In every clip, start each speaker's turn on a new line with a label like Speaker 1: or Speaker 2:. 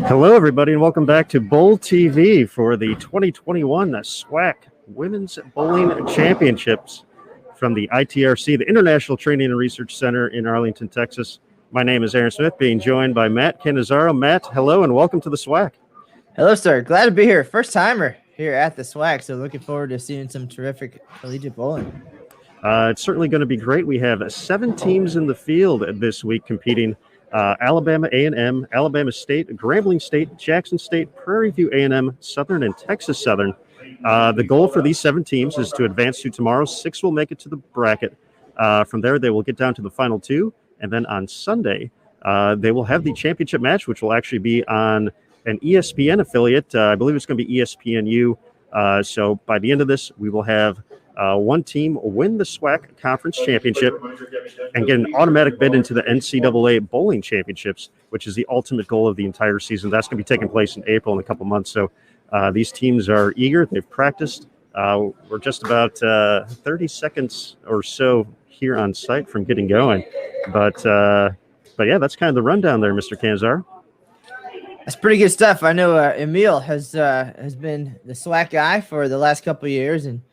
Speaker 1: Hello, everybody, and welcome back to Bowl TV for the 2021 SWAC Women's Bowling Championships from the ITRC, the International Training and Research Center in Arlington, Texas. My name is Aaron Smith, being joined by Matt Cannizzaro. Matt, hello, and welcome to the SWAC.
Speaker 2: Hello, sir. Glad to be here. First timer here at the SWAC, so looking forward to seeing some terrific collegiate bowling.
Speaker 1: It's certainly going to be great. We have 7 teams in the field this week competing. Alabama A&M, Alabama State, Grambling State, Jackson State, Prairie View A&M, Southern, and Texas Southern. The goal for these 7 teams is to advance to tomorrow. 6 will make it to the bracket. From there, they will get down to the final 2, and then on Sunday, they will have the championship match, which will actually be on an ESPN affiliate. I believe it's going to be ESPNU. So by the end of this, we will have one team win the SWAC Conference Championship and get an automatic bid into the NCAA Bowling Championships, which is the ultimate goal of the entire season. That's going to be taking place in April in a couple months. So these teams are eager. They've practiced. We're just about 30 seconds or so here on site from getting going. But yeah, that's kind of the rundown there, Mr. Cannizzaro.
Speaker 2: That's pretty good stuff. I know Emil has been the SWAC guy for the last couple of years, and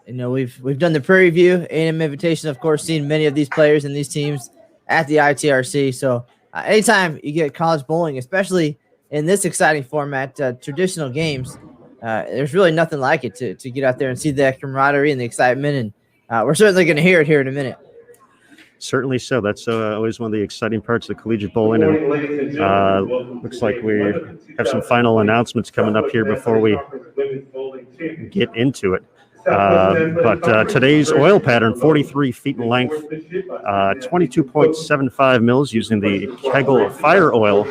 Speaker 2: we've done the Prairie View A&M Invitation, of course, seen many of these players and these teams at the ITRC. So anytime you get college bowling, especially in this exciting format, traditional games, there's really nothing like it to get out there and see the camaraderie and the excitement. And we're certainly going to hear it here in a minute.
Speaker 1: Certainly so. That's always one of the exciting parts of collegiate bowling. And looks like we have some final announcements coming up here before we get into it. But today's oil pattern, 43 feet in length, 22.75 mils using the Kegel fire oil.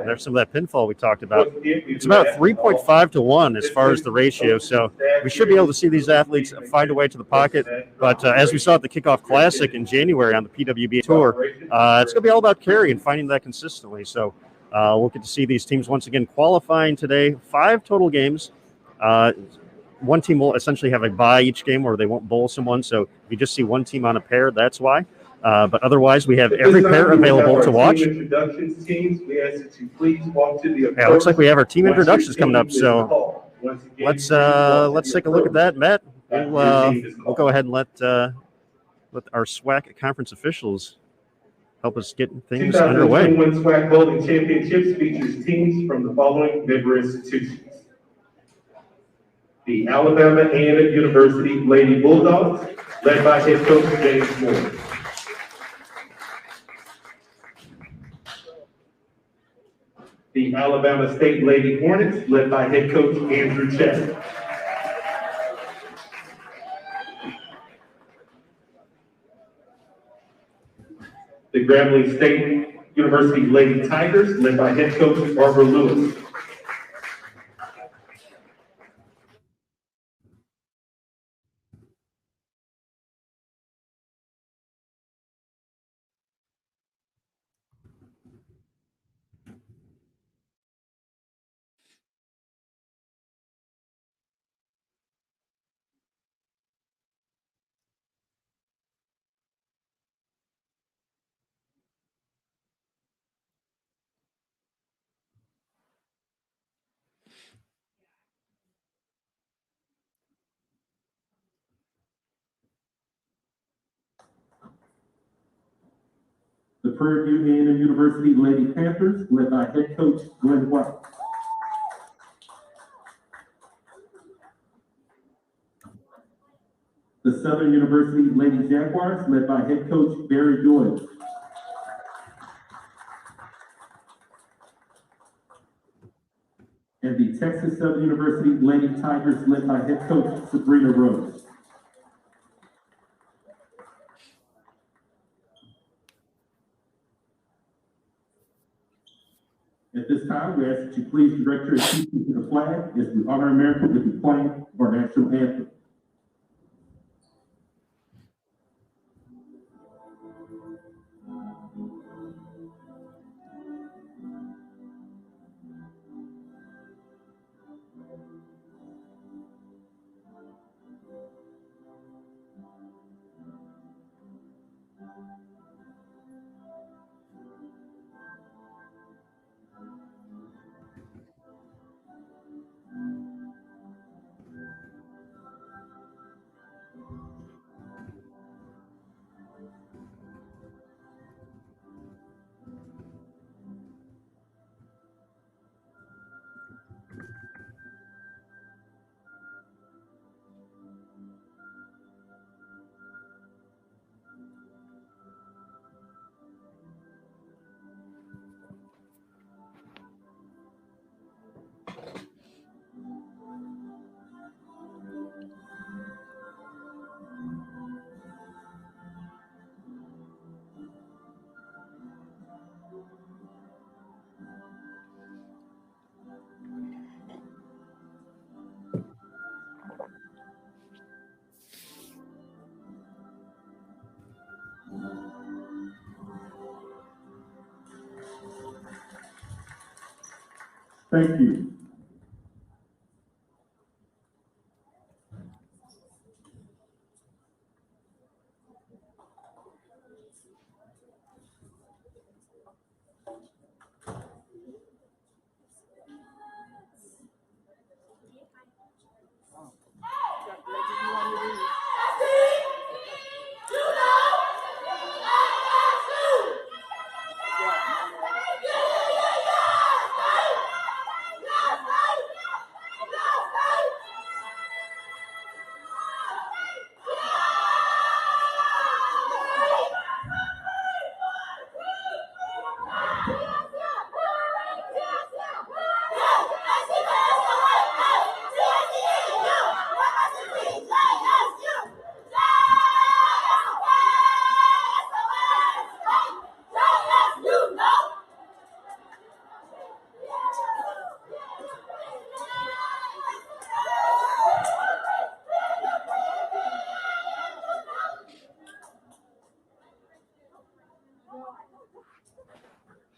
Speaker 1: There's some of that pinfall we talked about. It's about 3.5 to 1 as far as the ratio. So we should be able to see these athletes find a way to the pocket. But as we saw at the Kickoff Classic in January on the PWB Tour, it's going to be all about carry and finding that consistently. So we'll get to see these teams once again qualifying today. 5 total games. One team will essentially have a bye each game where they won't bowl someone. So if you just see one team on a pair, that's why. But otherwise, we have every pair available to watch. Yeah, looks like we have our team introductions coming up. So let's take a look at that, Matt. We'll go ahead and let our SWAC conference officials help us get things underway.
Speaker 3: 2021 SWAC Bowling Championships features teams from the following member institutions: the Alabama A&M University Lady Bulldogs, led by head coach James Moore. The Alabama State Lady Hornets, led by head coach Andrew Chester. The Grambling State University Lady Tigers, led by head coach Barbara Lewis. The Prairie View A&M University Lady Panthers, led by head coach Glenn White. The Southern University Lady Jaguars, led by head coach Barry Doyle. And the Texas Southern University Lady Tigers, led by head coach Sabrina Rose. At this time, we ask that you please direct your attention to the flag as we honor America with the playing of our national anthem. Thank you.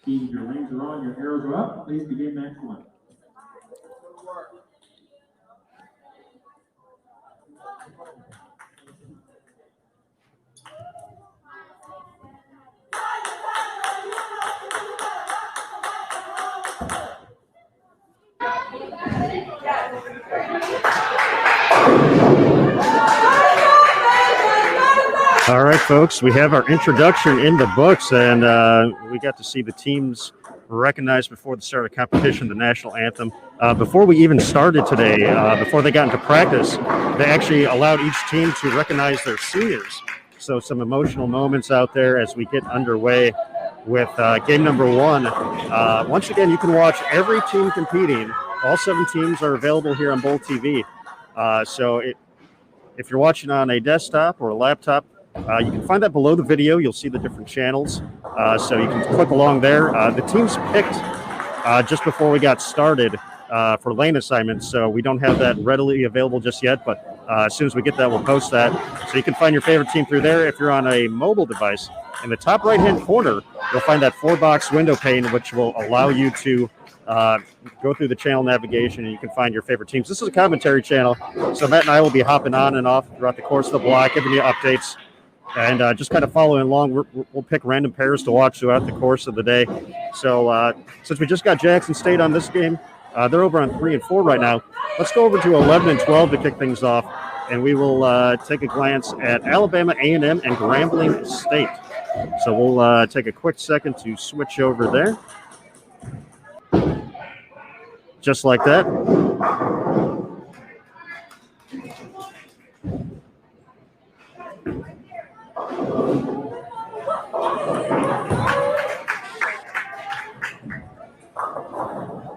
Speaker 3: Teams, your lanes are on, your arrows are up. Please begin match one.
Speaker 1: All right, folks, we have our introduction in the books, and we got to see the teams recognized before the start of competition, the national anthem. Before we even started today, before they got into practice, they actually allowed each team to recognize their seniors. So some emotional moments out there as we get underway with game number one. Once again, you can watch every team competing. All 7 teams are available here on Bowl TV. If you're watching on a desktop or a laptop, you can find that below the video. You'll see the different channels, so you can click along there. The teams picked just before we got started for lane assignments, so we don't have that readily available just yet, but as soon as we get that, we'll post that. So you can find your favorite team through there. If you're on a mobile device, in the top right-hand corner, you'll find that 4-box window pane, which will allow you to go through the channel navigation, and you can find your favorite teams. This is a commentary channel, so Matt and I will be hopping on and off throughout the course of the block, giving you updates. And just kind of following along, we'll pick random pairs to watch throughout the course of the day. So since we just got Jackson State on this game, they're over on 3 and 4 right now. Let's go over to 11 and 12 to kick things off, and we will take a glance at Alabama A&M and Grambling State. So we'll take a quick second to switch over there. Just like that.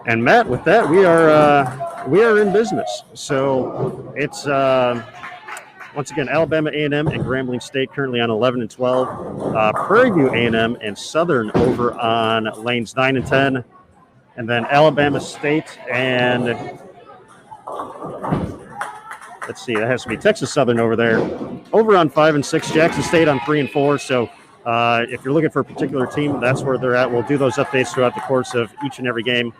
Speaker 1: And Matt, with that, we are in business. So it's once again Alabama A&M and Grambling State currently on 11 and 12. Prairie View A&M and Southern over on lanes 9 and 10, and then Alabama State and let's see, that has to be Texas Southern over there, over on 5 and 6. Jackson State on 3 and 4. So if you're looking for a particular team, that's where they're at. We'll do those updates throughout the course of each and every game.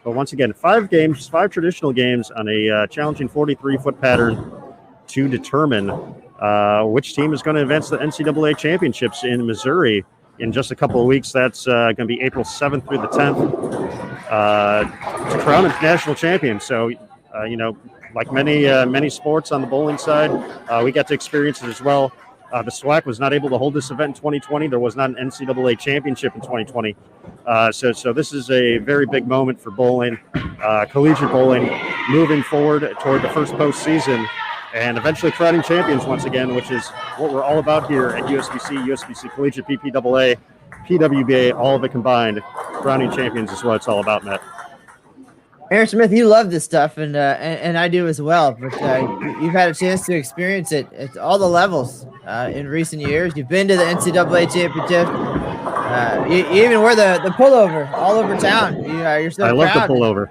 Speaker 1: But once again, 5 games, 5 traditional games on a challenging 43-foot pattern to determine which team is going to advance the NCAA championships in Missouri in just a couple of weeks. That's going to be April 7th through the 10th to crown a national champion. So, like many sports on the bowling side, we got to experience it as well. The SWAC was not able to hold this event in 2020. There was not an NCAA championship in 2020. So this is a very big moment for bowling, collegiate bowling, moving forward toward the first postseason and eventually crowning champions once again, which is what we're all about here at USBC Collegiate, PPAA, PWBA, all of it combined. Crowning champions is what it's all about, Matt.
Speaker 2: Aaron Smith, you love this stuff, and I do as well. But you've had a chance to experience it at all the levels in recent years. You've been to the NCAA championship. You even wear the pullover all over town. You're so
Speaker 1: I love
Speaker 2: proud.
Speaker 1: the pullover.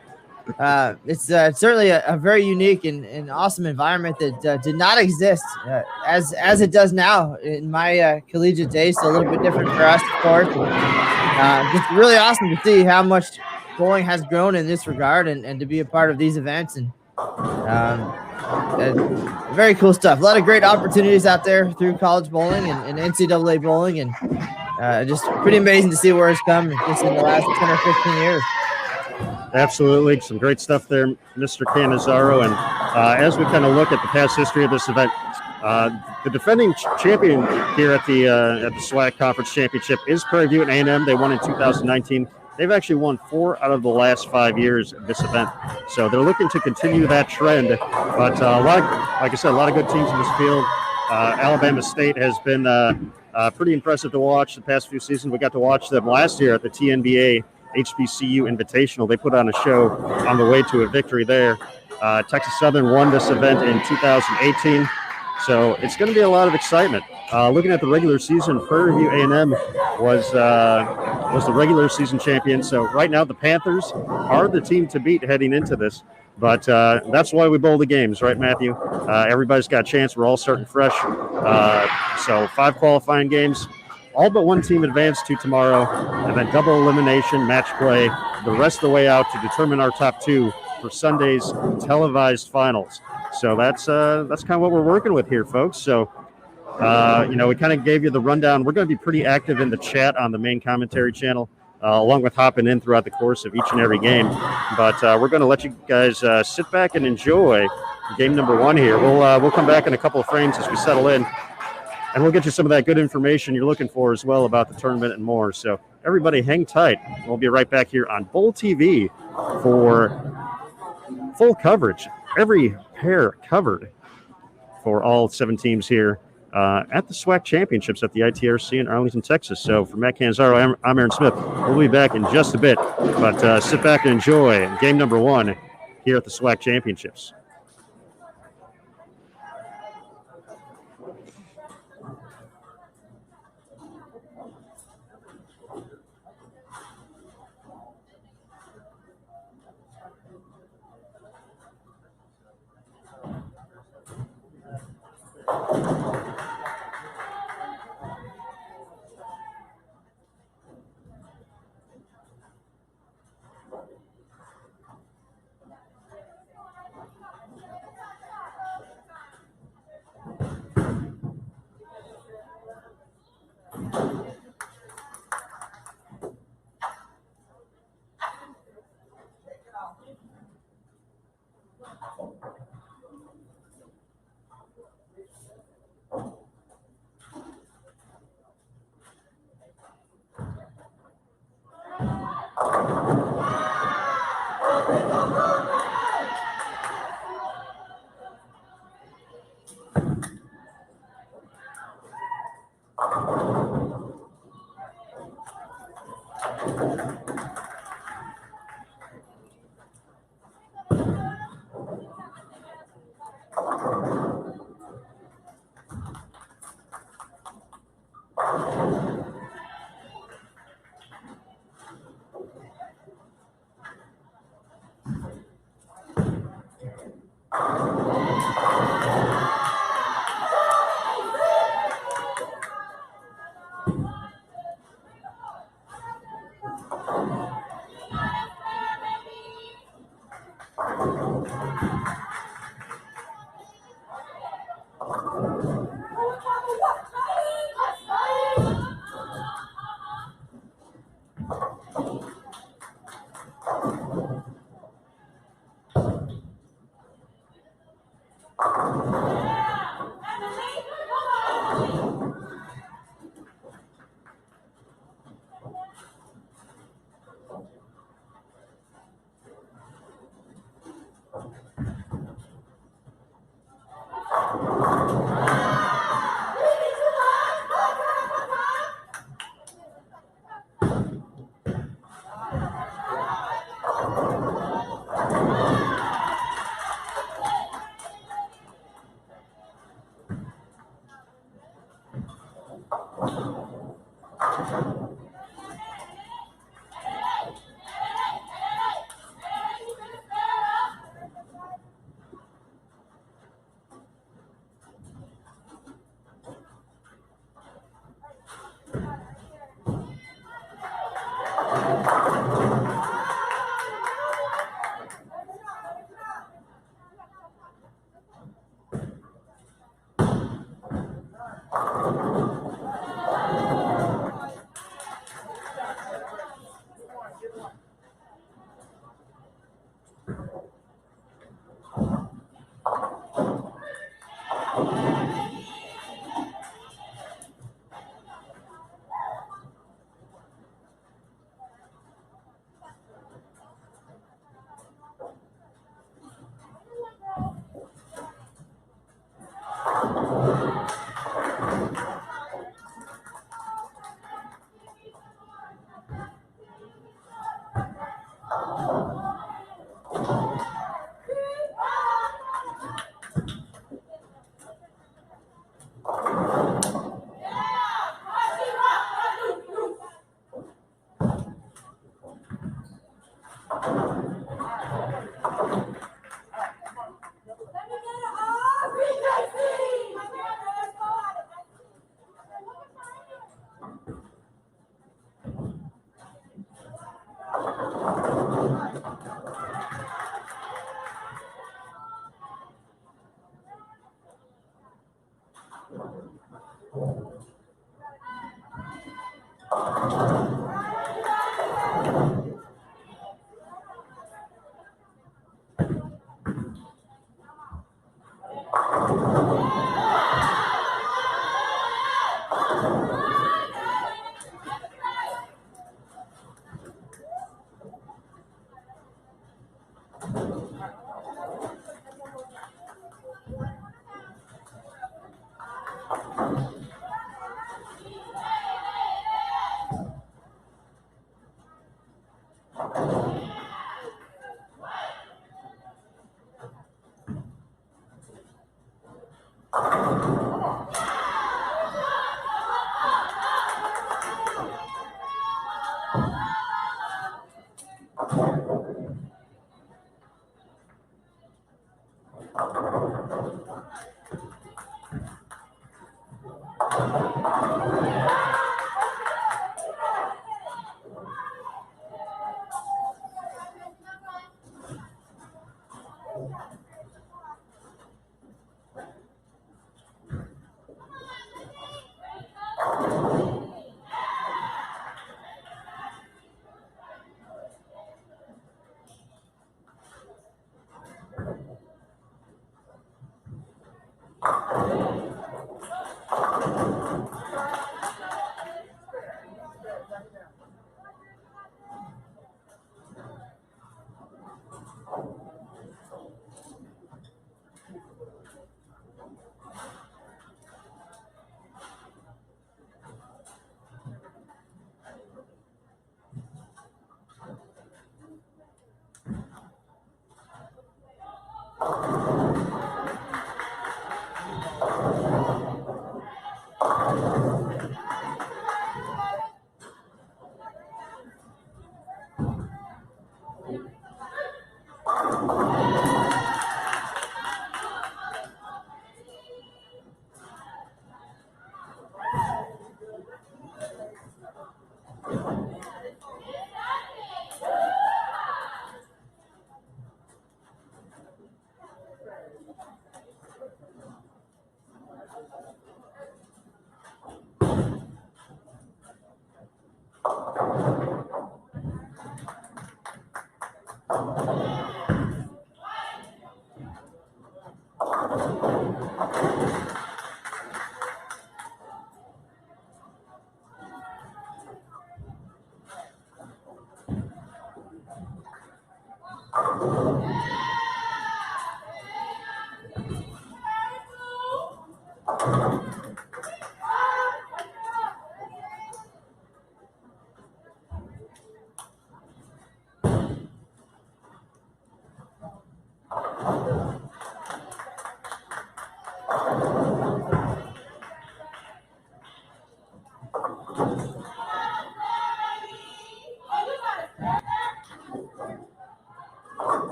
Speaker 2: It's certainly a very unique and awesome environment that did not exist as it does now in my collegiate days. So a little bit different for us, of course. It's really awesome to see how much bowling has grown in this regard and to be a part of these events and very cool stuff. A lot of great opportunities out there through college bowling and NCAA bowling, and just pretty amazing to see where it's come just in the last 10 or 15 years.
Speaker 1: Absolutely. Some great stuff there, Mr. Canizaro. And as we kind of look at the past history of this event, the defending champion here at the SWAC Conference Championship is Prairie View and A&M. They won in 2019. They've actually won 4 out of the last 5 years of this event. So they're looking to continue that trend. But like I said, a lot of good teams in this field. Alabama State has been pretty impressive to watch the past few seasons. We got to watch them last year at the TNBA HBCU Invitational. They put on a show on the way to a victory there. Texas Southern won this event in 2018. So it's going to be a lot of excitement. Looking at the regular season, Prairie View A&M was the regular season champion. So right now the Panthers are the team to beat heading into this. But that's why we bowl the games, right, Matthew? Everybody's got a chance. We're all starting fresh. So 5 qualifying games. All but one team advanced to tomorrow, and then double elimination match play the rest of the way out to determine our top 2 for Sunday's televised finals. So that's kind of what we're working with here, folks. So, we kind of gave you the rundown. We're going to be pretty active in the chat on the main commentary channel, along with hopping in throughout the course of each and every game. But we're going to let you guys sit back and enjoy game number 1 here. We'll come back in a couple of frames as we settle in, and we'll get you some of that good information you're looking for as well about the tournament and more. So everybody hang tight. We'll be right back here on Bowl TV for full coverage. Every pair covered for all 7 teams here at the SWAC Championships at the ITRC in Arlington, Texas. So for Matt Canizaro, I'm Aaron Smith. We'll be back in just a bit. But sit back and enjoy game number 1 here at the SWAC Championships.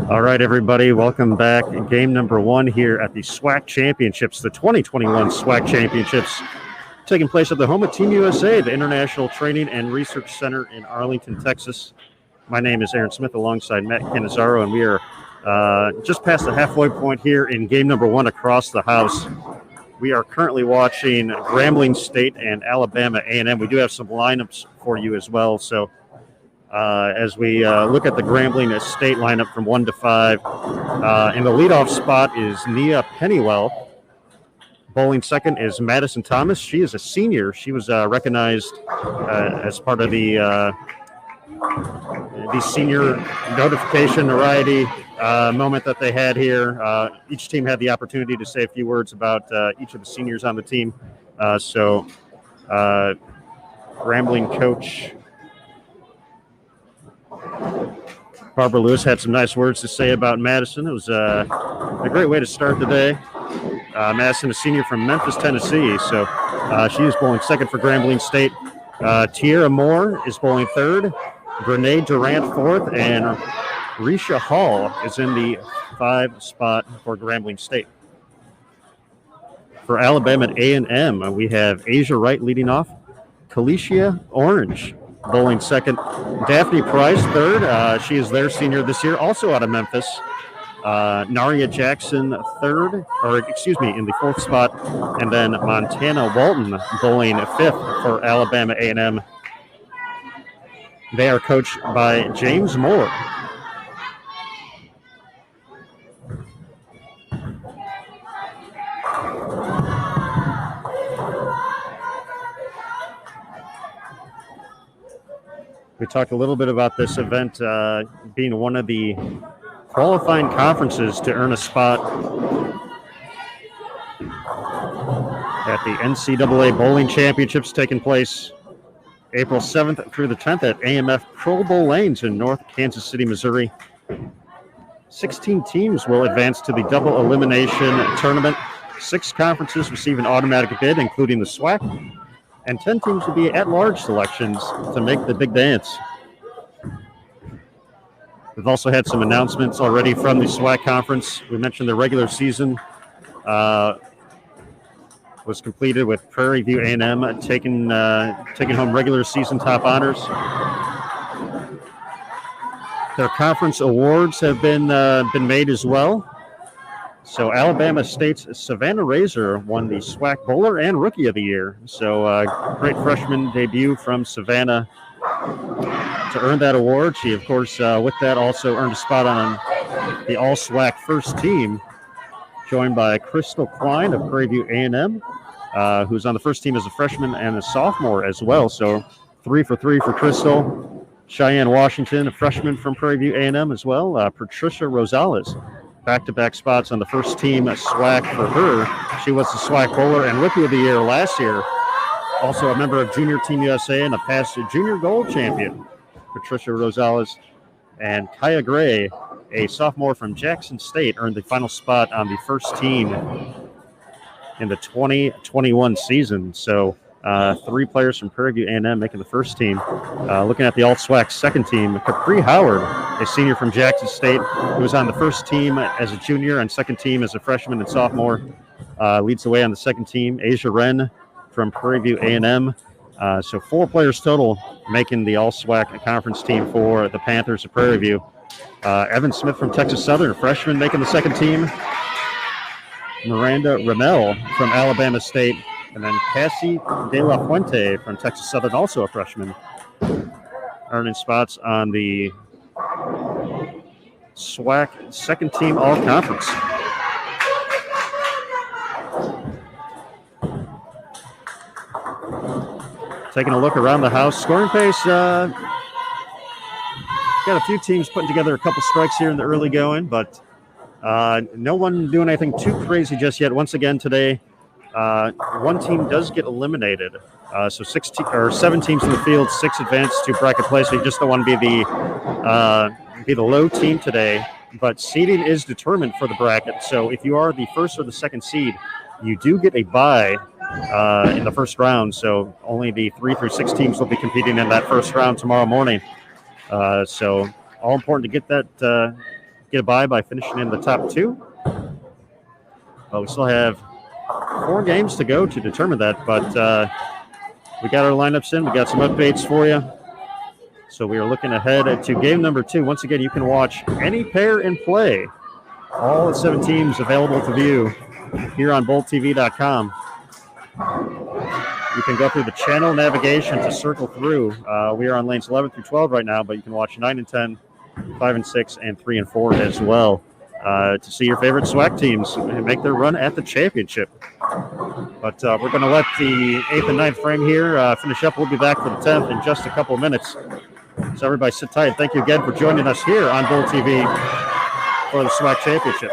Speaker 1: All right, everybody, welcome back. Game number 1 here at the SWAC Championships, the 2021 SWAC Championships, taking place at the home of Team USA, the International Training and Research Center in Arlington, Texas. My name is Aaron Smith alongside Matt Cannizzaro, and we are just past the halfway point here in game number 1 across the house. We are currently watching Grambling State and Alabama A&M. We do have some lineups for you as well, so as we look at the Grambling State lineup from 1 to 5. In the leadoff spot is Nia Pennywell. Bowling second is Madison Thomas. She is a senior. She was recognized as part of the senior notification variety moment that they had here. Each team had the opportunity to say a few words about each of the seniors on the team. So Grambling coach Barbara Lewis had some nice words to say about Madison. It was a great way to start the day. Madison, a senior from Memphis, Tennessee. So she is bowling second for Grambling State. Tierra Moore is bowling third. Grenade Durant fourth. And Risha Hall is in the 5 spot for Grambling State. For Alabama A&M, we have Asia Wright leading off. Kalicia Orange bowling second. Daphne Price third. She is their senior this year, also out of Memphis. Naria Jackson third, in the 4th spot. And then Montana Walton bowling 5th for Alabama A&M. They are coached by James Moore. We talked a little bit about this event being one of the qualifying conferences to earn a spot at the NCAA Bowling Championships taking place April 7th through the 10th at AMF Pro Bowl Lanes in North Kansas City, Missouri. 16 teams will advance to the double elimination tournament. 6 conferences receive an automatic bid, including the SWAC. And 10 teams will be at-large selections to make the big dance. We've also had some announcements already from the SWAC conference. We mentioned the regular season was completed with Prairie View A&M taking home regular season top honors. Their conference awards have been made as well. So Alabama State's Savannah Razor won the SWAC Bowler and Rookie of the Year. So great freshman debut from Savannah to earn that award. She, of course, with that also earned a spot on the All-SWAC first team, joined by Crystal Klein of Prairie View A&M, who's on the first team as a freshman and a sophomore as well. So 3 for 3 for Crystal. Cheyenne Washington, a freshman from Prairie View A&M as well. Patricia Rosales, back-to-back spots on the first team SWAC for her. She was the SWAC Bowler and Rookie of the Year last year. Also a member of Junior Team USA and a past Junior Gold champion. Patricia Rosales and Kaya Gray, a sophomore from Jackson State, earned the final spot on the first team in the 2021 season. So 3 players from Prairie View A&M making the first team. Looking at the All-SWAC second team, Capri Howard, a senior from Jackson State, who was on the first team as a junior and second team as a freshman and sophomore, leads the way on the second team. Asia Wren from Prairie View A&M. So 4 players total making the All-SWAC conference team for the Panthers of Prairie View. Evan Smith from Texas Southern, a freshman, making the second team. Miranda Ramel from Alabama State. And then Cassie De La Fuente from Texas Southern, also a freshman, earning spots on the SWAC second team all-conference. Taking a look around the house, scoring pace, got a few teams putting together a couple strikes here in the early going, but no one doing anything too crazy just yet. Once again today, one team does get eliminated. So 7 teams in the field, 6 advance to bracket play. So you just don't want to be the low team today. But seeding is determined for the bracket. So if you are the first or the second seed, you do get a bye in the first round. So only the 3 through 6 teams will be competing in that first round tomorrow morning. So all important to get that get a bye by finishing in the top 2. But we still have 4 games to go to determine that, but we got our lineups in. We got some updates for you. So we are looking ahead to game number 2. Once again, you can watch any pair in play. All the 7 teams available to view here on BowlTV.com. You can go through the channel navigation to circle through. We are on lanes 11 through 12 right now, but you can watch 9 and 10, 5 and 6, and 3 and 4 as well. To see your favorite SWAC teams make their run at the championship. But we're going to let the 8th and 9th frame here finish up. We'll be back for the 10th in just a couple of minutes. So everybody sit tight. Thank you again for joining us here on Bowl TV for the SWAC Championship.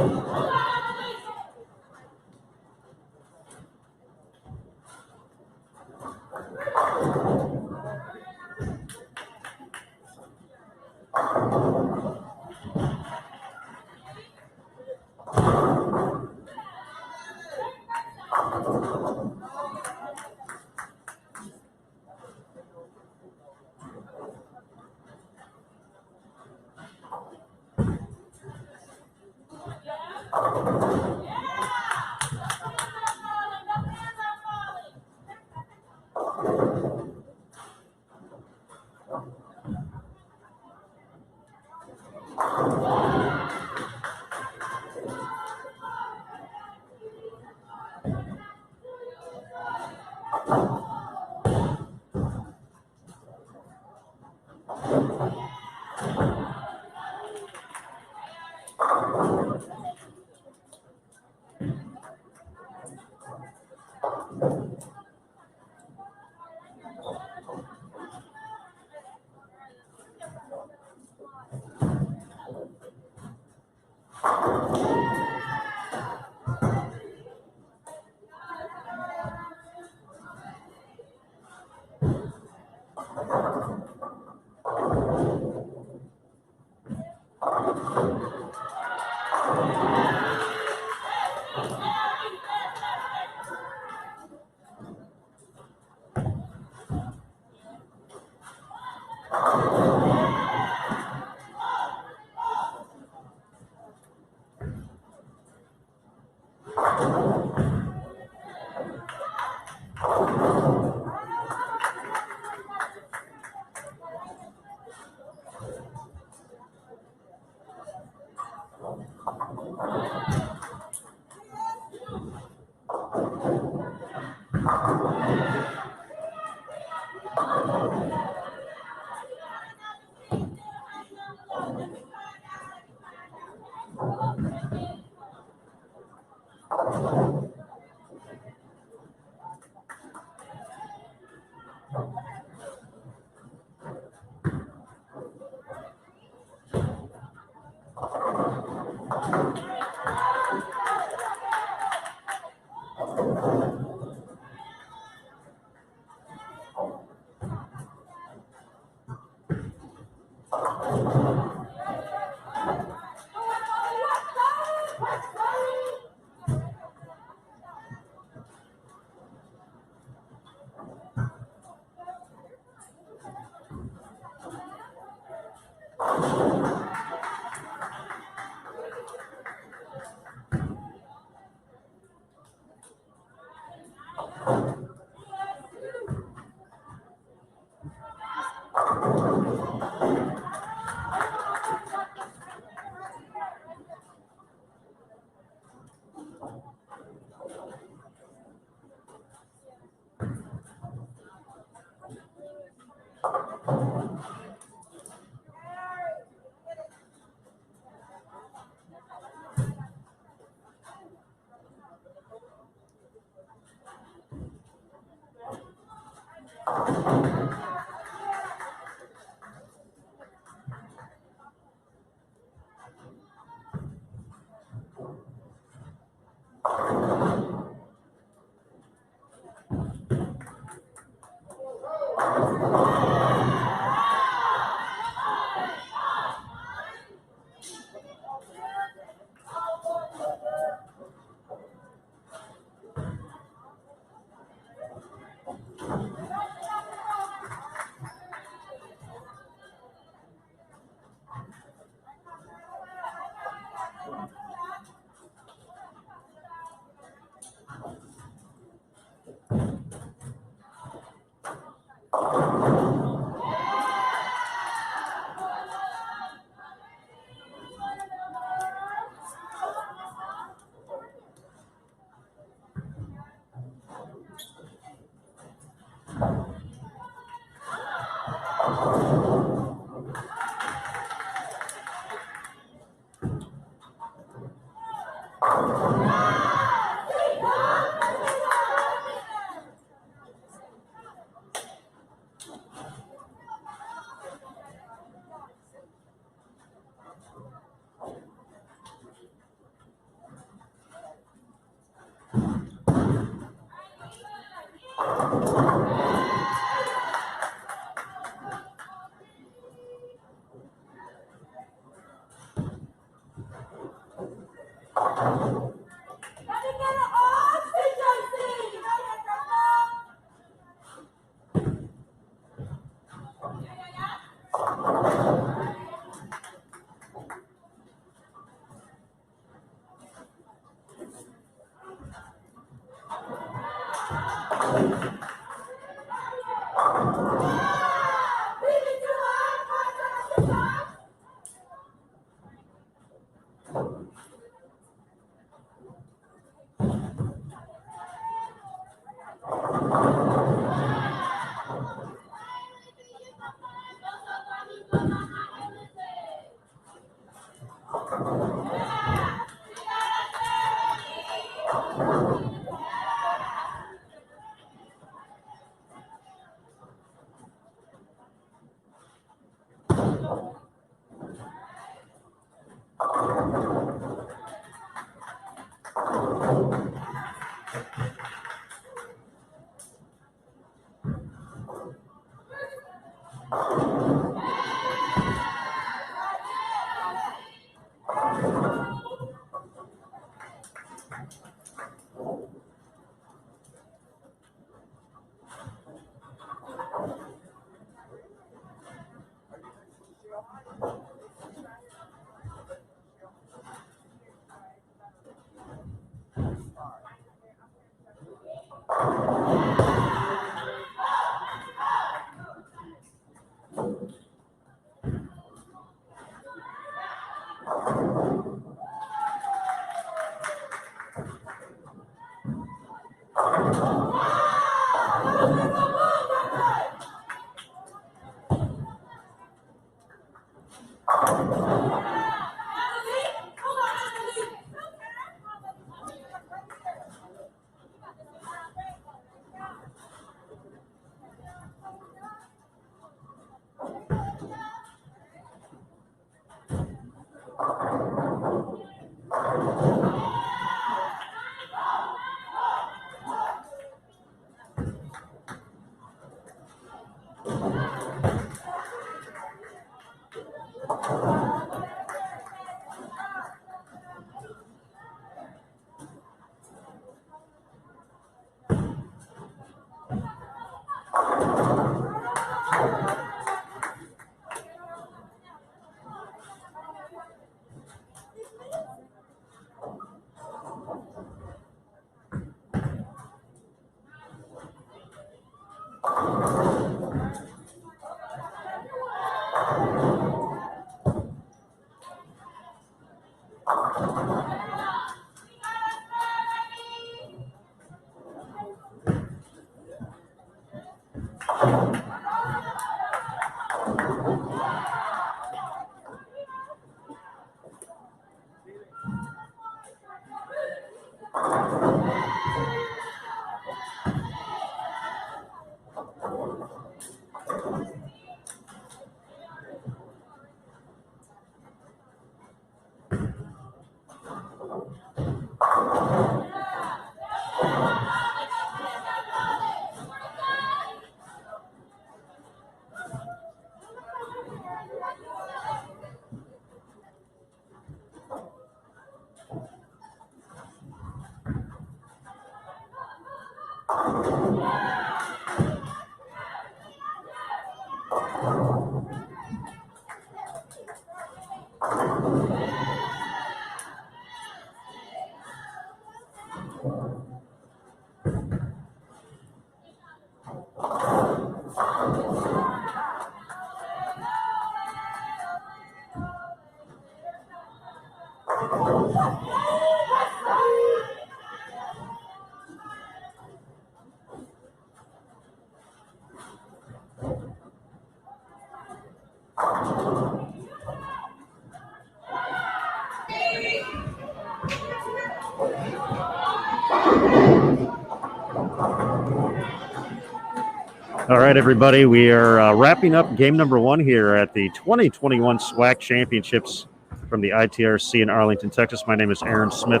Speaker 1: All right, everybody, we are wrapping up game number 1 here at the 2021 SWAC Championships from the ITRC in Arlington, Texas. My name is Aaron Smith,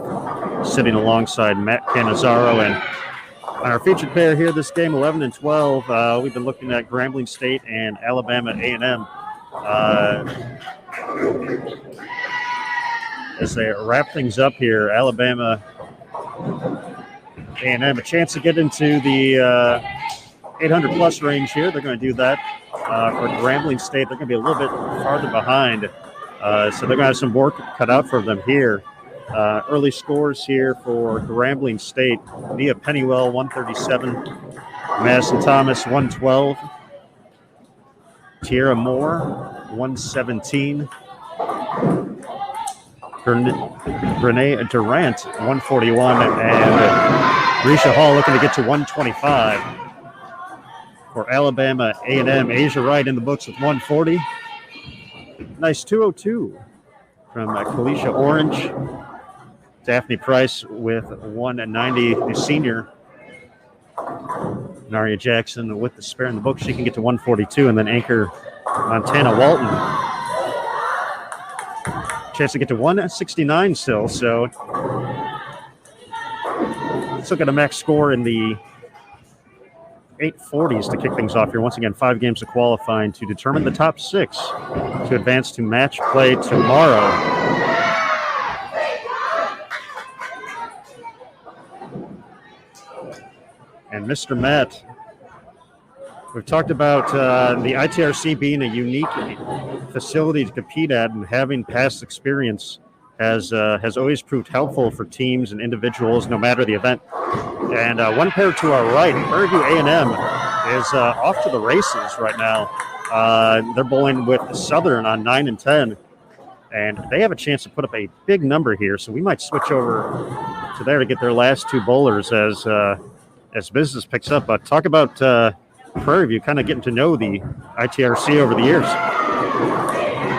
Speaker 1: sitting alongside Matt Cannizzaro. And on our featured pair here this game, 11 and 12, we've been looking at Grambling State and Alabama A&M. As they wrap things up here, Alabama A&M, a chance to get into the 800-plus range here. They're going to do that. For Grambling State, they're going to be a little bit farther behind. So they're going to have some work cut out for them here. Early scores here for Grambling State. Nia Pennywell, 137. Madison Thomas, 112. Tierra Moore, 117. Renee Durant, 141. And Risha Hall looking to get to 125. For Alabama A&M, Asia Wright in the books with 140. Nice 202 from Kalisha Orange. Daphne Price with 190, the senior. Naria Jackson with the spare in the book. She can get to 142. And then anchor Montana Walton. Chance to get to 169 still. So let's look at a max score in the 840s to kick things off here. Once again, 5 games of qualifying to determine the top 6 to advance to match play tomorrow. And Mr. Matt, we've talked about the ITRC being a unique facility to compete at, and having past experience has always proved helpful for teams and individuals, no matter the event. And one pair to our right, Prairie View A&M is off to the races right now. They're bowling with Southern on 9 and 10, and they have a chance to put up a big number here. So we might switch over to there to get their last 2 bowlers as business picks up. But talk about Prairie View kind of getting to know the ITRC over the years.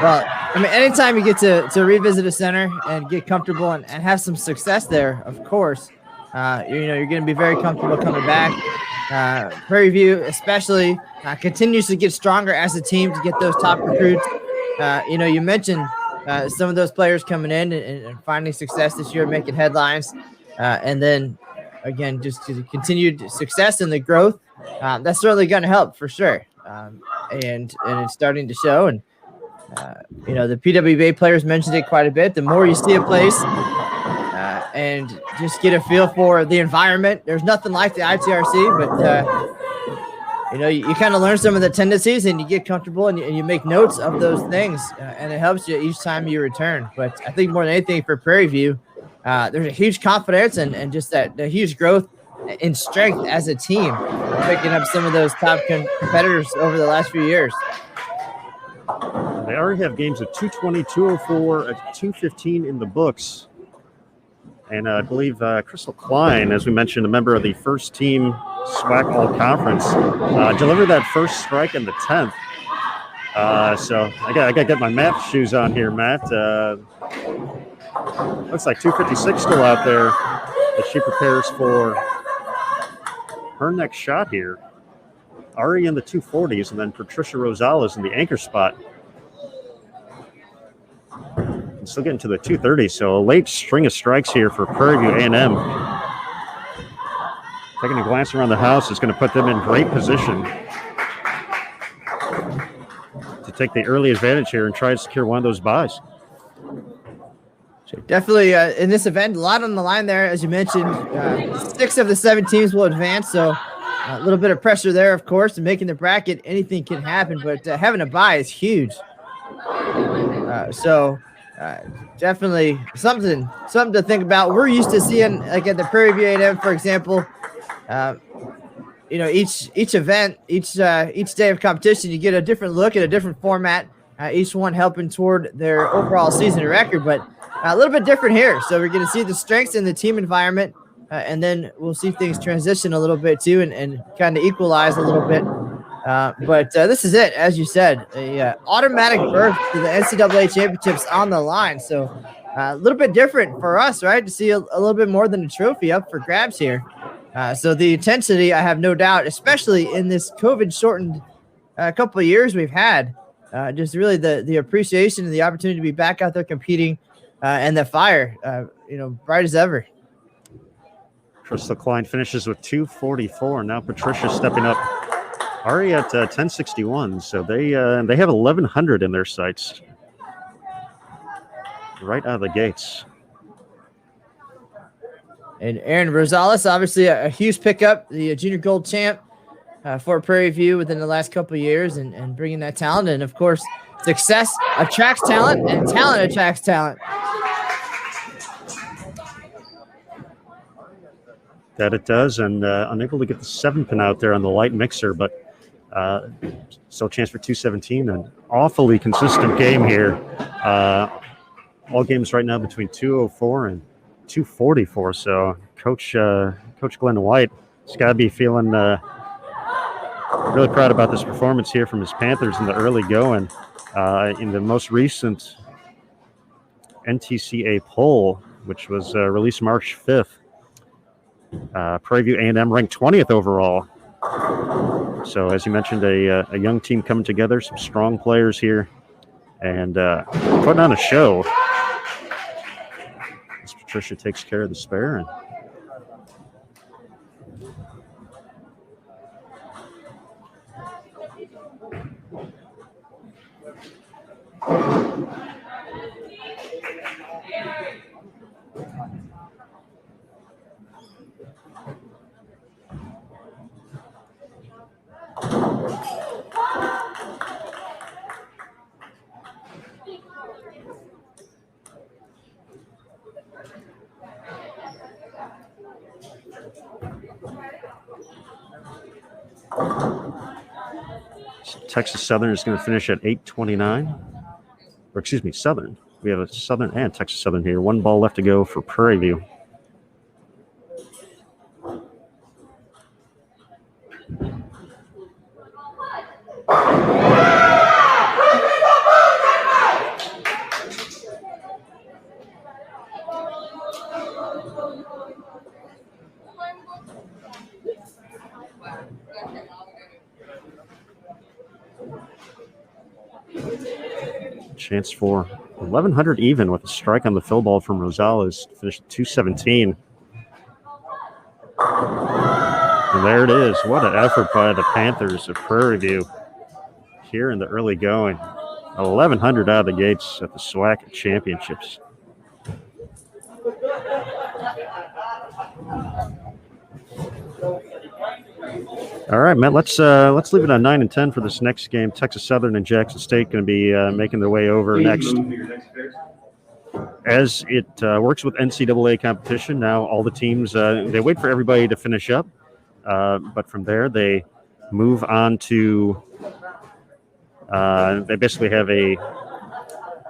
Speaker 2: Well, I mean, anytime you get to revisit a center and get comfortable and have some success there, of course, you're going to be very comfortable coming back. Prairie View especially continues to get stronger as a team to get those top recruits. You mentioned some of those players coming in and finding success this year, making headlines. And then, again, just to continued success and the growth, that's certainly going to help for sure. And it's starting to show. And, the PWBA players mentioned it quite a bit. The more you see a place and just get a feel for the environment, there's nothing like the ITRC, but, you kind of learn some of the tendencies and you get comfortable and you make notes of those things, and it helps you each time you return. But I think more than anything for Prairie View, there's a huge confidence and just the huge growth in strength as a team, picking up some of those top competitors over the last few years.
Speaker 1: They already have games of 220, 204, 215 in the books. And I believe Crystal Klein, as we mentioned, a member of the first team SWAC All-Conference, delivered that first strike in the 10th. So I got to get my math shoes on here, Matt. Looks like 256 still out there as she prepares for her next shot here. Already in the 240s, and then Patricia Rosales in the anchor spot. And still getting to the 230s, so a late string of strikes here for Prairie View A&M. Taking a glance around the house is going to put them in great position to take the early advantage here and try to secure one of those buys.
Speaker 2: So definitely in this event, a lot on the line there, as you mentioned. 6 of the 7 teams will advance, so a little bit of pressure there, of course, and making the bracket. Anything can happen, but having a bye is huge. Definitely something to think about. We're used to seeing, like at the Prairie View A&M, for example, each event, each day of competition, you get a different look at a different format. Each one helping toward their overall season record, but a little bit different here. So we're going to see the strengths in the team environment, and then we'll see things transition a little bit too, and kind of equalize a little bit. But this is it, as you said, a automatic berth to the NCAA championships on the line. So a little bit different for us, right? To see a little bit more than a trophy up for grabs here. So the intensity, I have no doubt, especially in this COVID-shortened couple of years we've had, just really the appreciation and the opportunity to be back out there competing, and the fire, bright as ever.
Speaker 1: Crystal Klein finishes with 2:44. Now Patricia stepping up, already at 10:61. So they have 1,100 in their sights right out of the gates.
Speaker 2: And Aaron Rosales, obviously a huge pickup, the junior gold champ for Prairie View within the last couple of years, and bringing that talent. And of course, success attracts talent, and talent attracts talent.
Speaker 1: That it does, and unable to get the 7-pin out there on the light mixer, but still a chance for 217. An awfully consistent game here. All games right now between 204 and 244. So Coach Glenn White has got to be feeling really proud about this performance here from his Panthers in the early going. In the most recent NTCA poll, which was released March 5th, Prairie View A&M ranked 20th overall. So as you mentioned, a young team coming together, some strong players here, and putting on a show. As Patricia takes care of the spare. And Texas Southern is going to finish at 8:29. Or excuse me, Southern. We have a Southern and Texas Southern here. 1 ball left to go for Prairie View. Chance for 1,100 even with a strike on the fill ball from Rosales. Finished at 217. And there it is. What an effort by the Panthers of Prairie View here in the early going. 1,100 out of the gates at the SWAC Championships. All right, Matt, let's leave it on 9 and 10 for this next game. Texas Southern and Jackson State going to be making their way over next. As it works with NCAA competition, now all the teams, they wait for everybody to finish up. But from there, they move on to, they basically have a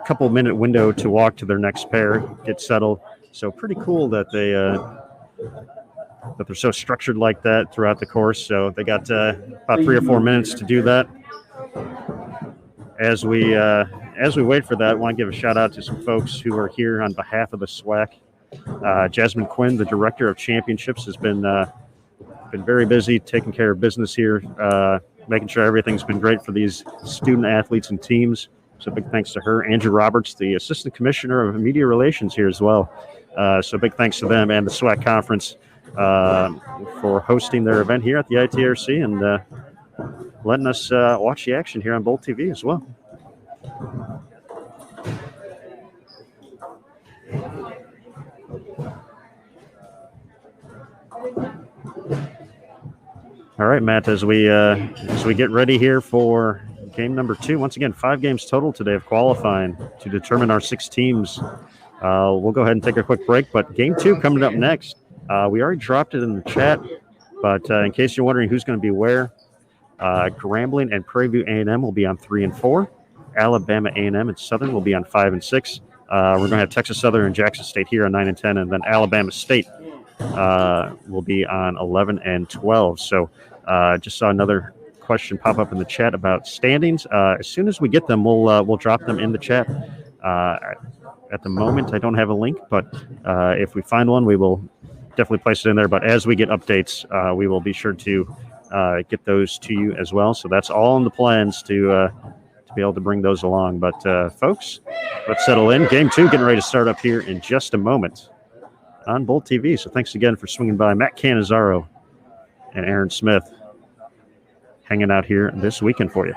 Speaker 1: couple-minute window to walk to their next pair, get settled. So pretty cool that they're so structured like that throughout the course. So they got about 3 or 4 minutes to do that. As we wait for that, I want to give a shout out to some folks who are here on behalf of the SWAC. Jasmine Quinn, the director of championships, has been very busy taking care of business here, making sure everything's been great for these student athletes and teams. So big thanks to her. Andrew Roberts, the assistant commissioner of media relations here as well. So big thanks to them and the SWAC conference for hosting their event here at the ITRC and letting us watch the action here on Bolt TV as well. All right, Matt, as we get ready here for game number 2, once again, 5 games total today of qualifying to determine our 6 teams. We'll go ahead and take a quick break, but game 2 coming up next. We already dropped it in the chat, but in case you're wondering who's going to be where, Grambling and Prairie View A&M will be on 3 and 4. Alabama A&M and Southern will be on 5 and 6. We're going to have Texas Southern and Jackson State here on 9 and 10, and then Alabama State will be on 11 and 12. So just saw another question pop up in the chat about standings. As soon as we get them, we'll drop them in the chat. At the moment, I don't have a link, but if we find one, we will definitely place it in there. But as we get updates, we will be sure to get those to you as well. So that's all in the plans to be able to bring those along. But folks, let's settle in. Game 2 getting ready to start up here in just a moment on Bolt TV. So thanks again for swinging by. Matt Cannizzaro and Aaron Smith hanging out here this weekend for you.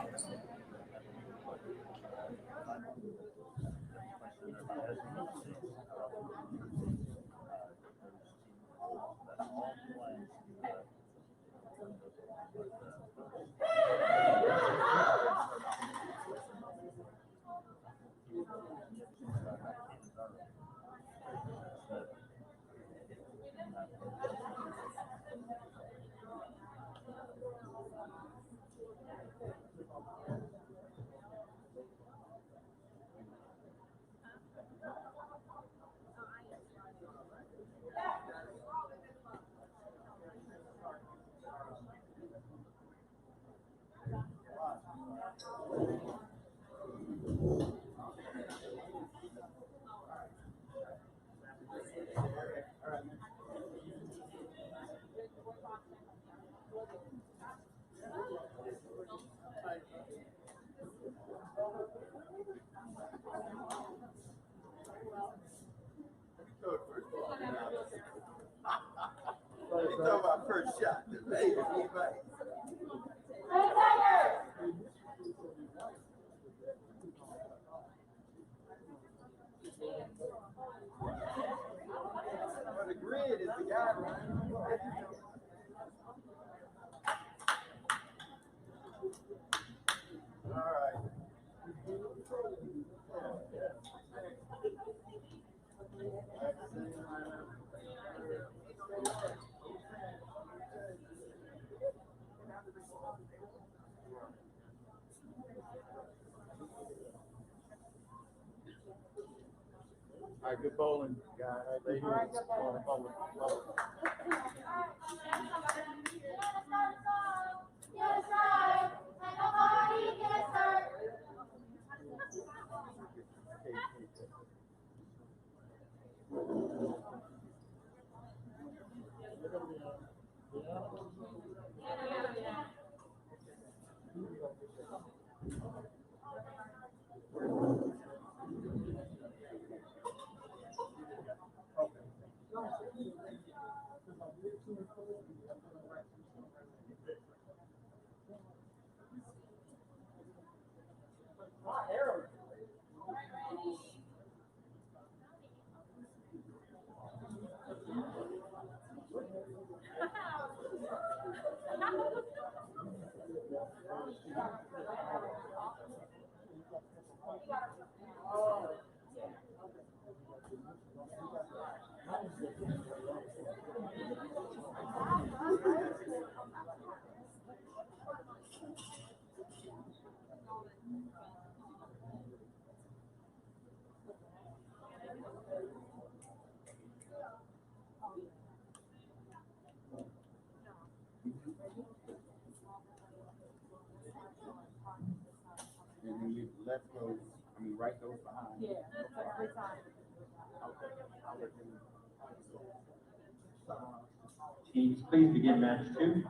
Speaker 4: All right, good bowling, guys. They here. Bowling. And then you left those, right those behind. Yeah, every time.
Speaker 3: Teams, please begin match 2.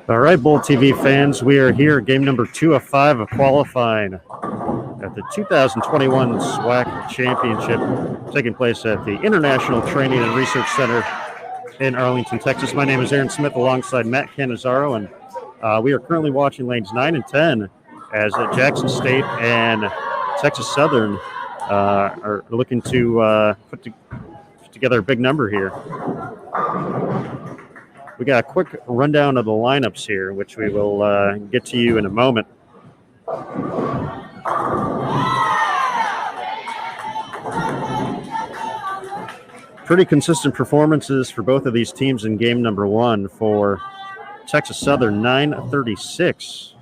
Speaker 1: All right, Bowl TV fans, we are here, game number 2 of 5 of qualifying at the 2021 SWAC Championship, taking place at the International Training and Research Center in Arlington, Texas. My name is Aaron Smith alongside Matt Cannizzaro, and we are currently watching lanes 9 and 10 as Jackson State and Texas Southern are looking to put together a big number here. We got a quick rundown of the lineups here, which we will get to you in a moment. Pretty consistent performances for both of these teams in game number 1. For Texas Southern, 9:36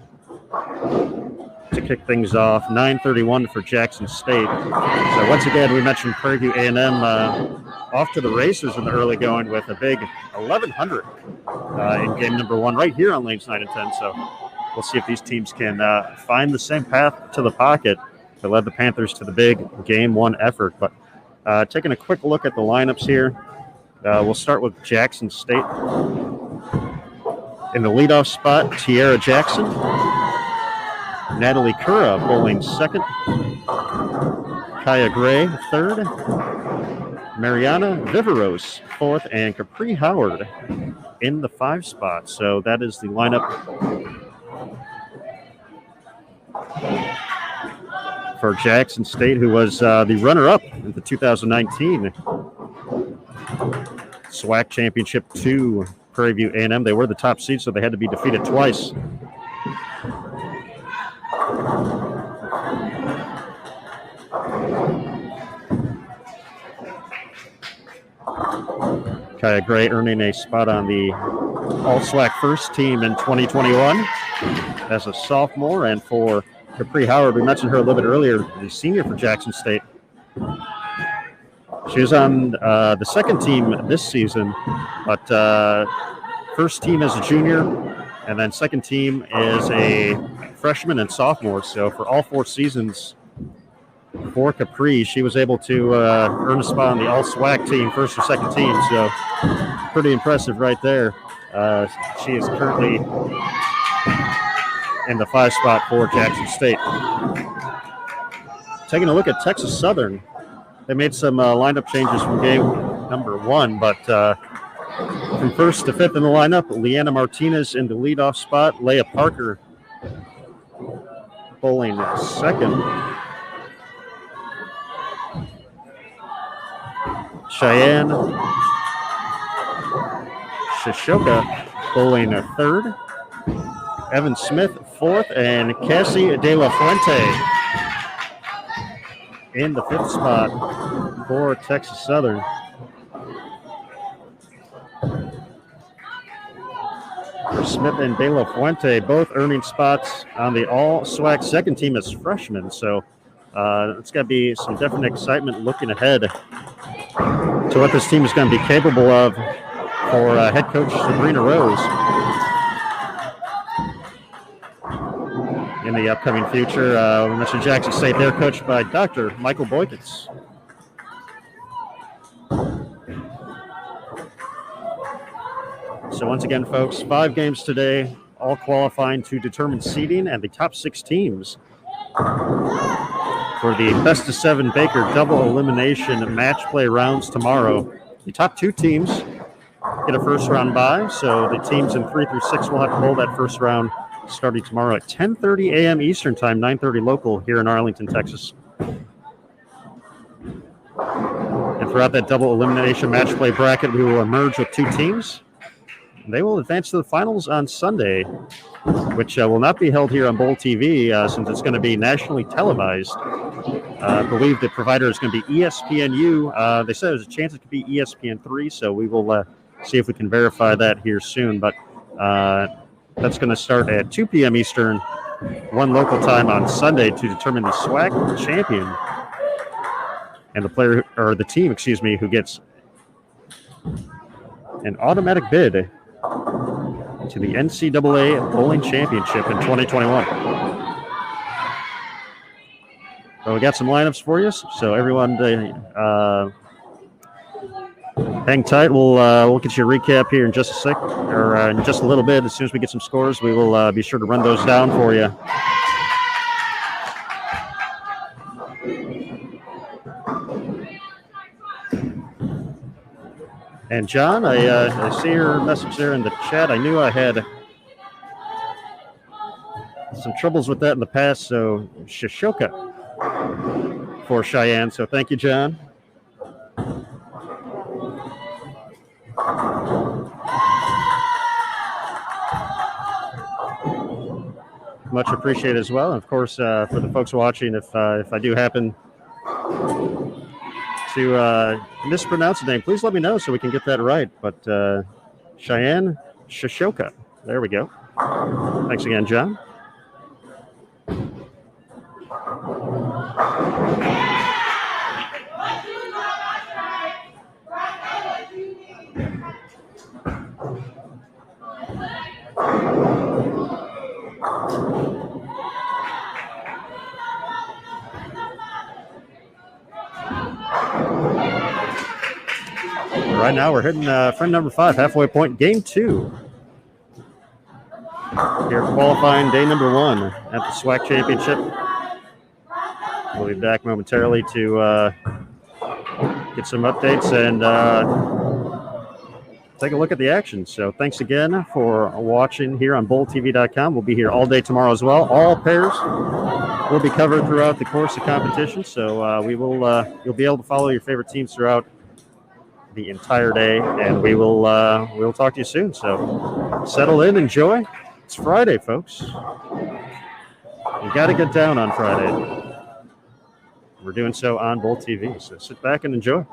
Speaker 1: to kick things off, 9:31 for Jackson State. So once again, we mentioned Prairie View A&M off to the races in the early going with a big 1,100 in game number 1 right here on lanes 9 and 10. So we'll see if these teams can find the same path to the pocket that led the Panthers to the big game 1 effort. But taking a quick look at the lineups here, we'll start with Jackson State. In the leadoff spot, Tiara Jackson. Natalie Cura bowling second. Kaya Gray third. Mariana Viveros fourth, and Capri Howard in the 5 spot. So that is the lineup for Jackson State, who was the runner-up in the 2019 SWAC Championship to Prairie View A&M. They were the top seed, so they had to be defeated twice. Kaya Gray earning a spot on the All-SWAC first team in 2021 as a sophomore. And for Capri Howard, we mentioned her a little bit earlier, the senior for Jackson State. She was on the second team this season, but first team as a junior, and then second team is a freshman and sophomore. So for all 4 seasons for Capri, she was able to earn a spot on the All-SWAC team, first or second team. So pretty impressive right there. She is currently in the 5 spot for Jackson State. Taking a look at Texas Southern, they made some lineup changes from game number 1, but from first to fifth in the lineup, Leanna Martinez in the leadoff spot, Leah Parker bowling second. Cheyenne Shishoka bowling third. Evan Smith, 4th, and Cassie De La Fuente in the 5th spot for Texas Southern. For Smith and De La Fuente, both earning spots on the all-SWAC second team as freshmen. So it's got to be some definite excitement looking ahead to what this team is going to be capable of for head coach Sabrina Rose in the upcoming future. We mentioned Jackson State. They're coached by Dr. Michael Boykins. So once again, folks, 5 games today, all qualifying to determine seeding and the top 6 teams for the best of 7 Baker double elimination match play rounds tomorrow. The top 2 teams get a first round bye, so the teams in 3 through 6 will have to bowl that first round starting tomorrow at 10:30 a.m. Eastern Time, 9:30 local here in Arlington, Texas. And throughout that double elimination match play bracket, we will emerge with 2 teams. They will advance to the finals on Sunday, which will not be held here on Bowl TV since it's going to be nationally televised. I believe the provider is going to be ESPNU. They said there's a chance it could be ESPN3, so we will see if we can verify that here soon. But that's going to start at 2 p.m. Eastern, 1 local time on Sunday to determine the SWAC champion and the player or the team, who gets an automatic bid to the NCAA Bowling Championship in 2021. So we got some lineups for you. So everyone, hang tight. We'll get you a recap here in just a sec, or in just a little bit. As soon as we get some scores, we will be sure to run those down for you. And John, I see your message there in the chat. I knew I had some troubles with that in the past, so Shishoka for Cheyenne. So thank you, John. Much appreciated as well. And of course, for the folks watching, if I do happen to mispronounce the name, please let me know so we can get that right. But Cheyenne Shishoka. There we go. Thanks again, John. Right now we're hitting friend number 5, halfway point, game 2. Here qualifying day number 1 at the SWAC Championship. We'll be back momentarily to get some updates and take a look at the action. So thanks again for watching here on BowlTV.com. We'll be here all day tomorrow as well. All pairs will be covered throughout the course of competition. So you'll be able to follow your favorite teams throughout the entire day, and we'll talk to you soon. So settle in, enjoy. It's Friday, folks. You got to get down on Friday. We're doing so on Bowl TV, so sit back and enjoy.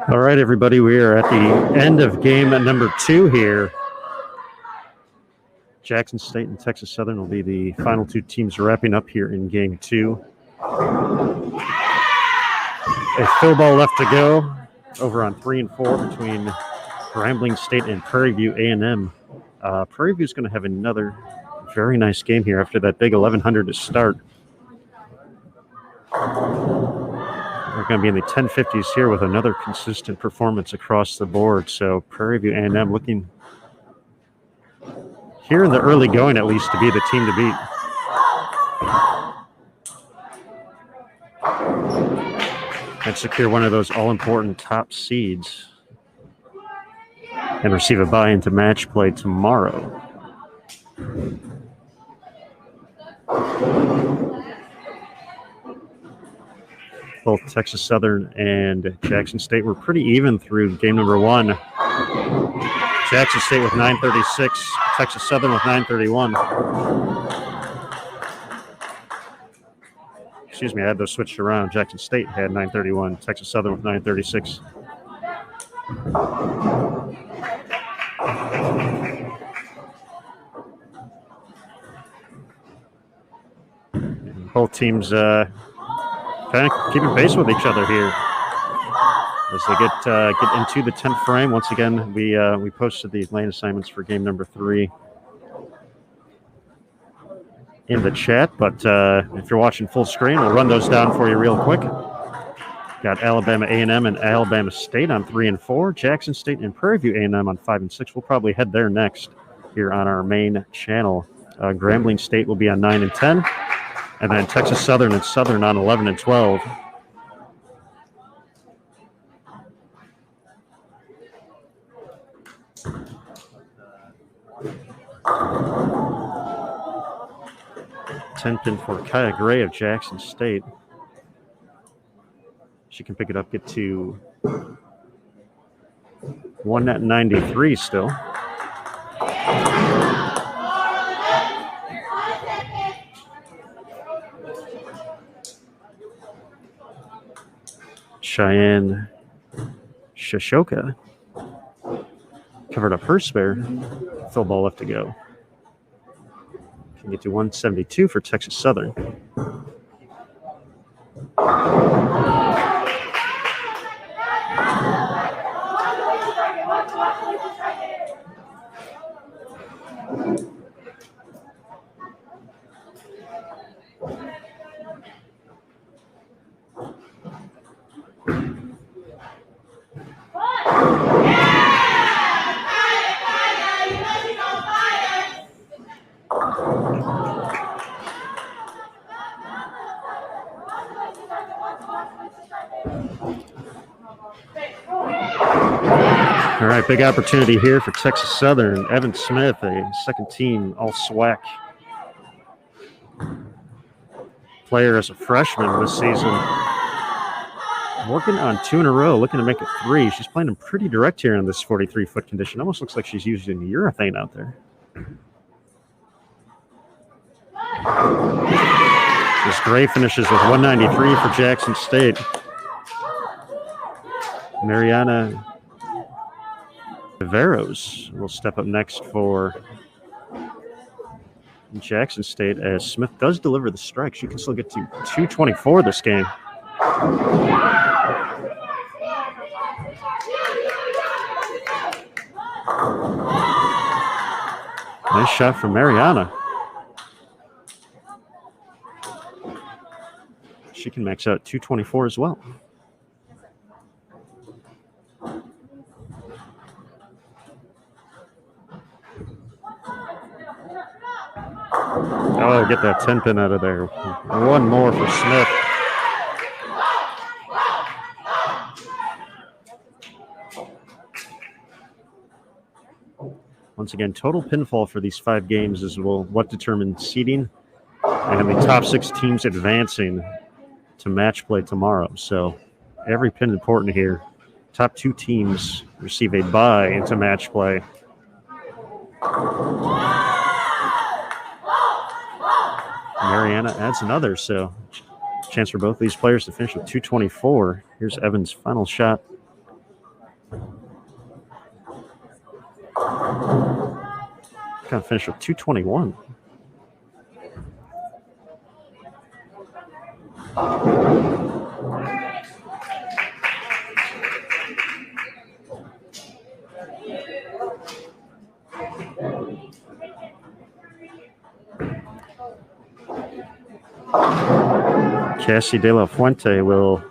Speaker 1: All right, everybody, we are at the end of game number 2 here. Jackson State and Texas Southern will be the final two teams wrapping up here in game 2. A field ball left to go over on 3 and 4 between Grambling State and Prairie View A&M. Prairie View is going to have another very nice game here after that big 1100 to start. We're going to be in the 1050s here with another consistent performance across the board. So Prairie View A&M looking here in the early going at least to be the team to beat. And secure one of those all-important top seeds and receive a bye into match play tomorrow. Both Texas Southern and Jackson State were pretty even through game number 1. Jackson State with 936, Texas Southern with 931. Excuse me, I had those switched around. Jackson State had 931, Texas Southern with 936. Both teams kind of keeping pace with each other here as they get into the 10th frame. Once again, we posted the lane assignments for game number 3. in the chat, but if you're watching full screen, we'll run those down for you real quick. Got Alabama A&M and Alabama State on 3 and 4, Jackson State and Prairie View A&M on 5 and 6. We'll probably head there next here on our main channel. Grambling State will be on 9 and 10, and then Texas Southern and Southern on 11 and 12. Pin for Kaya Gray of Jackson State. She can pick it up, get to 193 still. Cheyenne Shashoka covered up her spare. Full ball left to go. Can get to 172 for Texas Southern. All right, big opportunity here for Texas Southern. Evan Smith, a second-team All-SWAC player as a freshman this season. Working on 2 in a row, looking to make it 3. She's playing them pretty direct here in this 43-foot condition. Almost looks like she's using urethane out there. This Gray finishes with 193 for Jackson State. Mariana Veros will step up next for Jackson State as Smith does deliver the strike. She can still get to 224 this game. Nice shot from Mariana. She can max out 224 as well. Oh, get that 10-pin out of there. One more for Smith. Once again, total pinfall for these 5 games is what determines seeding and the top 6 teams advancing to match play tomorrow. So every pin important here. Top 2 teams receive a bye into match play. Mariana adds another, so chance for both these players to finish with 224. Here's Evans' final shot. Kind of finish with 221. Cassie De La Fuente will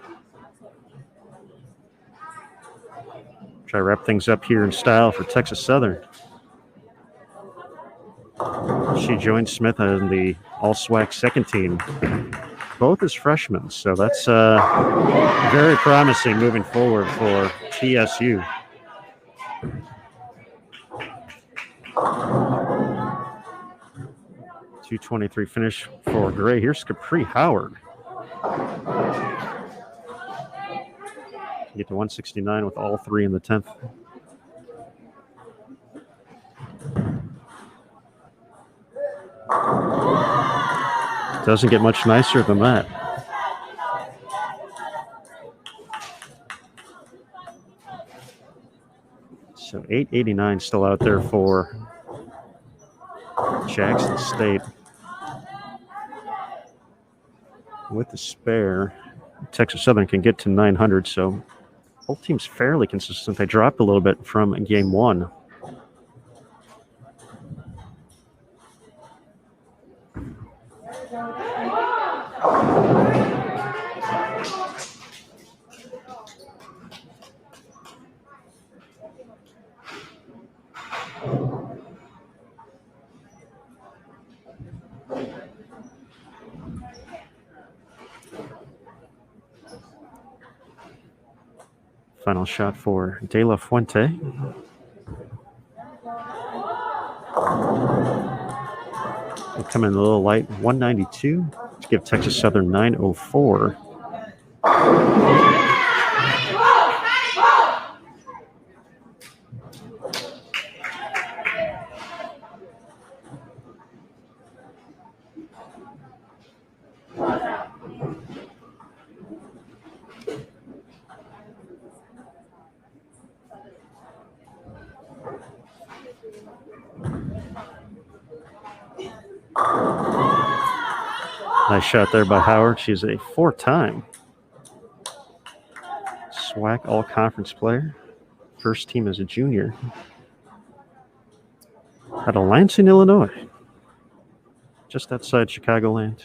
Speaker 1: try to wrap things up here in style for Texas Southern. She joined Smith on the All-SWAC second team, both as freshmen. So that's very promising moving forward for TSU. .223 finish for Gray. Here's Capri Howard. Get to 169 with all 3 in the 10th. Doesn't get much nicer than that. So 889 still out there for Jackson State. With the spare, Texas Southern can get to 900, so both teams fairly consistent. They dropped a little bit from game 1. Final shot for De La Fuente. They come in a little light, 192 to give Texas Southern 904. Nice shot there by Howard. She's a 4-time SWAC All-Conference player. First team as a junior. Out of Lansing, Illinois. Just outside Chicagoland.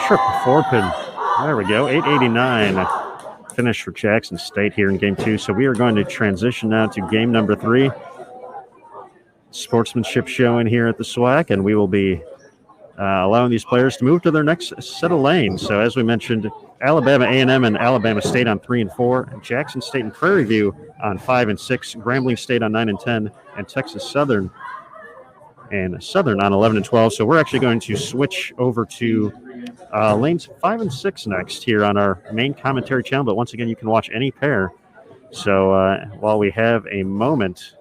Speaker 1: Triple four-pin. There we go. 889 finish for Jackson State here in game 2. So we are going to transition now to game number 3. Sportsmanship showing here at the SWAC, and we will be allowing these players to move to their next set of lanes. So as we mentioned, Alabama A&M and Alabama State on 3 and 4, Jackson State and Prairie View on 5 and 6, Grambling State on 9 and 10, and Texas Southern and Southern on 11 and 12. So we're actually going to switch over to lanes 5 and 6 next here on our main commentary channel. But once again, you can watch any pair. So while we have a moment,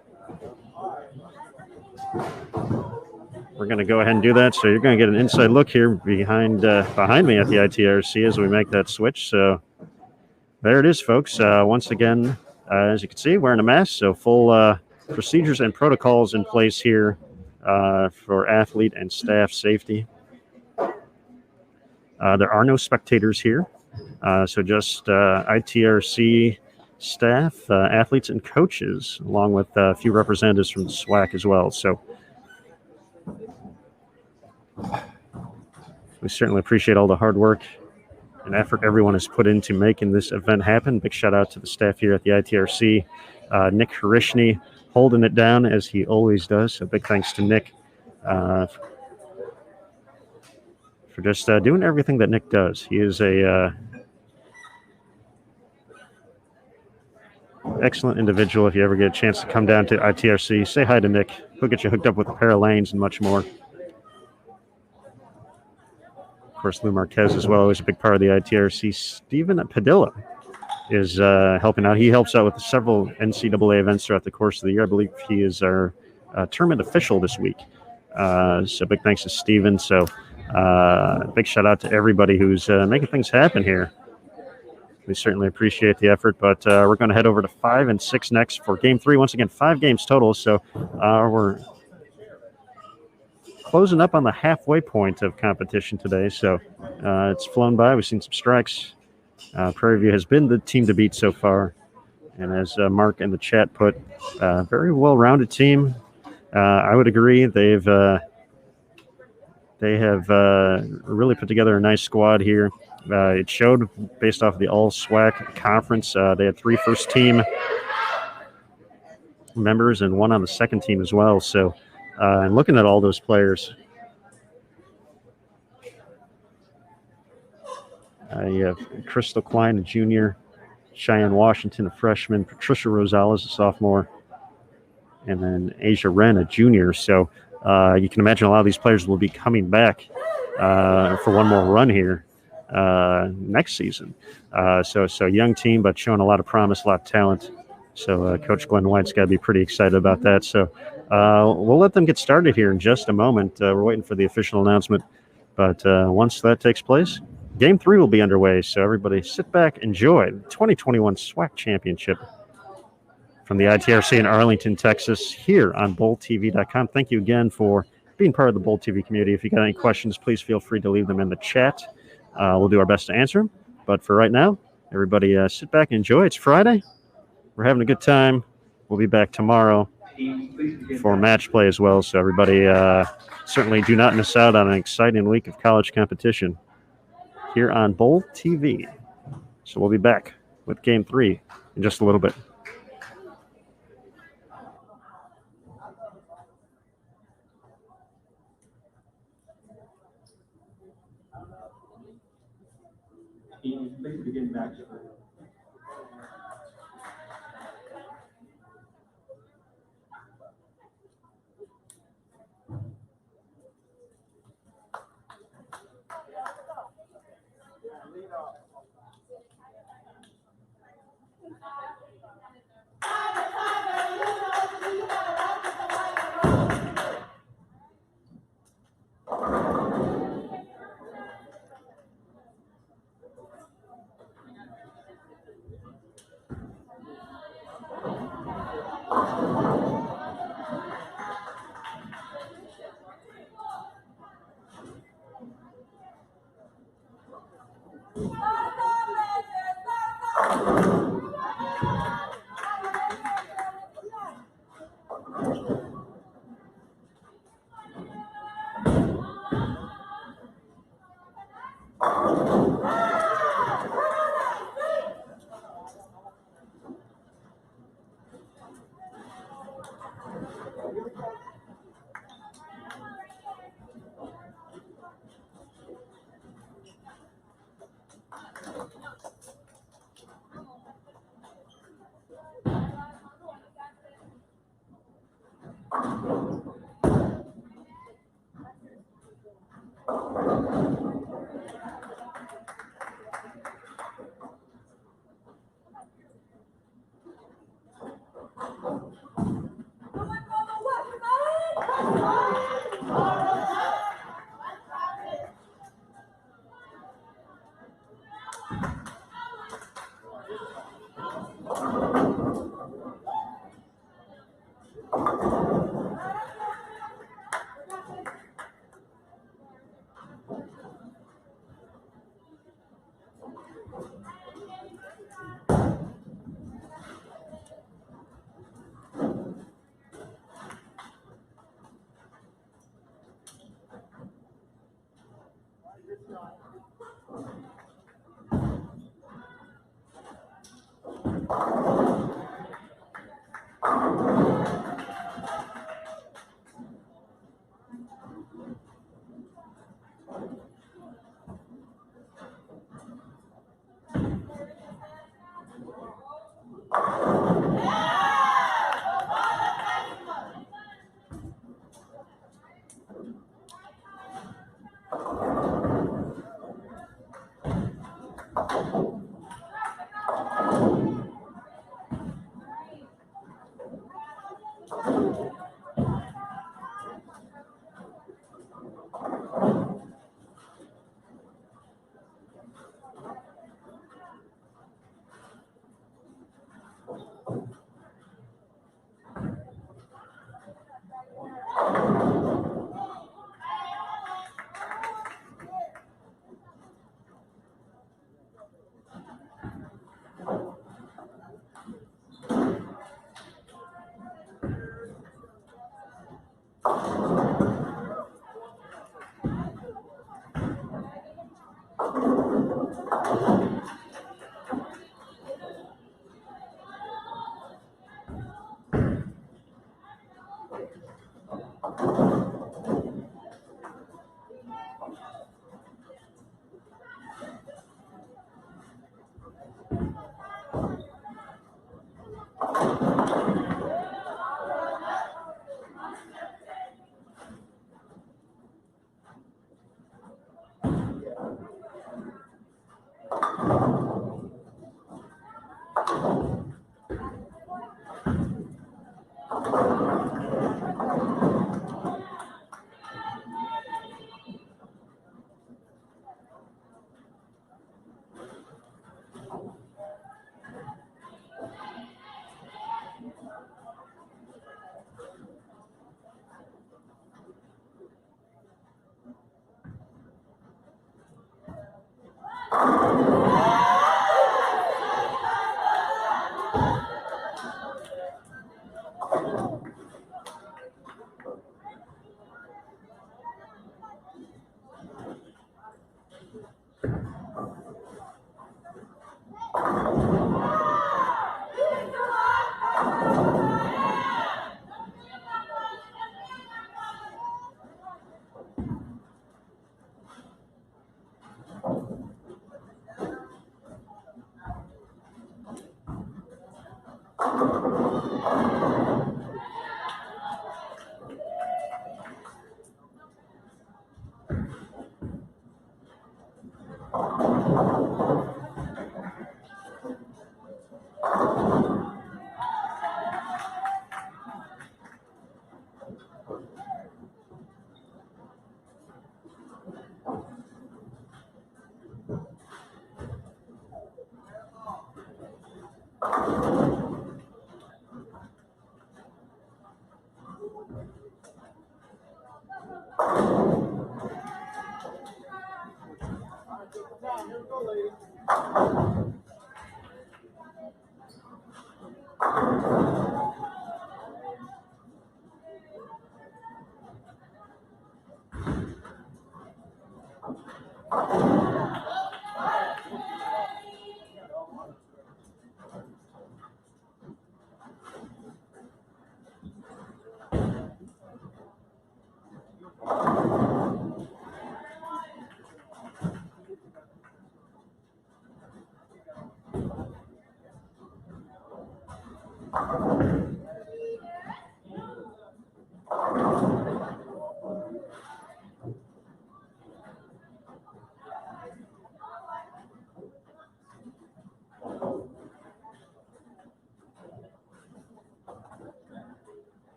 Speaker 1: we're going to go ahead and do that. So you're going to get an inside look here behind me at the ITRC as we make that switch. So there it is, folks. Once again, as you can see, wearing a mask. So full procedures and protocols in place here for athlete and staff safety. There are no spectators here. So just ITRC staff, athletes, and coaches, along with a few representatives from the SWAC as well. So we certainly appreciate all the hard work and effort everyone has put into making this event happen. Big shout out to the staff here at the ITRC. Nick Harishny holding it down as he always does. So big thanks to Nick for just doing everything that Nick does. He is a excellent individual. If you ever get a chance to come down to ITRC, say hi to Nick. He'll get you hooked up with a pair of lanes and much more. Of course, Lou Marquez as well is a big part of the ITRC. Stephen Padilla is helping out. He helps out with several NCAA events throughout the course of the year. I believe he is our tournament official this week. So big thanks to Stephen. So big shout out to everybody who's making things happen here. We certainly appreciate the effort, but we're going to head over to 5 and 6 next for game 3. Once again, 5 games total. So we're closing up on the halfway point of competition today. So it's flown by. We've seen some strikes. Prairie View has been the team to beat so far. And as Mark in the chat put, very well-rounded team. I would agree. They have really put together a nice squad here. It showed based off of the All-SWAC conference. They had 3 first-team members and 1 on the second team as well. So, and looking at all those players, you have Crystal Klein, a junior, Cheyenne Washington, a freshman, Patricia Rosales, a sophomore, and then Asia Wren, a junior. So you can imagine a lot of these players will be coming back for one more run here next season. So young team, but showing a lot of promise, a lot of talent. So Coach Glenn White's got to be pretty excited about that. So we'll let them get started here in just a moment. We're waiting for the official announcement. But once that takes place, Game 3 will be underway. So everybody sit back, enjoy the 2021 SWAC Championship from the ITRC in Arlington, Texas, here on BowlTV.com. Thank you again for being part of the Bowl TV community. If you got any questions, please feel free to leave them in the chat. We'll do our best to answer them. But for right now, everybody sit back and enjoy. It's Friday. We're having a good time. We'll be back tomorrow for match play as well. So everybody certainly do not miss out on an exciting week of college competition here on Bowl TV. So we'll be back with Game 3 in just a little bit.
Speaker 3: Teams, please begin match play.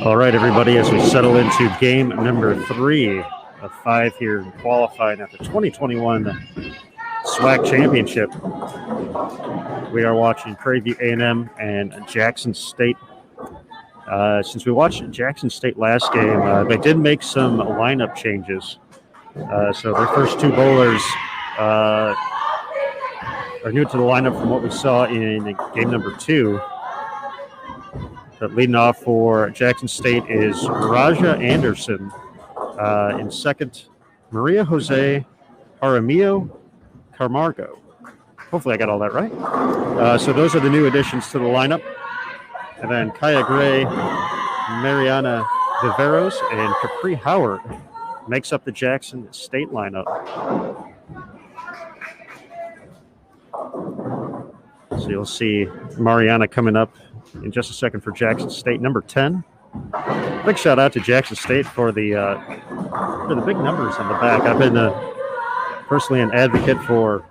Speaker 1: All right, everybody, as we settle into game number 3 of 5 here in qualifying at the 2021 SWAC Championship, we are watching Prairie View A&M and Jackson State. Since we watched Jackson State last game, they did make some lineup changes. So their first 2 bowlers are new to the lineup from what we saw in game number 2. But leading off for Jackson State is Raja Anderson. In second, Maria Jose Jaramillo Camargo. Hopefully I got all that right. So those are the new additions to the lineup. And then Kaya Gray, Mariana Viveros, and Capri Howard makes up the Jackson State lineup. So you'll see Mariana coming up in just a second for Jackson State, number 10. Big shout out to Jackson State for the big numbers on the back. I've been personally an advocate for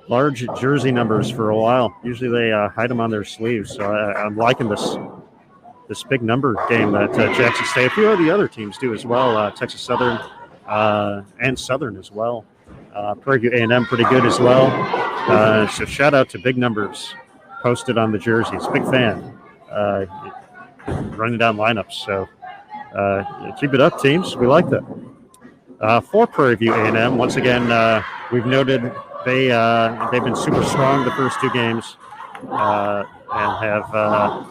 Speaker 1: large jersey numbers for a while. Usually they hide them on their sleeves. So I'm liking this big number game that Jackson State, a few of the other teams do as well. Texas Southern and Southern as well. Prairie View A&M pretty good as well. So shout out to big numbers posted on the jerseys. Big fan. Running down lineups. So keep it up, teams. We like that. For Prairie View A&M, once again, we've noted they've been super strong the first 2 games and have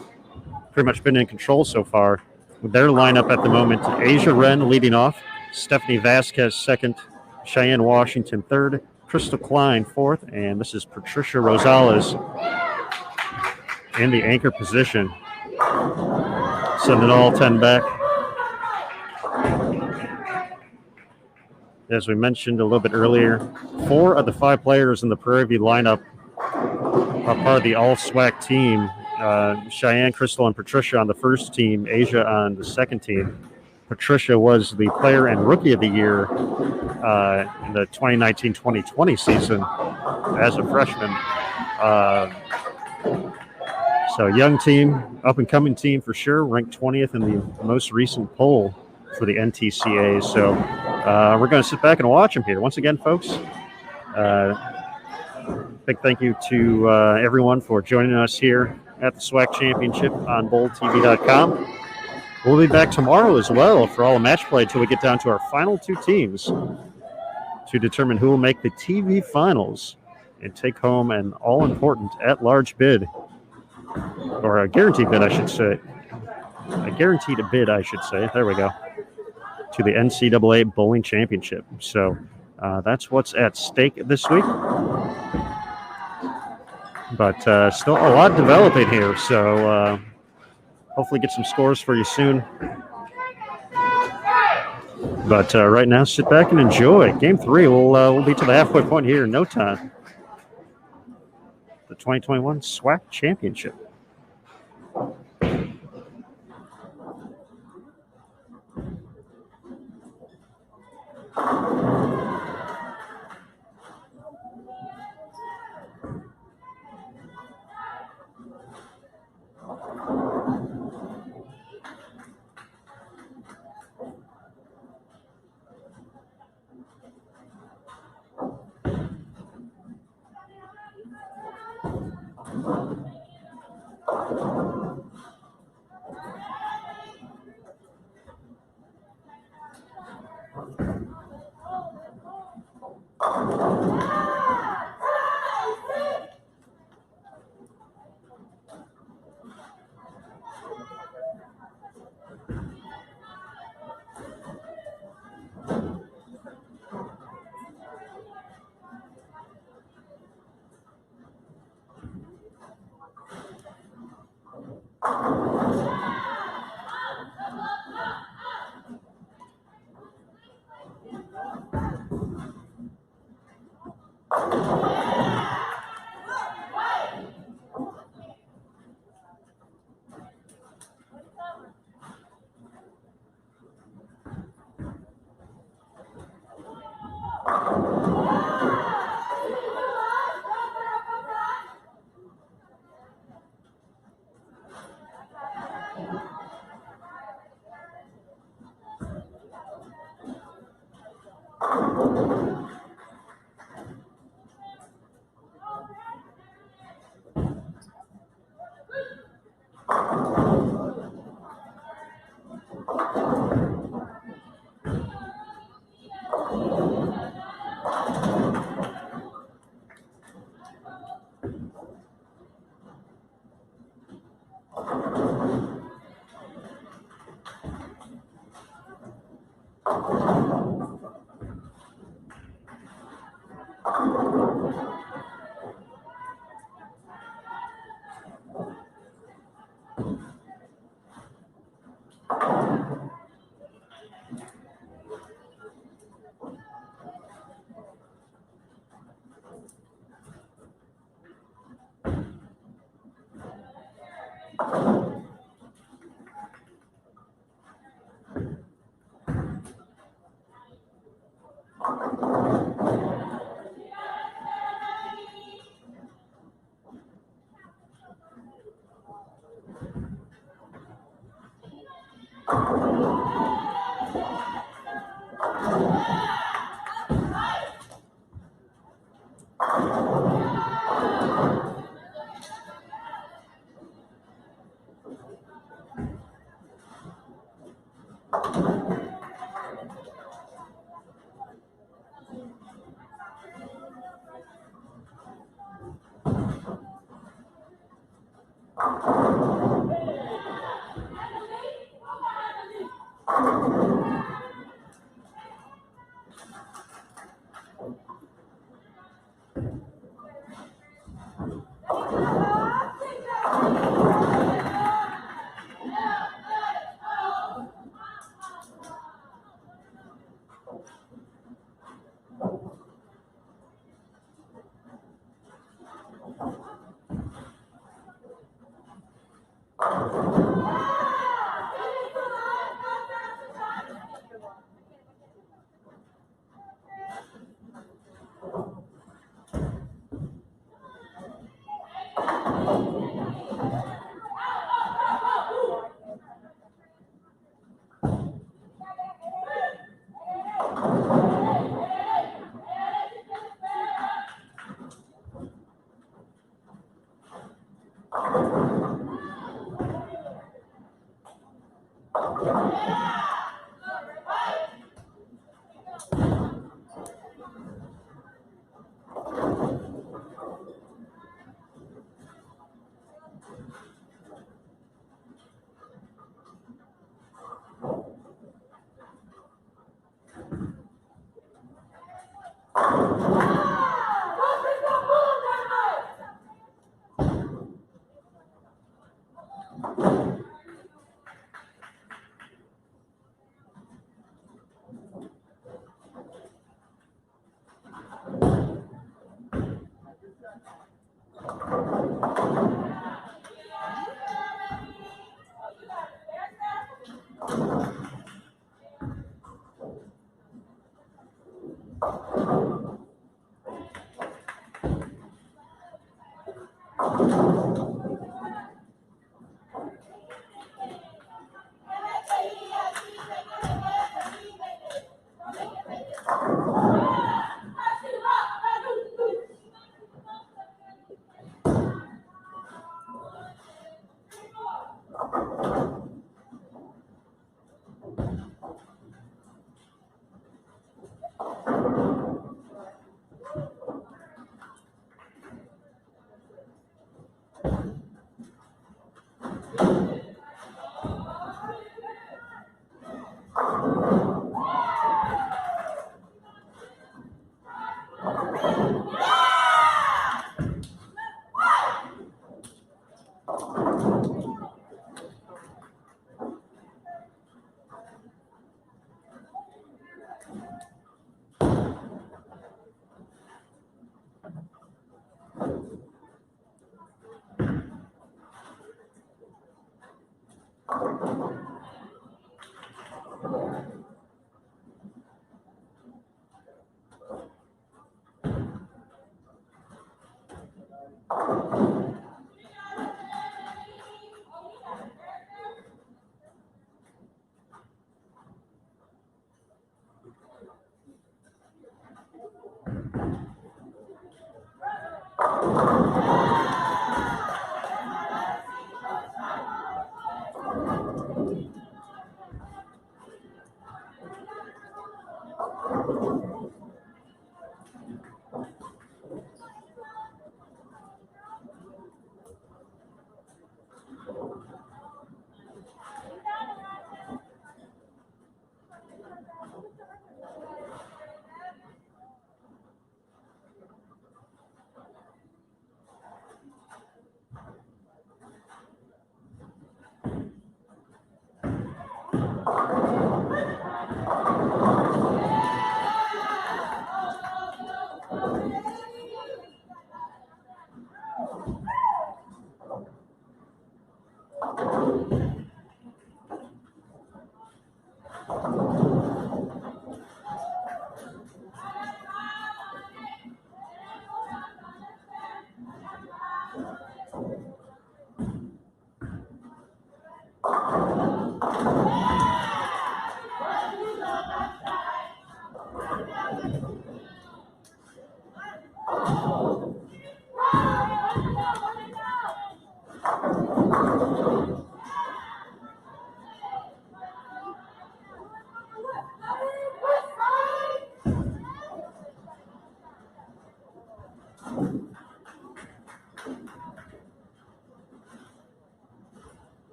Speaker 1: pretty much been in control so far. With their lineup at the moment, Asia Wren leading off, Stephanie Vasquez second, Cheyenne Washington third, Crystal Klein fourth, and this is Patricia Rosales in the anchor position. Sending all 10 back. As we mentioned a little bit earlier, 4 of the 5 players in the Prairie View lineup are part of the all-SWAC team. Cheyenne, Crystal, and Patricia on the first team, Asia on the second team. Patricia was the player and rookie of the year in the 2019-2020 season as a freshman. So young team, up-and-coming team for sure, ranked 20th in the most recent poll for the NTCA. So we're going to sit back and watch them here. Once again, folks, big thank you to everyone for joining us here at the SWAC Championship on BowlTV.com. We'll be back tomorrow as well for all the match play until we get down to our final 2 teams to determine who will make the TV finals and take home an all-important at-large bid. Or a guaranteed bid, I should say. A guaranteed bid, I should say. There we go. To the NCAA Bowling Championship. So that's what's at stake this week. But still a lot developing here. So hopefully get some scores for you soon. But right now, sit back and enjoy. Game 3 we'll be to the halfway point here in no time. The 2021 SWAC Championship.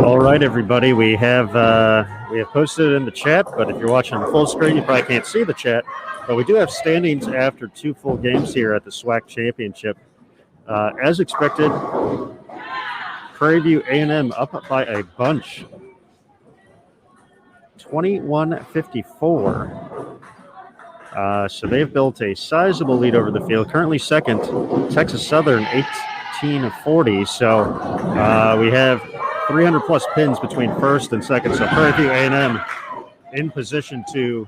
Speaker 1: All right, everybody, we have posted it in the chat, but if you're watching on the full screen, you probably can't see the chat. But we do have standings after 2 full games here at the SWAC Championship. As expected, Prairie View A&M up by a bunch, 21-54. So they've built a sizable lead over the field. Currently second, Texas Southern 18-40. So we have 300-plus pins between first and second. So Prairie View A&M in position to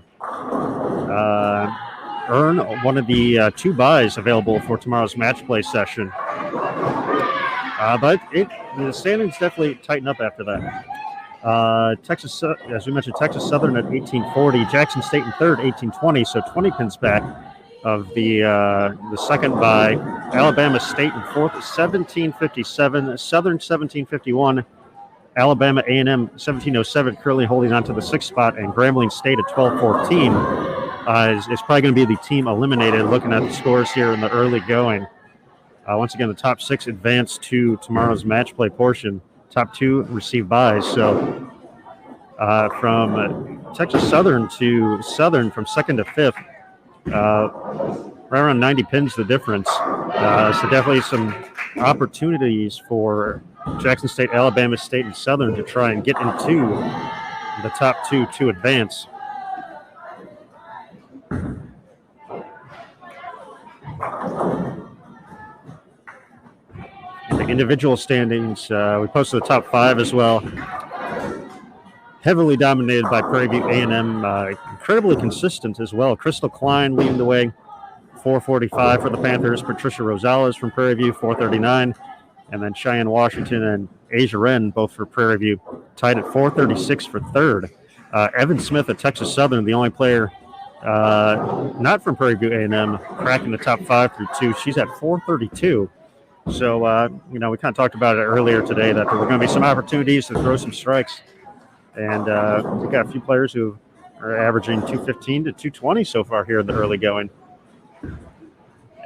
Speaker 1: earn one of the 2 byes available for tomorrow's match play session. But the standings definitely tighten up after that. Texas, as we mentioned, Texas Southern at 18-40, Jackson State in third, 18-20, so 20 pins back of the second bye. Alabama State in fourth, 17-57, Southern 17-51, Alabama A&M 17-07, currently holding on to the 6th spot, and Grambling State at 12-14 is probably going to be the team eliminated. Looking at the scores here in the early going, once again, the top 6 advance to tomorrow's match play portion. Top 2 receive byes. So from Texas Southern to Southern, from second to fifth, right around 90 pins the difference. So definitely some opportunities for Jackson State, Alabama State, and Southern to try and get into the top 2 to advance. The individual standings, we posted the top 5 as well. Heavily dominated by Prairie View A&M, incredibly consistent as well. Crystal Klein leading the way, 445 for the Panthers. Patricia Rosales from Prairie View, 439. And then Cheyenne Washington and Asia Wren, both for Prairie View, tied at 436 for third. Evan Smith at Texas Southern, the only player not from Prairie View A&M, cracking the top 5 through 2. She's at 432. So, we kind of talked about it earlier today that there were going to be some opportunities to throw some strikes. And we've got a few players who are averaging 215 to 220 so far here in the early going.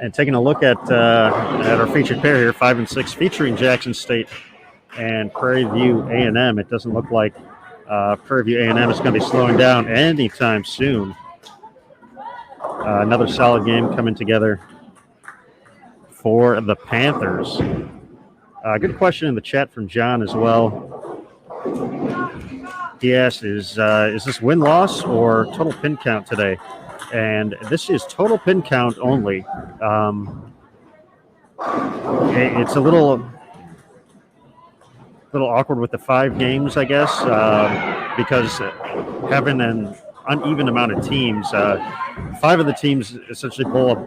Speaker 1: And taking a look at our featured pair here, 5 and 6, featuring Jackson State and Prairie View A&M. It doesn't look like Prairie View A&M is going to be slowing down anytime soon. Another solid game coming together for the Panthers. Good question in the chat from John as well. He asked, is this win-loss or total pin count today? And this is total pin count only. It's a little awkward with the 5 games, I guess, because having an uneven amount of teams, 5 of the teams essentially bowl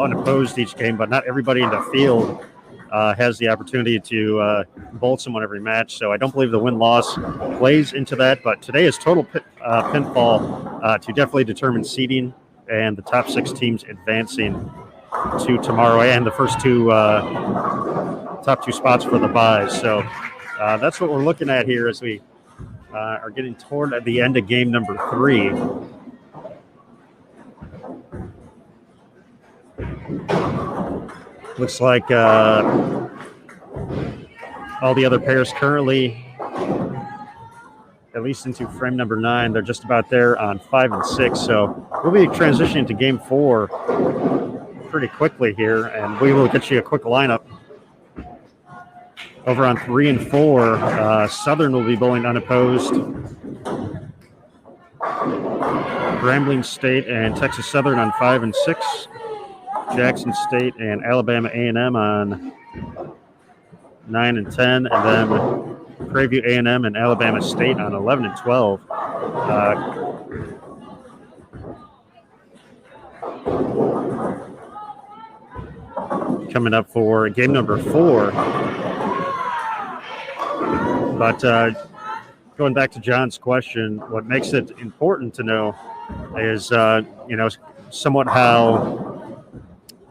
Speaker 1: unopposed each game, but not everybody in the field has the opportunity to bowl someone every match. So I don't believe the win-loss plays into that. But today is total pinfall to definitely determine seeding and the top 6 teams advancing to tomorrow and the first top 2 spots for the buys. So that's what we're looking at here as we are getting toward at the end of game number 3. Looks like all the other pairs currently, at least into frame number 9, they're just about there on 5 and 6. So we'll be transitioning to game 4 pretty quickly here, and we will get you a quick lineup. Over on 3 and 4, Southern will be bowling unopposed. Grambling State and Texas Southern on 5 and 6. Jackson State and Alabama A&M on 9 and 10, and then Prairie View A&M and Alabama State on 11 and 12. Coming up for game number 4. But going back to John's question, what makes it important to know is, somewhat how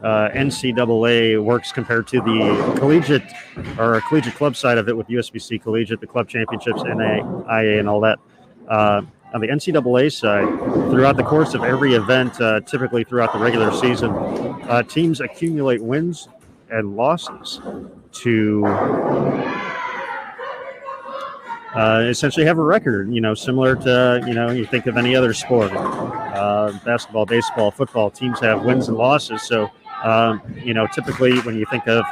Speaker 1: NCAA works compared to the collegiate club side of it with USBC Collegiate, the club championships, NAIA, and all that. On the NCAA side, throughout the course of every event, typically throughout the regular season, teams accumulate wins and losses to essentially have a record, similar to, you think of any other sport, basketball, baseball, football, teams have wins and losses. So, typically when you think of,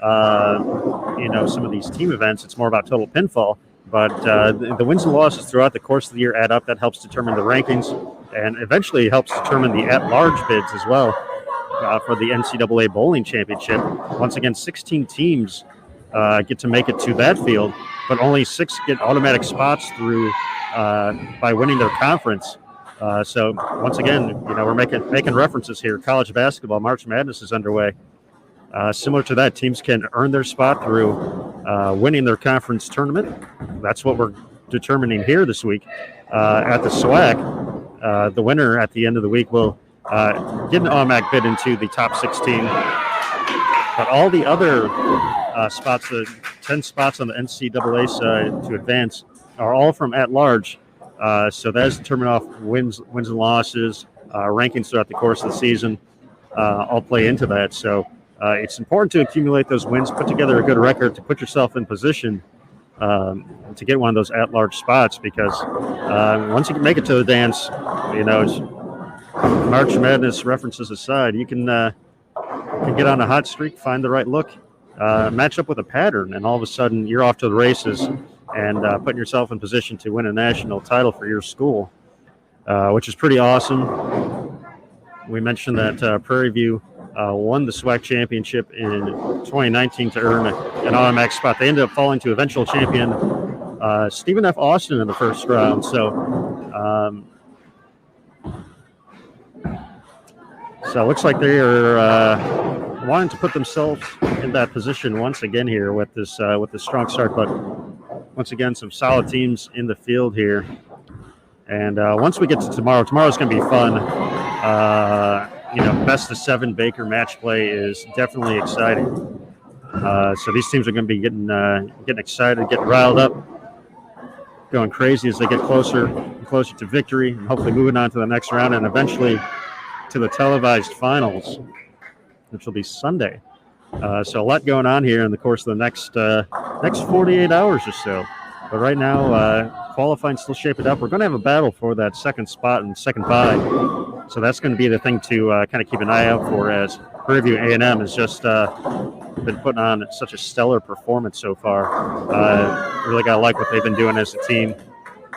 Speaker 1: some of these team events, it's more about total pinfall. But the wins and losses throughout the course of the year add up. That helps determine the rankings and eventually helps determine the at-large bids as well for the NCAA Bowling Championship. Once again, 16 teams get to make it to that field, but only 6 get automatic spots through by winning their conference. So once again, we're making references here. College basketball, March Madness is underway. Similar to that, teams can earn their spot through winning their conference tournament. That's what we're determining here this week at the SWAC. The winner at the end of the week will get an automatic bid into the top 16. But all the other spots, the 10 spots on the NCAA side to advance, are all from at-large. So that is determined off wins and losses, rankings throughout the course of the season. All play into that. So it's important to accumulate those wins, put together a good record to put yourself in position to get one of those at-large spots, because once you can make it to the dance, March Madness references aside, you can get on a hot streak, find the right look, match up with a pattern, and all of a sudden you're off to the races and putting yourself in position to win a national title for your school, which is pretty awesome. We mentioned that Prairie View won the SWAC Championship in 2019 to earn an automatic spot. They ended up falling to eventual champion Stephen F. Austin in the first round. So it looks like they are wanting to put themselves in that position once again here with this strong start. But once again, some solid teams in the field here. And once we get to tomorrow's going to be fun. Best of 7 Baker match play is definitely exciting. So these teams are going to be getting excited, getting riled up, going crazy as they get closer and closer to victory, and hopefully moving on to the next round and eventually to the televised finals, which will be Sunday. So a lot going on here in the course of the next 48 hours or so. But right now, qualifying still shaping up. We're going to have a battle for that second spot and second bye. So that's going to be the thing to kind of keep an eye out for, as Prairie View A&M has just been putting on such a stellar performance so far. Really got to like what they've been doing as a team.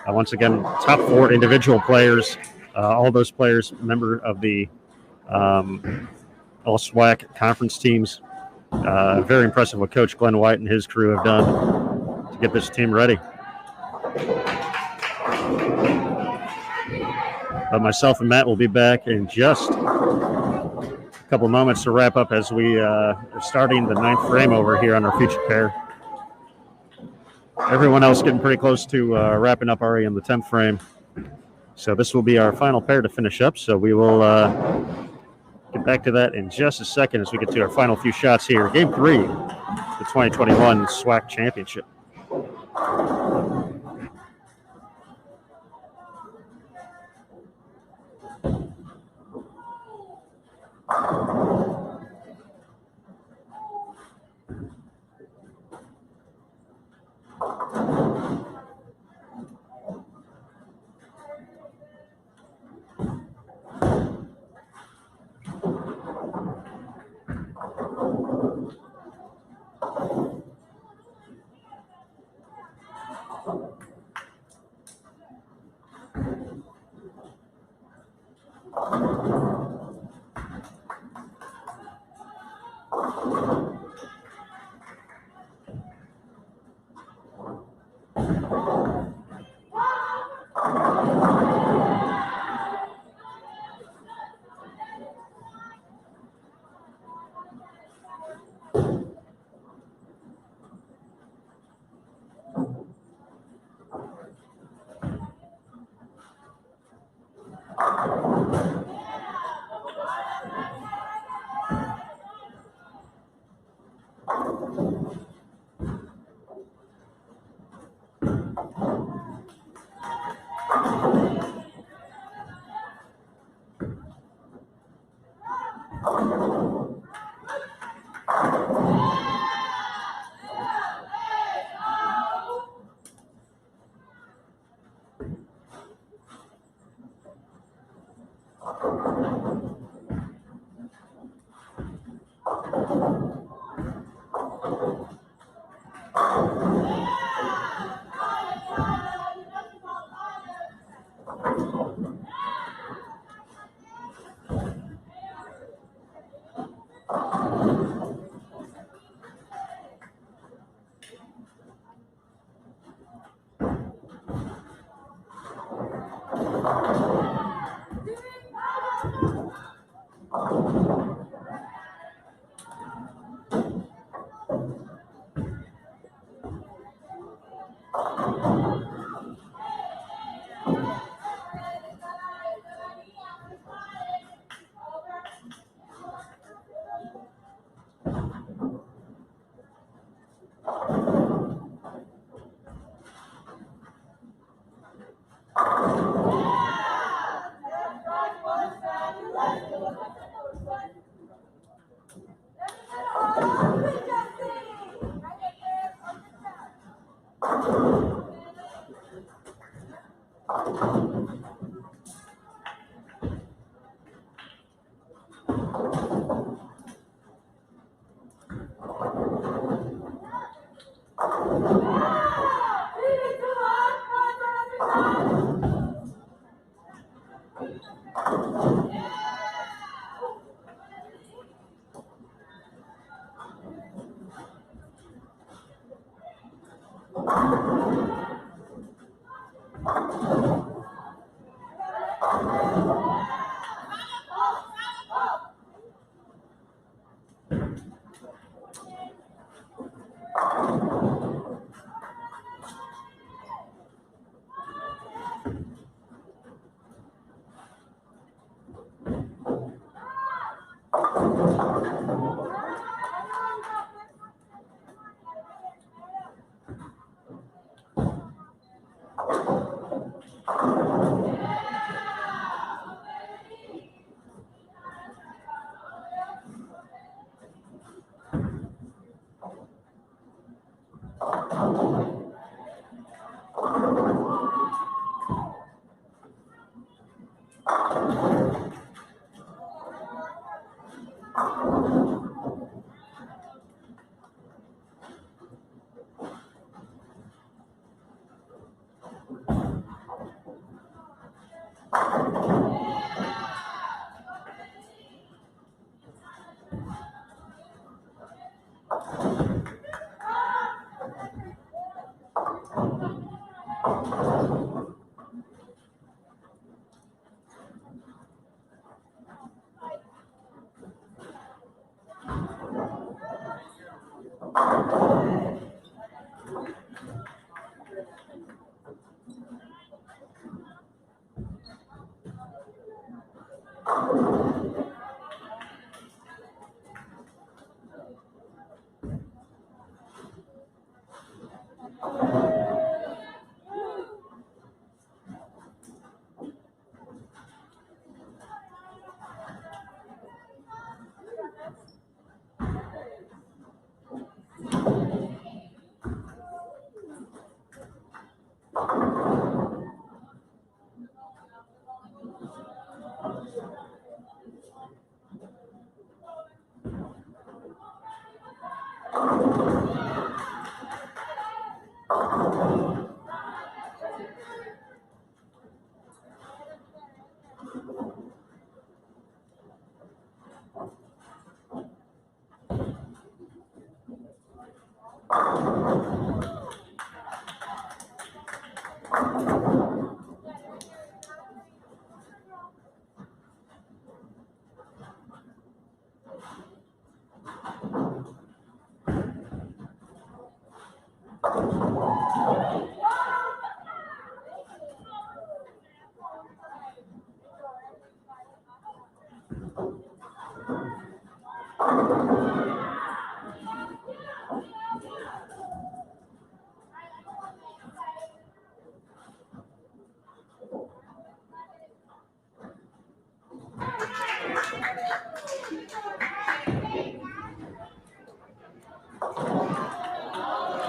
Speaker 1: Once again, top 4 individual players, all those players member of the all SWAC conference teams. Very impressive what Coach Glenn White and his crew have done to get this team ready. Myself and Matt will be back in just a couple moments to wrap up as we are starting the 9th frame over here on our feature pair. Everyone else getting pretty close to wrapping up already in the 10th frame. So this will be our final pair to finish up. So we will get back to that in just a second as we get to our final few shots here. Game 3, the 2021 SWAC Championship.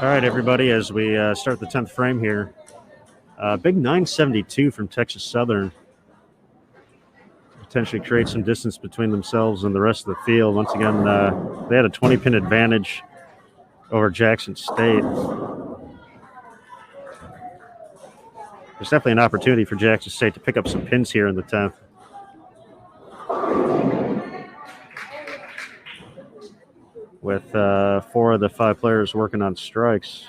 Speaker 1: All right, everybody, as we start the 10th frame here, big 972 from Texas Southern. Potentially create some distance between themselves and the rest of the field. Once again, they had a 20-pin advantage over Jackson State. There's definitely an opportunity for Jackson State to pick up some pins here in the 10th. With 4 of the 5 players working on strikes.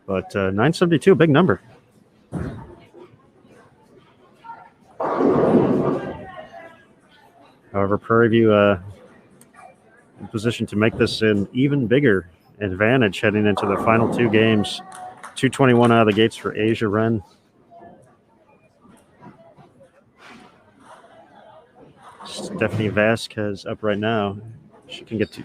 Speaker 1: But 972, big number. However, Prairie View in position to make this an even bigger advantage heading into the final 2 games. 221 out of the gates for Asia Wren. Stephanie Vasquez up right now. She can get to.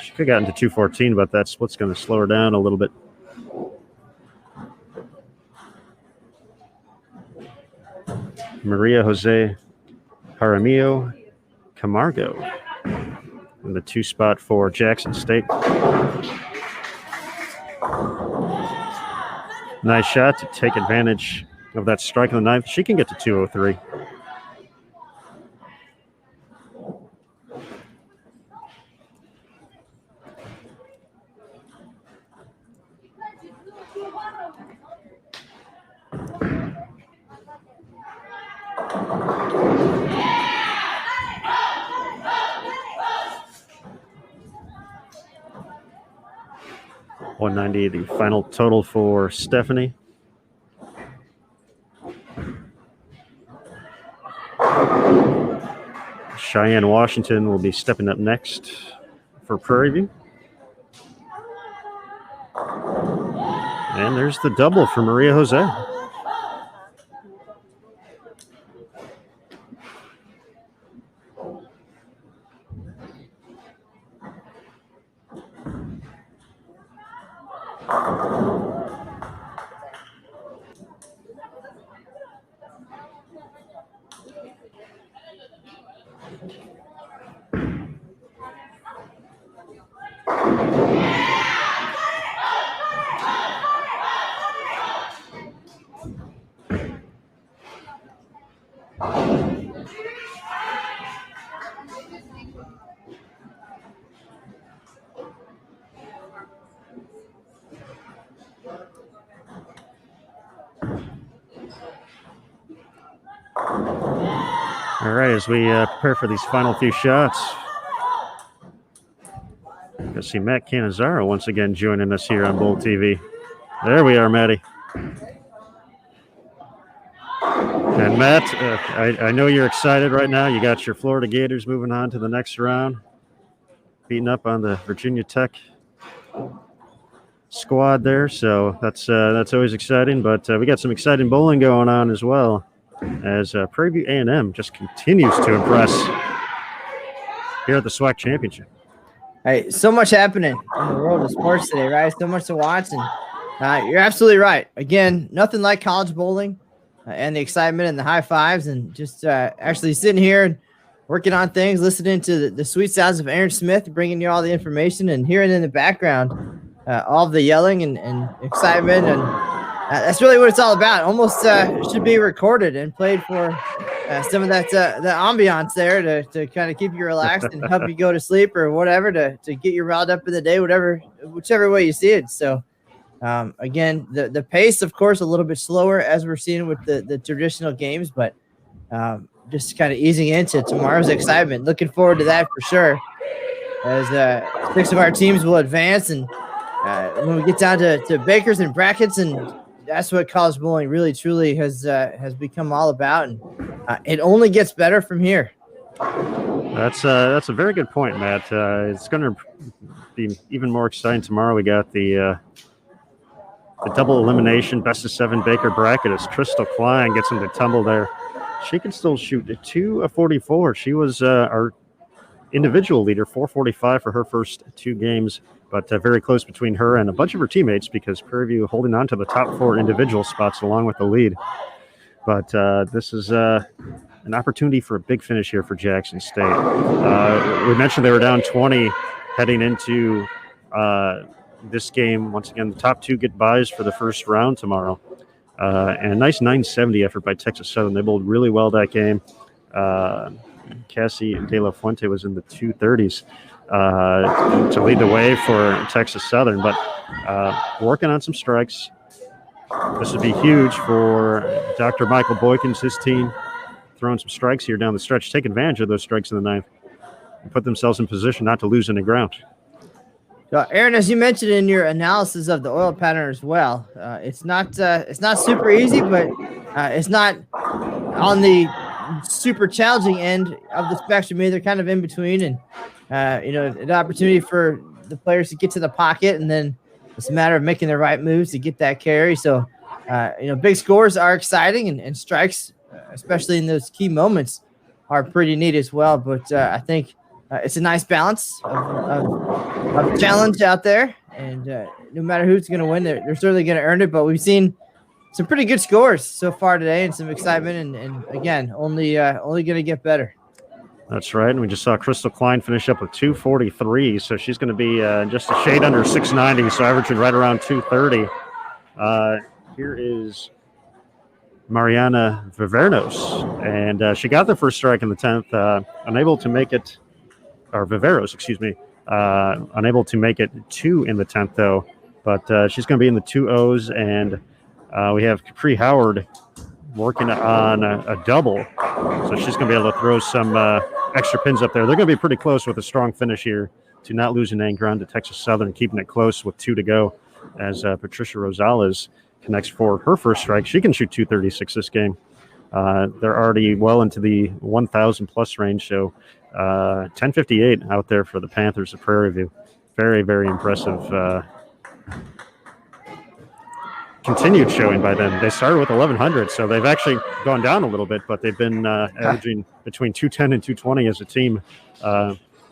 Speaker 1: She could have gotten to 214, but that's what's going to slow her down a little bit. Maria Jose Jaramillo Camargo in the 2 spot for Jackson State. Nice shot to take advantage of that strike on the 9th. She can get to 203. .190, the final total for Stephanie. Cheyenne Washington will be stepping up next for Prairie View. And there's the double for Maria Jose. All right, as we prepare for these final few shots, I see Matt Cannizzaro once again joining us here on Bowl TV. There we are, Matty. And Matt, I know you're excited right now. You got your Florida Gators moving on to the next round, beating up on the Virginia Tech squad there. So that's always exciting. But we got some exciting bowling going on as well, as Prairie View A&M just continues to impress here at the SWAC Championship.
Speaker 2: Hey, so much happening in the world of sports today, right? So much to watch, and you're absolutely right. Again, nothing like college bowling and the excitement and the high fives, and just actually sitting here and working on things, listening to the sweet sounds of Aaron Smith, bringing you all the information, and hearing in the background all of the yelling and excitement, and that's really what it's all about. Almost should be recorded and played for some of that the ambiance there to kind of keep you relaxed and help you go to sleep or whatever, to get you riled up in the day, whichever way you see it. So again, the pace, of course, a little bit slower as we're seeing with the traditional games, but just kind of easing into tomorrow's excitement. Looking forward to that for sure, as 6 of our teams will advance, and when we get down to Bakers and brackets, and that's what college bowling really truly has become all about, and it only gets better from here.
Speaker 1: That's a very good point, Matt. It's going to be even more exciting tomorrow. We got the double elimination best of 7 Baker bracket as Crystal Klein gets into tumble there. She can still shoot 244. She was our individual leader, 445 for her first 2 games. But very close between her and a bunch of her teammates, because Prairie View holding on to the top 4 individual spots along with the lead. But this is an opportunity for a big finish here for Jackson State. We mentioned they were down 20 heading into this game. Once again, the top 2 get byes for the first round tomorrow. And a nice 970 effort by Texas Southern. They bowled really well that game. Cassie De La Fuente was in the 230s. To lead the way for Texas Southern, but working on some strikes. This would be huge for Dr. Michael Boykins, his team, throwing some strikes here down the stretch. Take advantage of those strikes in the 9th and put themselves in position not to lose any ground.
Speaker 2: So, Aaron, as you mentioned in your analysis of the oil pattern as well, it's not super easy, but it's not on the super challenging end of the spectrum either, kind of in between, and an opportunity for the players to get to the pocket, and then it's a matter of making the right moves to get that carry. So, big scores are exciting, and strikes, especially in those key moments, are pretty neat as well. But I think it's a nice balance of challenge out there, and no matter who's going to win, they're certainly going to earn it. But we've seen some pretty good scores so far today, and some excitement, and again, only going to get better.
Speaker 1: That's right, and we just saw Crystal Klein finish up with 243, so she's going to be just a shade under 690, so averaging right around 230. Here is Mariana Viveros, and she got the first strike in the 10th, unable to make it, or Viveros, excuse me, unable to make it 2 in the 10th, though, but she's going to be in the 2-0s, and we have Capri Howard working on a double, so she's going to be able to throw some extra pins up there. They're going to be pretty close with a strong finish here to not losing any ground to Texas Southern, keeping it close with 2 to go, as Patricia Rosales connects for her first strike. She can shoot 236 this game. They're already well into the 1,000 plus range, so 10:58 out there for the Panthers of Prairie View. Very, very impressive continued showing by them. They started with 1,100, so they've actually gone down a little bit, but they've been averaging between 210 and 220 as a team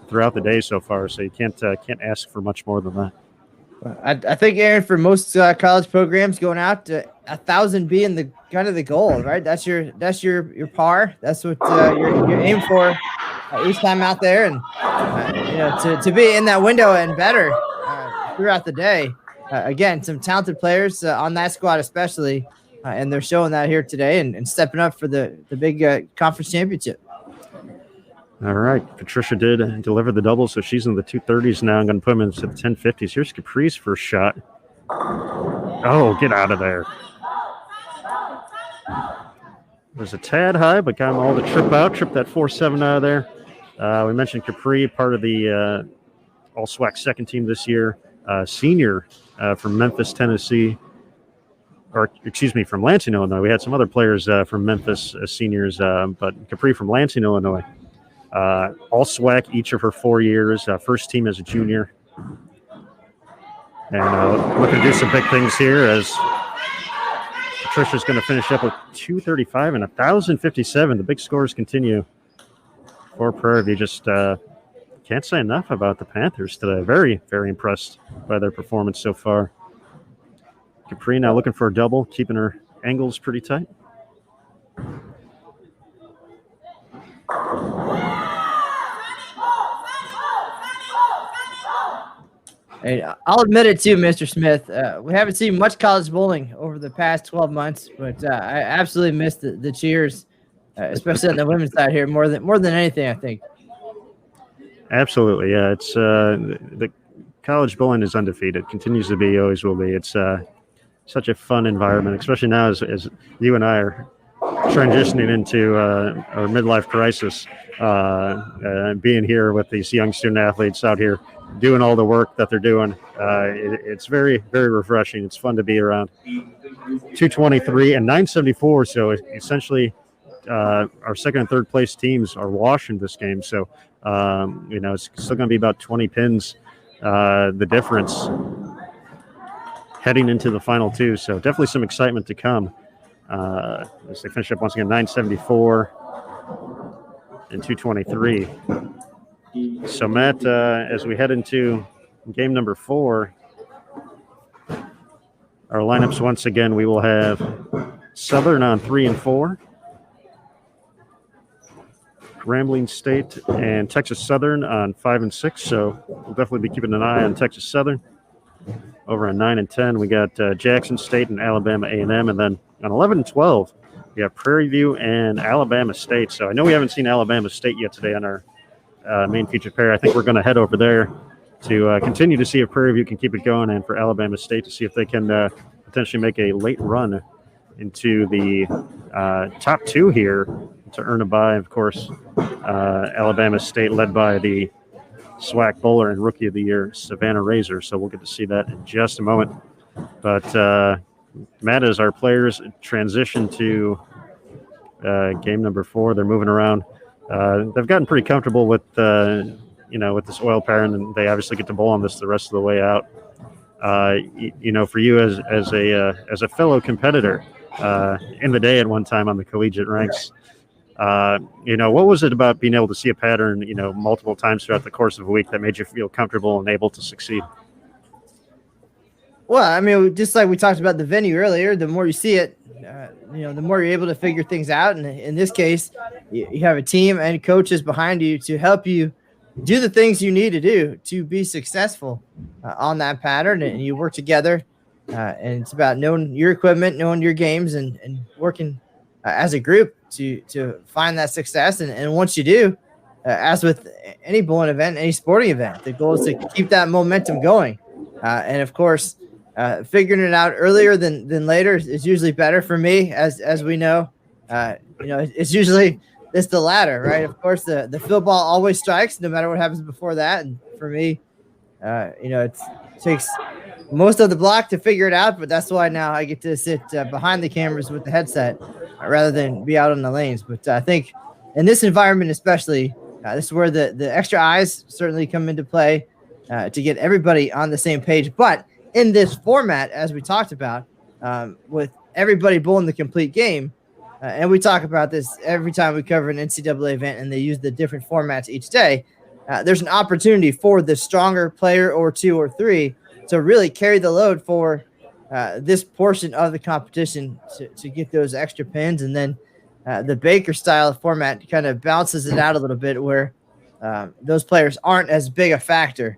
Speaker 1: throughout the day so far. So you can't ask for much more than that.
Speaker 2: I think, Aaron, for most college programs going out, 1,000 being the kind of the goal, right? That's your par. That's what you aim for each time out there, and to be in that window and better throughout the day. Again, some talented players on that squad, especially, and they're showing that here today and stepping up for the big conference championship.
Speaker 1: All right. Patricia did deliver the double, so she's in the 230s now. I'm going to put him into the 1050s. Here's Capri's first shot. Oh, get out of there. There's a tad high, but got him all the trip that 4-7 out of there. We mentioned Capri, part of the All-SWAC second team this year. Senior from Memphis, Tennessee. Or, excuse me, from Lansing, Illinois. We had some other players from Memphis as seniors, but Capri from Lansing, Illinois. All SWAC each of her 4 years, first team as a junior. And looking to do some big things here as Patricia's going to finish up with 235 and 1,057. The big scores continue for Prairie View. Just can't say enough about the Panthers today. Very, very impressed by their performance so far. Capri now looking for a double, keeping her angles pretty tight.
Speaker 2: Hey, I'll admit it too, Mr. Smith. We haven't seen much college bowling over the past 12 months, but I absolutely missed the cheers, especially on the women's side here, more than anything, I think. Absolutely,
Speaker 1: yeah. It's the college bowling is undefeated, continues to be, always will be. It's such a fun environment, especially now as you and I are transitioning into our midlife crisis, being here with these young student athletes out here doing all the work that they're doing. It's very, very refreshing. It's fun to be around. 223 and 974. So essentially our second and third place teams are washed in this game. So, it's still going to be about 20 pins, the difference heading into the final two. So definitely some excitement to come. As they finish up once again, 974 and 223. So, Matt, as we head into game number 4, our lineups once again, we will have Southern on 3 and 4, Grambling State and Texas Southern on 5 and 6. So we'll definitely be keeping an eye on Texas Southern. Over on 9 and 10, we got Jackson State and Alabama A&M, and then on 11 and 12, we have Prairie View and Alabama State. So I know we haven't seen Alabama State yet today on our main feature pair. I think we're going to head over there to continue to see if Prairie View can keep it going, and for Alabama State to see if they can potentially make a late run into the top 2 here to earn a bye. Of course, Alabama State led by the SWAC bowler and rookie of the year, Savannah Razor. So we'll get to see that in just a moment. But Matt, as our players transition to game number 4, they're moving around. They've gotten pretty comfortable with with this oil pattern, and they obviously get to bowl on this the rest of the way out. For you as a fellow competitor in the day at one time on the collegiate ranks, what was it about being able to see a pattern, multiple times throughout the course of a week that made you feel comfortable and able to succeed?
Speaker 2: Well, I mean, just like we talked about the venue earlier, the more you see it, the more you're able to figure things out. And in this case, you have a team and coaches behind you to help you do the things you need to do to be successful on that pattern. And you work together, and it's about knowing your equipment, knowing your games, and working as a group to find that success. And once you do, as with any bowling event, any sporting event, the goal is to keep that momentum going. And of course, figuring it out earlier than later is usually better for me, as we know. It's usually it's the latter, right? Of course, the field ball always strikes, no matter what happens before that. And for me, it takes most of the block to figure it out, but that's why now I get to sit behind the cameras with the headset rather than be out on the lanes. But I think in this environment, especially, This is where the extra eyes certainly come into play to get everybody on the same page. But in this format, as we talked about, with everybody bowling the complete game, and we talk about this every time we cover an NCAA event and they use the different formats each day, there's an opportunity for the stronger player or two or three to really carry the load for this portion of the competition to get those extra pins. And then the Baker style format kind of balances it out a little bit where those players aren't as big a factor.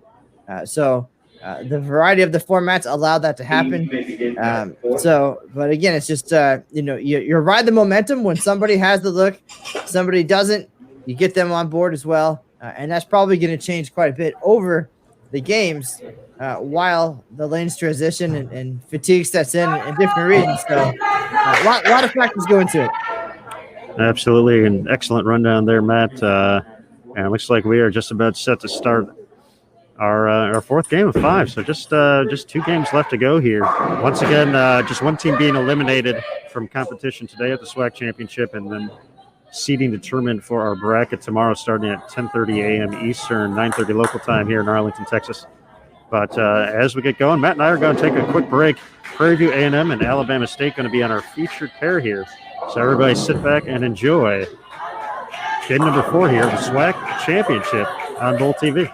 Speaker 2: So the variety of the formats allow that to happen. But again, it's just, you ride the momentum. When somebody has the look, somebody doesn't, you get them on board as well. And that's probably going to change quite a bit over the games while the lanes transition and fatigue sets in different regions. So a lot of factors go into it.
Speaker 1: Absolutely. An excellent rundown there, Matt. And it looks like we are just about set to start our fourth game of 5. So just 2 games left to go here. Once again, just one team being eliminated from competition today at the SWAC Championship, and then seeding determined for our bracket tomorrow starting at 10:30 a.m. Eastern, 9:30 local time here in Arlington, Texas. But as we get going, Matt and I are going to take a quick break. Prairie View A&M and Alabama State going to be on our featured pair here. So everybody sit back and enjoy game number 4 here of the SWAC Championship on Bowl TV.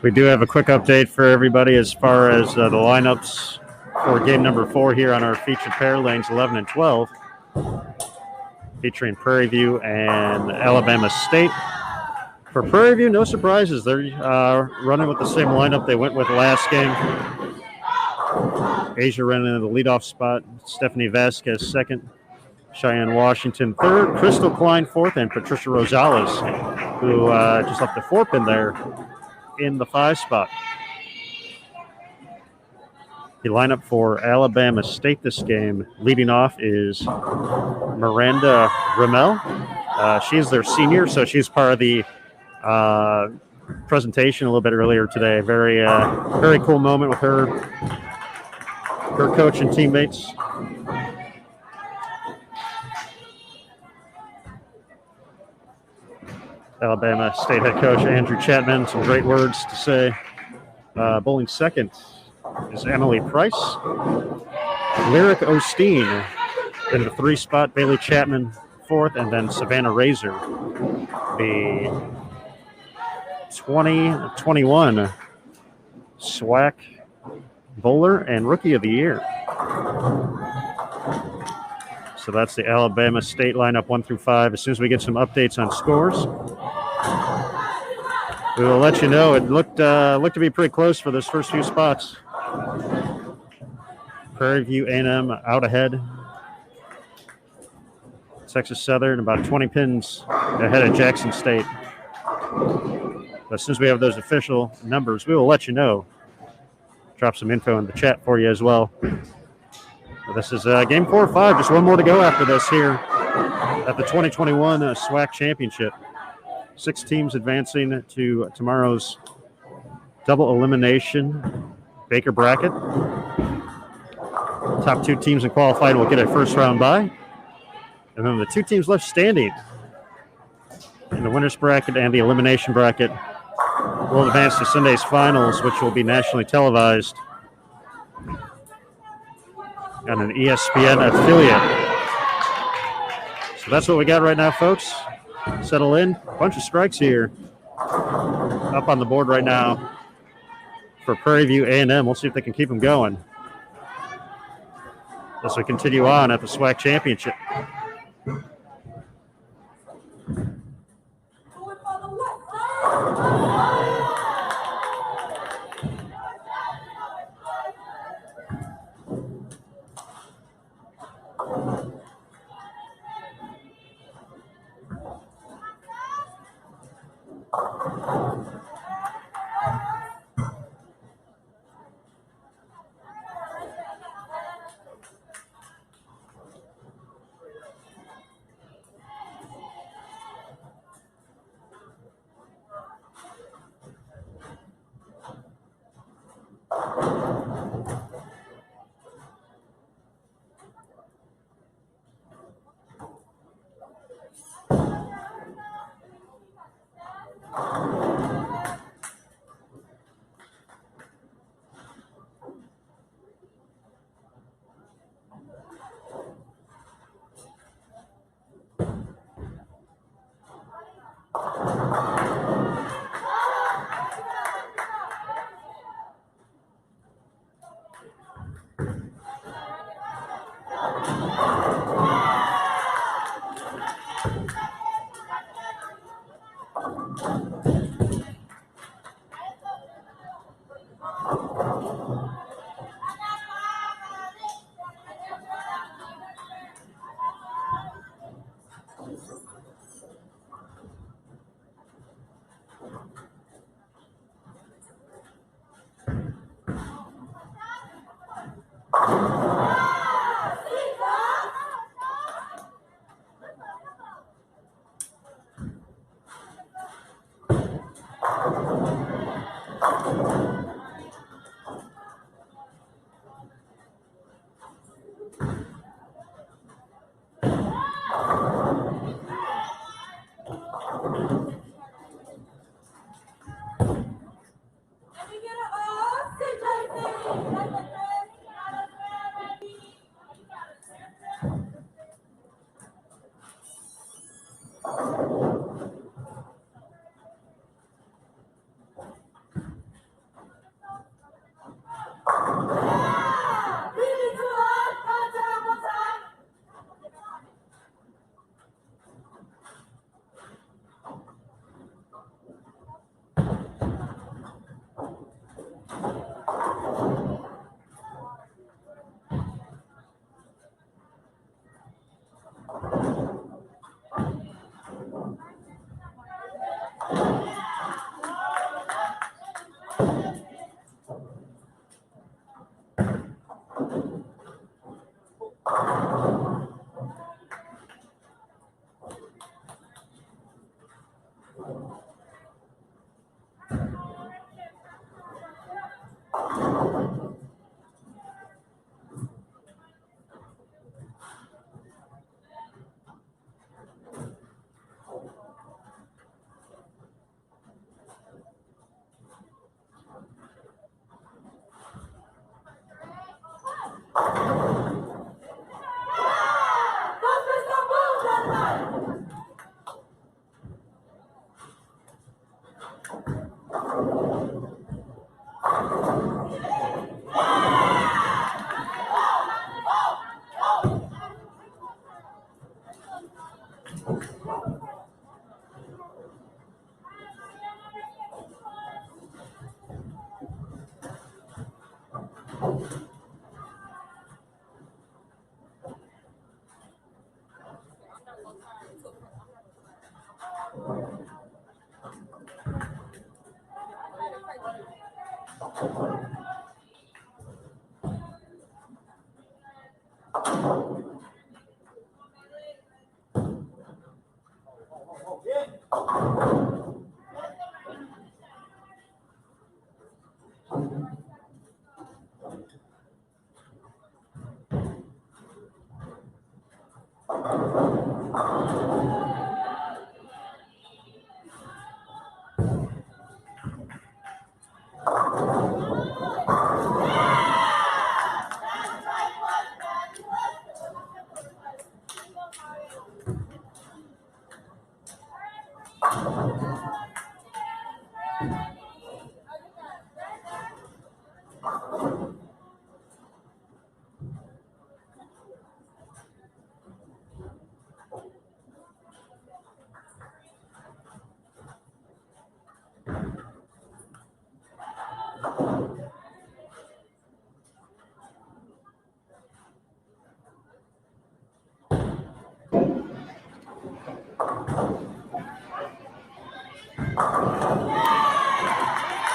Speaker 1: We do have a quick update for everybody as far as the lineups for game number 4 here on our featured pair, lanes 11 and 12, featuring Prairie View and Alabama State. For Prairie View, no surprises. They're running with the same lineup they went with last game. Asia running in the leadoff spot, Stephanie Vasquez second, Cheyenne Washington third, Crystal Klein fourth, and Patricia Rosales, who just left the 4-pin there in the 5 spot. The lineup for Alabama State this game, leading off, is Miranda Ramel. She's their senior, so she's part of the presentation a little bit earlier today. Very cool moment with her coach and teammates. Alabama State head coach Andrew Chapman, some great words to say. Bowling second is Emily Price. Lyric Osteen in the 3 spot, Bailey Chapman fourth, and then Savannah Razor, the 2021 SWAC Bowler and Rookie of the Year. So that's the Alabama State lineup 1 through 5. As soon as we get some updates on scores, we will let you know. It looked to be pretty close for those first few spots. Prairie View A&M out ahead. Texas Southern about 20 pins ahead of Jackson State. But as soon as we have those official numbers, we will let you know. Drop some info in the chat for you as well. But this is game 4 or 5. Just one more to go after this here at the 2021 SWAC Championship. 6 teams advancing to tomorrow's double elimination Baker bracket. Top 2 teams in qualified will get a first round bye. And then the 2 teams left standing in the winners bracket and the elimination bracket will advance to Sunday's finals, which will be nationally televised on an ESPN affiliate. So that's what we got right now, folks. Settle in. A bunch of strikes here up on the board right now for Prairie View A&M. We'll see if they can keep them going as we continue on at the SWAC Championship.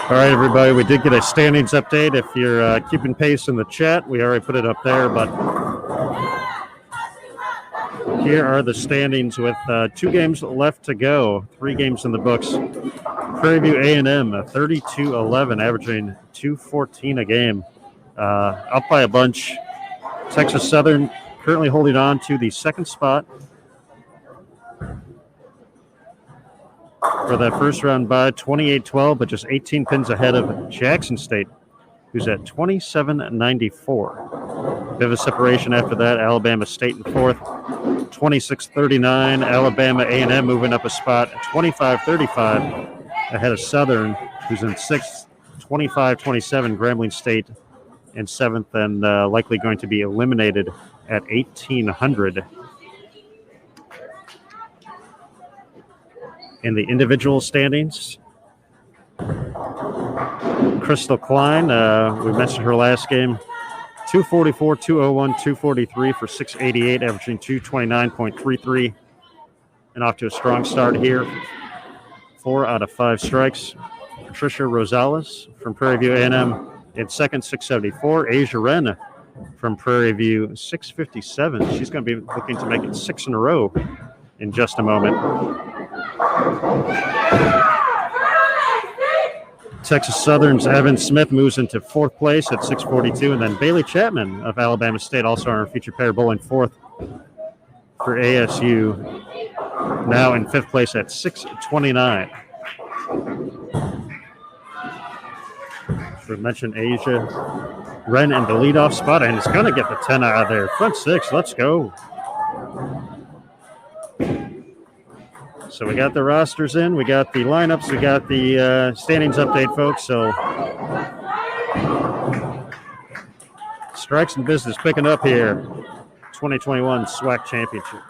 Speaker 1: All right, everybody, we did get a standings update. If you're keeping pace in the chat, we already put it up there, but here are the standings with 2 games left to go, 3 games in the books. Prairie View A&M 32-11, averaging 214 a game. Up by a bunch. Texas Southern currently holding on to the second spot for that first round by 28-12, but just 18 pins ahead of Jackson State, who's at 27-94. Bit of a separation after that. Alabama State in fourth, 26-39. Alabama A&M moving up a spot, 25-35 ahead of Southern, who's in sixth, 25-27. Grambling State in seventh, and likely going to be eliminated at 1,800. In the individual standings, Crystal Klein, we mentioned her last game, 244, 201, 243 for 688, averaging 229.33. And off to a strong start here. 4 out of 5 strikes. Patricia Rosales from Prairie View A&M in second, 674. Asia Wren from Prairie View, 657. She's going to be looking to make it 6 in a row in just a moment. Texas Southern's Evan Smith moves into fourth place at 642, and then Bailey Chapman of Alabama State, also on our feature pair, bowling fourth for ASU now in 5th place at 629. We mentioned Asia Ren in the leadoff spot, and it's going to get the 10 out of there. Front 6, let's go. So we got the rosters in, we got the lineups, we got the standings update, folks. So strikes and business picking up here. 2021 SWAC Championship.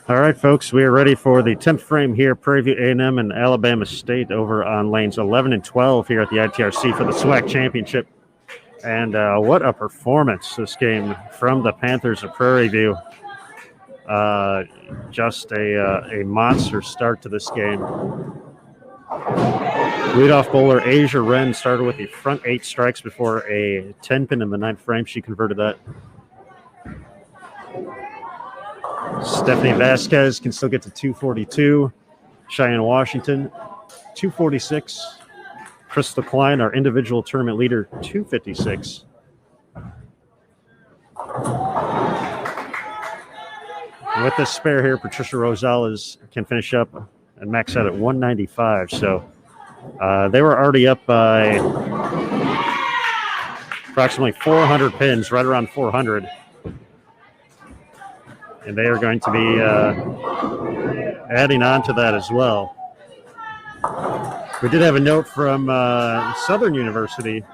Speaker 1: All right, folks, we are ready for the 10th frame here, Prairie View A&M and Alabama State over on lanes 11 and 12 here at the ITRC for the SWAC Championship. And what a performance this game from the Panthers of Prairie View. Just a monster start to this game. Leadoff bowler Asia Wren started with the front 8 strikes before a 10-pin in the 9th frame. She converted that. Stephanie Vasquez can still get to 242. Cheyenne Washington, 246. Crystal Klein, our individual tournament leader, 256. And with this spare here, Patricia Rosales can finish up and max out at 195. So they were already up by approximately 400 pins, right around 400. And they are going to be adding on to that as well. We did have a note from Southern University.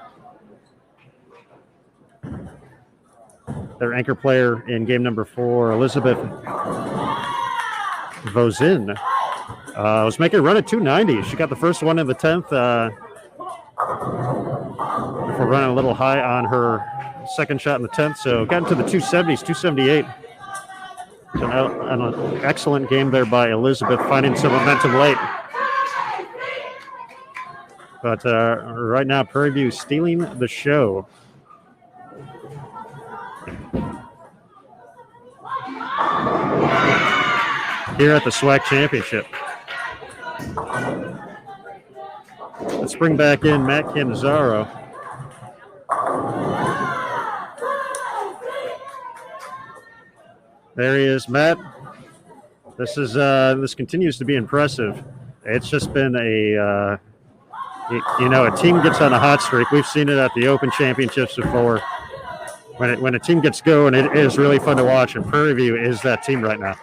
Speaker 1: Their anchor player in game number 4, Elizabeth Vozin, was making a run at 290. She got the first one in the 10th before running a little high on her second shot in the 10th. So got into the 270s, 278. So an excellent game there by Elizabeth, finding some momentum late. But right now, Prairie View stealing the show. Here at the SWAC Championship. Let's bring back in Matt Cannizzaro. There he is, Matt. This continues to be impressive. It's just been a team gets on a hot streak. We've seen it at the Open Championships before. When a team gets going, it is really fun to watch, and Prairie View is that team right now.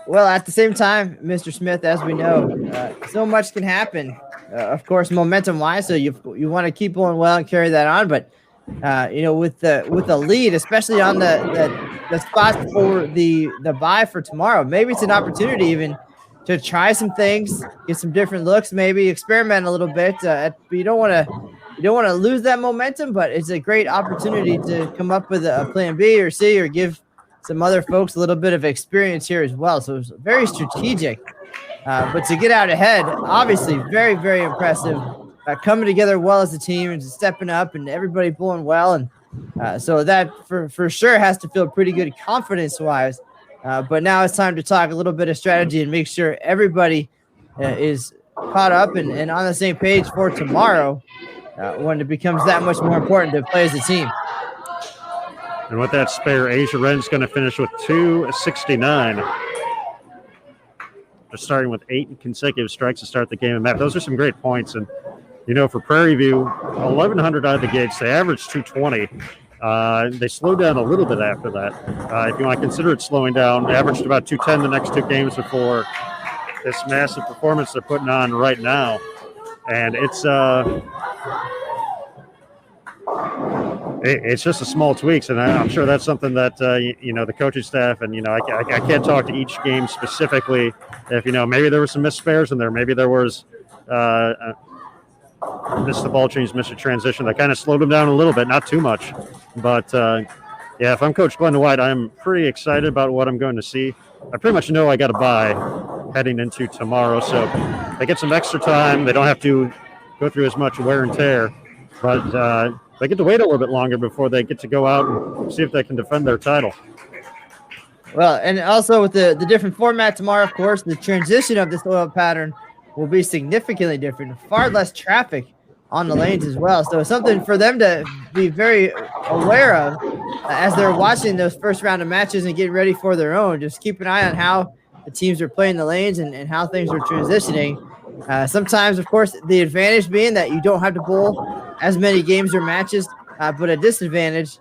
Speaker 2: Well, at the same time, Mr. Smith, as we know, so much can happen. Of course, momentum-wise, so you want to keep going well and carry that on. But with the lead, especially on the spots for the bye for tomorrow, maybe it's an opportunity even to try some things, get some different looks, maybe experiment a little bit. But you don't want to lose that momentum. But it's a great opportunity to come up with a plan B or C, or give some other folks a little bit of experience here as well. So it's very strategic. But to get out ahead, obviously very, very impressive. Coming together well as a team and stepping up, and everybody pulling well. And so that for sure has to feel pretty good confidence-wise. But now it's time to talk a little bit of strategy and make sure everybody is caught up and on the same page for tomorrow, when it becomes that much more important to play as a team.
Speaker 1: And with that spare, Asia Wren's going to finish with 269. They're starting with 8 consecutive strikes to start the game. And Matt, those are some great points. And, for Prairie View, 1,100 out of the gates, they averaged 220. They slowed down a little bit after that. If you want to consider it slowing down, they averaged about 210 the next 2 games before this massive performance they're putting on right now. And it's just a small tweaks, and I'm sure that's something that the coaching staff and I can't talk to each game specifically. If maybe there were some missed spares in there, maybe there was missed the ball change, missed a transition that kind of slowed them down a little bit, not too much. But if I'm Coach Glenn White, I'm pretty excited about what I'm going to see. I pretty much know I got a bye heading into tomorrow, so they get some extra time. They don't have to go through as much wear and tear, but they get to wait a little bit longer before they get to go out and see if they can defend their title.
Speaker 2: Well, and also with the different format tomorrow, of course, the transition of this oil pattern will be significantly different. Far less traffic on the lanes as well. So it's something for them to be very aware of as they're watching those first round of matches and getting ready for their own. Just keep an eye on how the teams are playing the lanes and how things are transitioning. Sometimes, of course, the advantage being that you don't have to bowl as many games or matches, but a disadvantage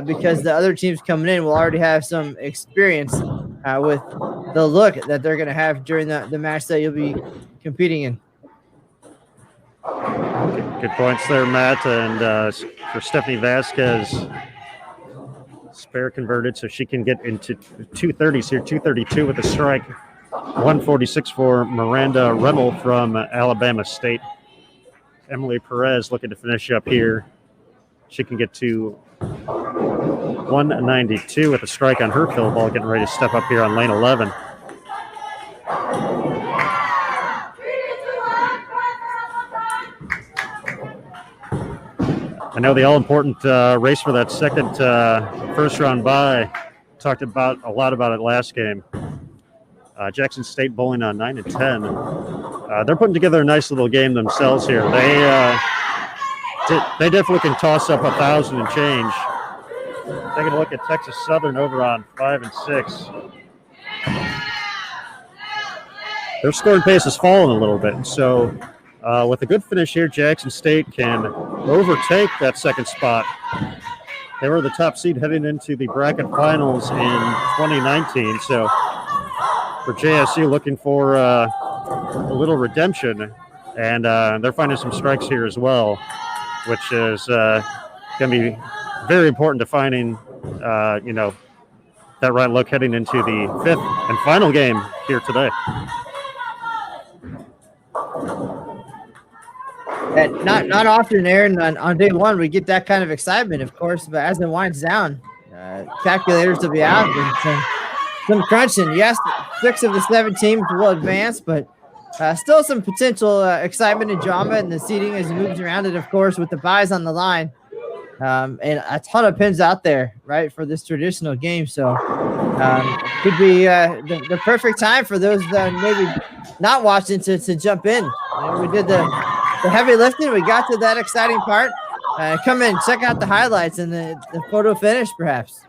Speaker 2: because the other teams coming in will already have some experience with the look that they're going to have during the match that you'll be competing in.
Speaker 1: Good points there, Matt. And for Stephanie Vasquez, spare converted, so she can get into 230s here, 232 with a strike. 146 for Miranda Remmel from Alabama State. Emily Perez looking to finish up here. She can get to 192 with a strike on her fill ball, getting ready to step up here on lane 11. I know the all-important race for that second first round bye. Talked about a lot about it last game. Jackson State bowling on 9 and 10. They're putting together a nice little game themselves here. They definitely can toss up 1,000 and change. Taking a look at Texas Southern over on 5 and 6. Their scoring pace has fallen a little bit, so with a good finish here, Jackson State can overtake that second spot. They were the top seed heading into the bracket finals in 2019, so for JSU looking for a little redemption, and they're finding some strikes here as well, which is going to be very important to finding, that right look heading into the fifth and final game here today.
Speaker 2: And not often, Aaron, on day one, we get that kind of excitement, of course, but as it winds down, calculators will be out and some crunching. Yes, 6 of the 7 teams will advance, but still some potential excitement and drama in the seating as it moves around it, of course, with the buys on the line. And a ton of pins out there, right, for this traditional game. So could be the perfect time for those maybe not watching to jump in. We did the heavy lifting. We got to that exciting part. Come in, check out the highlights and the photo finish, perhaps.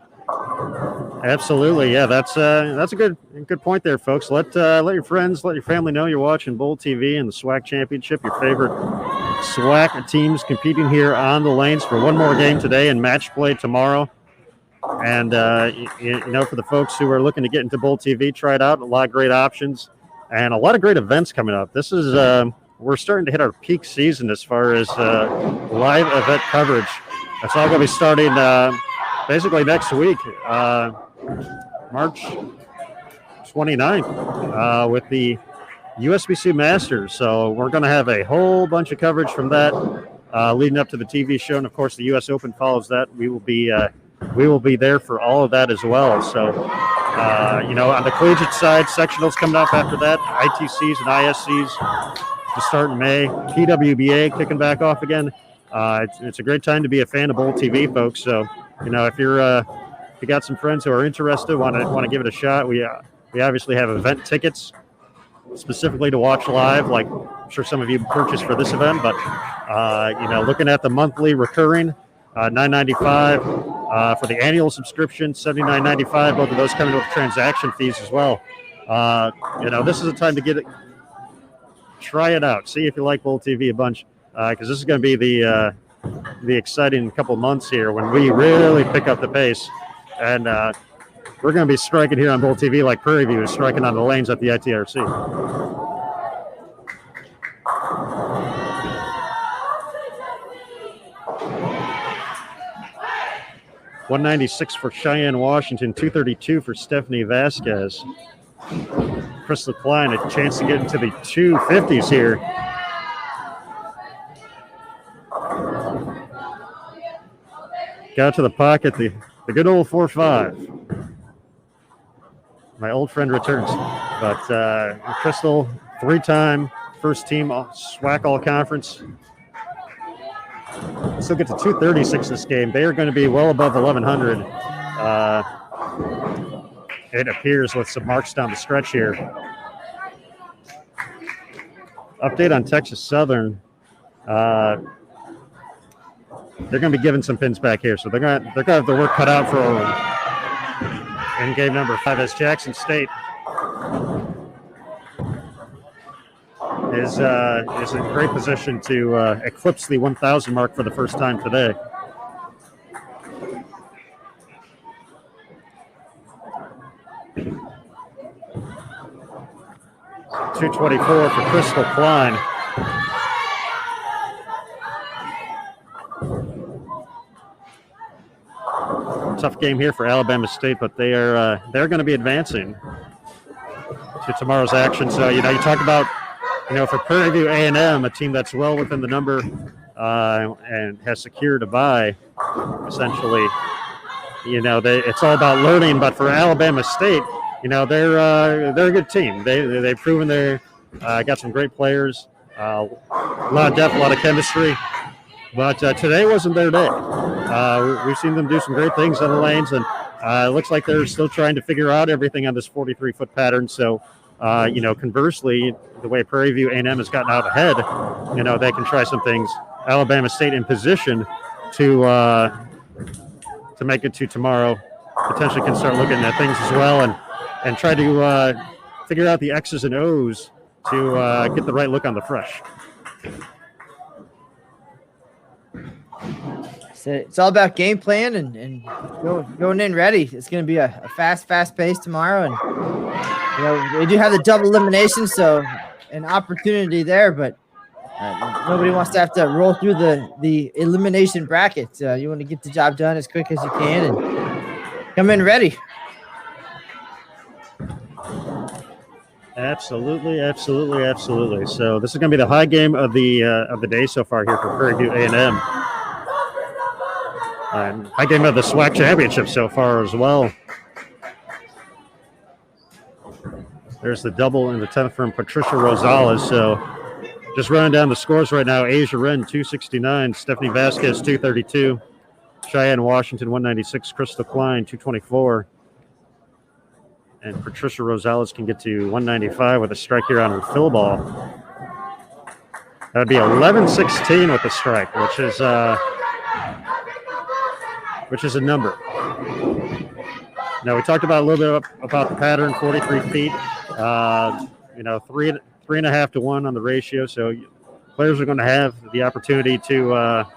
Speaker 1: Absolutely, yeah. That's a good point there, folks. Let your friends, let your family know you're watching Bowl TV and the SWAC Championship. Your favorite SWAC teams competing here on the lanes for one more game today and match play tomorrow. And for the folks who are looking to get into Bowl TV, try it out. A lot of great options and a lot of great events coming up. This is we're starting to hit our peak season as far as live event coverage. That's all going to be starting basically next week, March 29th, with the USBC Masters. So we're going to have a whole bunch of coverage from that leading up to the TV show, and of course the U.S. Open follows that. We will be there for all of that as well. So on the collegiate side, sectionals coming up after that, ITCs and ISCs to start in May. PWBA kicking back off again. It's a great time to be a fan of Bowl TV, folks. So if you got some friends who are interested, want to give it a shot, we obviously have event tickets specifically to watch live, like I'm sure some of you purchased for this event, but looking at the monthly recurring, $9.95 for the annual subscription, $79.95. Both of those coming with transaction fees as well. This is a time to get it, try it out, see if you like Bowl TV a bunch, because this is going to be the exciting couple months here when we really pick up the pace, and we're going to be striking here on Bowl TV like Prairie View is striking on the lanes at the ITRC. $196 for Cheyenne Washington, $232 for Stephanie Vasquez. Crystal Klein, a chance to get into the 250s here. Got to the pocket, the good old 4-5. My old friend returns. But Crystal, 3-time first team SWAC All-Conference. Still get to 236 this game. They are going to be well above 1,100. It appears with some marks down the stretch here. Update on Texas Southern. they're going to be giving some pins back here, so they're going to have the work cut out for in game number 5 as Jackson State is in great position to eclipse the 1,000 mark for the first time today. .224 for Crystal Klein. Tough game here for Alabama State, but they're going to be advancing to tomorrow's action. So you talk about for Prairie View A&M, a team that's well within the number and has secured a bye. Essentially, it's all about learning. But for Alabama State, they're a good team. They've proven they're got some great players, a lot of depth, a lot of chemistry. But today wasn't their day. We've seen them do some great things on the lanes, and it looks like they're still trying to figure out everything on this 43-foot pattern. So, conversely, the way Prairie View A&M has gotten out ahead, they can try some things. Alabama State in position to make it to tomorrow, potentially can start looking at things as well and try to figure out the X's and O's to get the right look on the fresh.
Speaker 2: So it's all about game plan and going in ready. It's going to be a fast pace tomorrow, and they do have the double elimination, so an opportunity there. But nobody wants to have to roll through the elimination bracket. You want to get the job done as quick as you can and come in ready.
Speaker 1: Absolutely. So this is going to be the high game of the day so far here for Prairie View A&M. High game of the SWAC Championship so far as well. There's the double in the 10th from Patricia Rosales. So just running down the scores right now. Asia Wren, 269. Stephanie Vasquez, 232. Cheyenne Washington, 196. Crystal Klein, 224. And Patricia Rosales can get to 195 with a strike here on her fill ball. That would be 11-16 with the strike, which is a number. Now we talked about a little bit about the pattern, 43 feet. 3.5 to 1 on the ratio. So players are going to have the opportunity to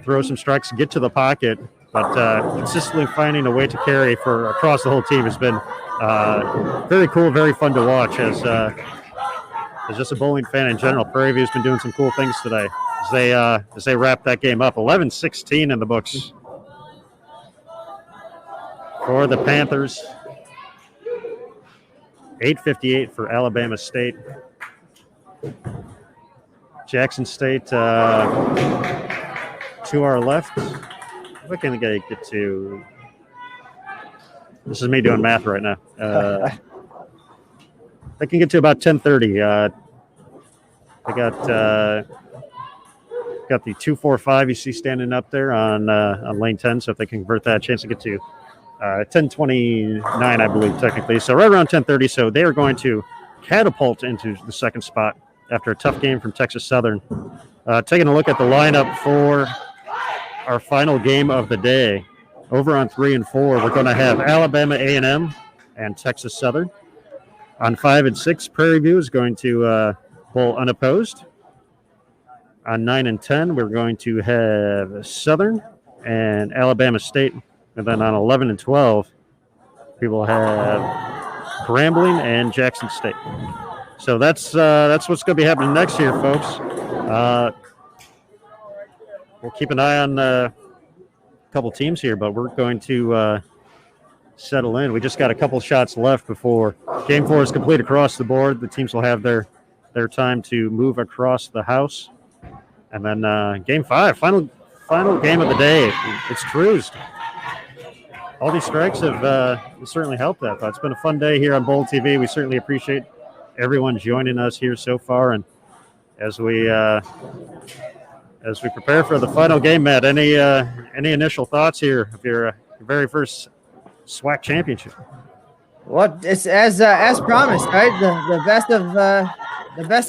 Speaker 1: throw some strikes, get to the pocket. But consistently finding a way to carry for across the whole team has been very cool, very fun to watch. As just a bowling fan in general, Prairie View's been doing some cool things today as they wrap that game up. 11-16 in the books for the Panthers. 8:58 for Alabama State. Jackson State to our left. What can I get to? This is me doing math right now. They can get to about 10:30. They got the 245 you see standing up there on lane 10. So if they can convert that, chance to get to 10:29, I believe technically. So right around 10:30. So they are going to catapult into the second spot after a tough game from Texas Southern. Taking a look at the lineup for our final game of the day. Over on 3 and 4, we're going to have Alabama A&M and Texas Southern. On 5 and 6, Prairie View is going to bowl unopposed. On 9 and 10, we're going to have Southern and Alabama State. And then on 11 and 12, we will have Grambling and Jackson State. So that's what's going to be happening next year, folks. We'll keep an eye on a couple teams here, but we're going to settle in. We just got a couple shots left before Game 4 is complete across the board. The teams will have their time to move across the house. And then Game 5, final game of the day. It's cruised. All these strikes have certainly helped that. But it's been a fun day here on Bowl TV. We certainly appreciate everyone joining us here so far. And as we prepare for the final game, Matt, any initial thoughts here of your very first SWAC championship?
Speaker 2: Well, it's as promised, right? The best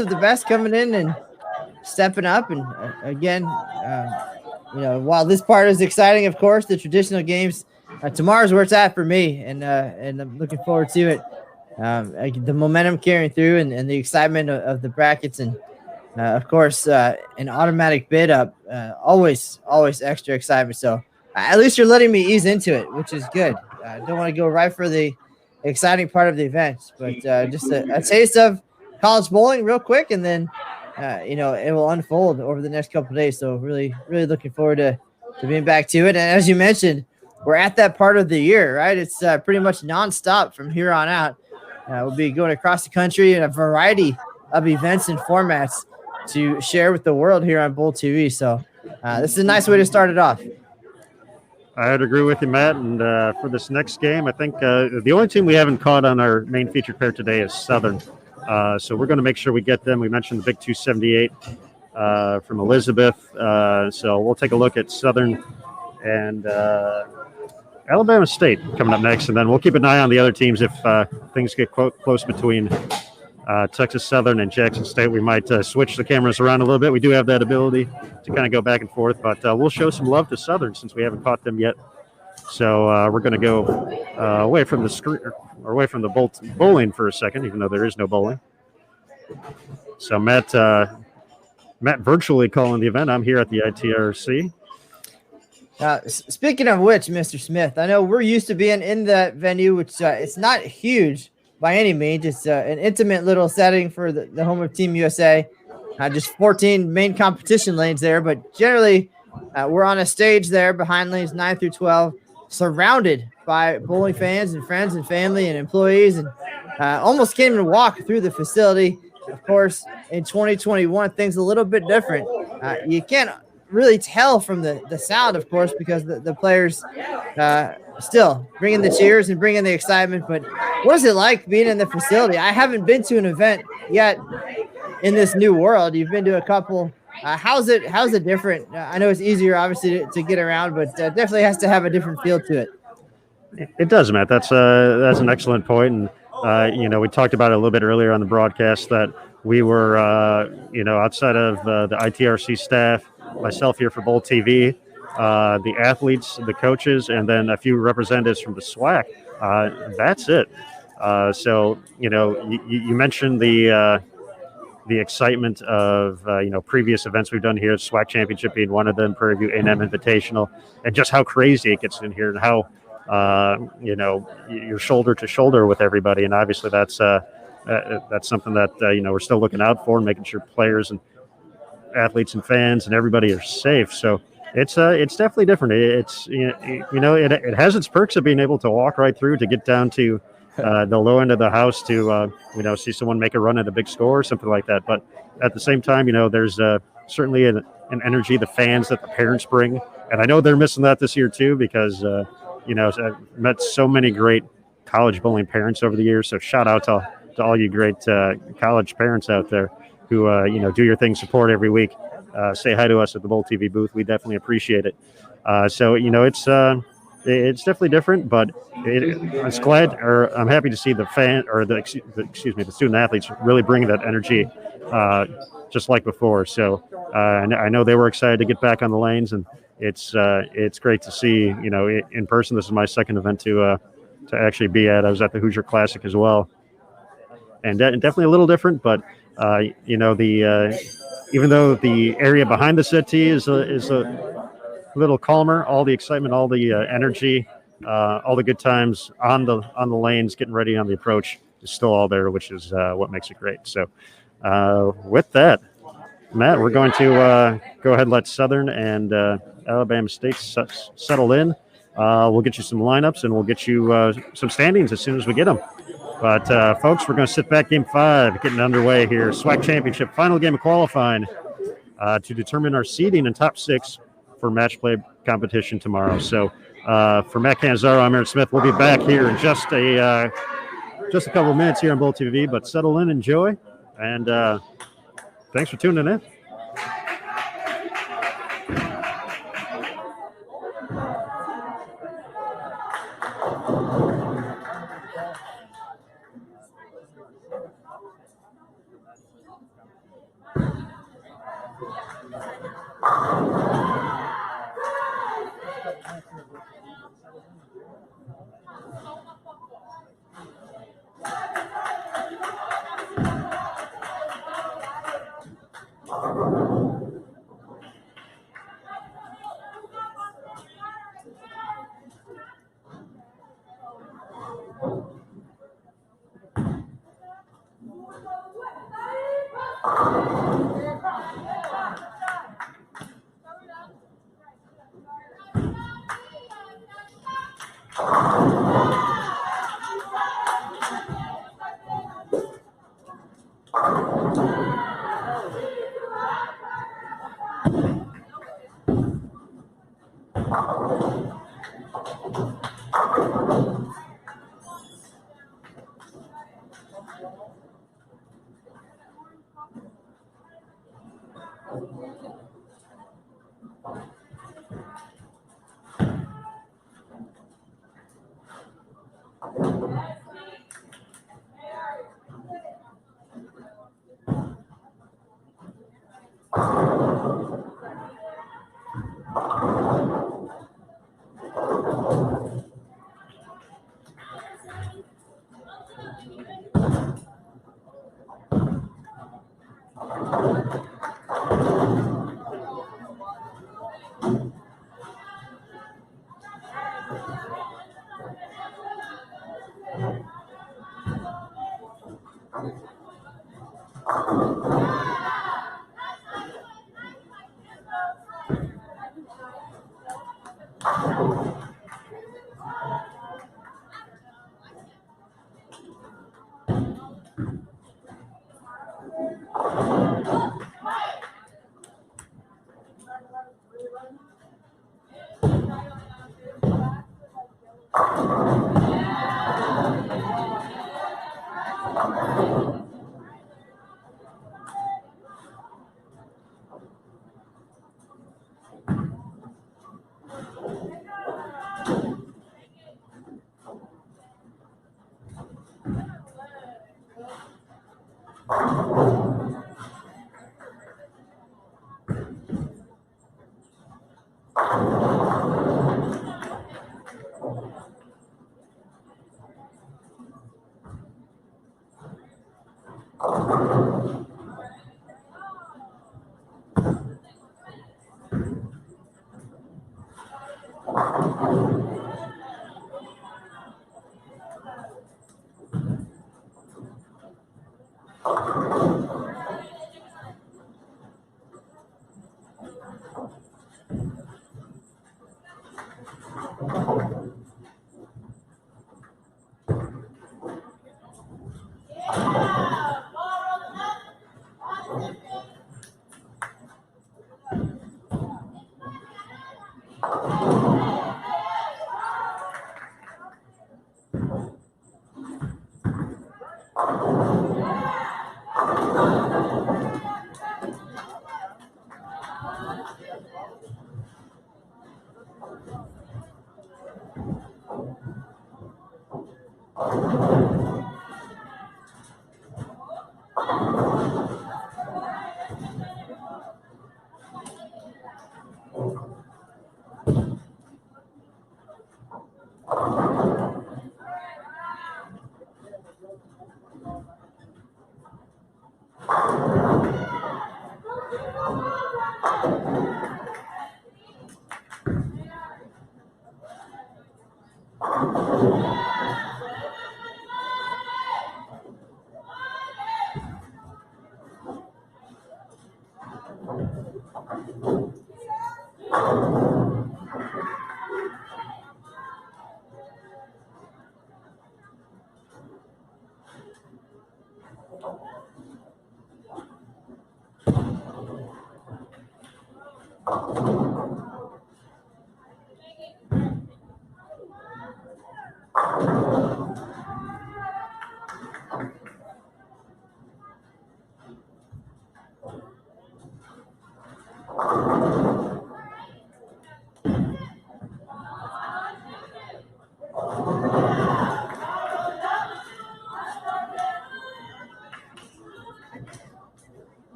Speaker 2: of the best coming in and stepping up. And again, while this part is exciting, of course, the traditional games, tomorrow's where it's at for me. And I'm looking forward to it. The momentum carrying through and the excitement of the brackets. And of course, an automatic bid up, always extra excitement. So at least you're letting me ease into it, which is good. I don't want to go right for the exciting part of the event, but just a taste of college bowling real quick, and then it will unfold over the next couple of days. So really looking forward to being back to it. And as you mentioned, we're at that part of the year, right? It's pretty much nonstop from here on out. We'll be going across the country in a variety of events and formats to share with the world here on Bowl TV. So this is a nice way to start it off.
Speaker 1: I'd agree with you, Matt. And for this next game, I think the only team we haven't caught on our main featured pair today is Southern. So we're going to make sure we get them. We mentioned the Big 278 from Elizabeth. So we'll take a look at Southern and Alabama State coming up next. And then we'll keep an eye on the other teams if things get close between Texas Southern and Jackson State. We might switch the cameras around a little bit. We do have that ability to kind of go back and forth, but we'll show some love to Southern since we haven't caught them yet. So we're going to go away from the screen, or away from the bowling for a second, even though there is no bowling. So Matt virtually calling the event. I'm here at the ITRC.
Speaker 2: Speaking of which, Mr. Smith, I know we're used to being in that venue, which it's not huge by any means. It's an intimate little setting for the home of Team USA. Just 14 main competition lanes there, but generally we're on a stage there behind lanes 9 through 12, surrounded by bowling fans and friends and family and employees, and almost can't even walk through the facility. Of course, in 2021, things a little bit different. You can't really tell from the sound, of course, because the players still bringing the cheers and bringing the excitement. But what is it like being in the facility? I haven't been to an event yet in this new world. You've been to a couple. How's it different? I know it's easier, obviously, to get around, but definitely has to have a different feel to it.
Speaker 1: It does, Matt. That's an excellent point. And we talked about it a little bit earlier on the broadcast that we were outside of the ITRC staff, myself here for Bowl TV, the athletes, the coaches, and then a few representatives from the SWAC. That's it. So you mentioned the excitement of previous events we've done here, SWAC Championship being one of them, Prairie View A&M Invitational, and just how crazy it gets in here and how you're shoulder to shoulder with everybody. And obviously that's something that we're still looking out for and making sure players and athletes and fans and everybody are safe. So it's definitely different. It's it has its perks of being able to walk right through to get down to the low end of the house to see someone make a run at a big score or something like that. But at the same time, there's certainly an energy, the fans that the parents bring, and I know they're missing that this year too because I've met so many great college bowling parents over the years. So shout out to all you great college parents out there who do your thing, support every week. Say hi to us at the Bowl TV booth. We definitely appreciate it. It's definitely different, but I'm happy to see the the student athletes really bring that energy just like before. So I know they were excited to get back on the lanes, and it's great to see in person. This is my second event to actually be at. I was at the Hoosier Classic as well, and definitely a little different, but even though the area behind the settee is a little calmer, all the excitement, all the energy, all the good times on the lanes, getting ready on the approach is still all there, which is what makes it great. So with that, Matt, we're going to go ahead and let Southern and Alabama State settle in. We'll get you some lineups and we'll get you some standings as soon as we get them. But, folks, we're going to sit back. Game 5 getting underway here. SWAC Championship, final game of qualifying to determine our seeding in top 6 for match play competition tomorrow. So for Matt Canzaro, I'm Aaron Smith. We'll be back here in just a couple of minutes here on Bowl TV. But settle in, enjoy, and thanks for tuning in.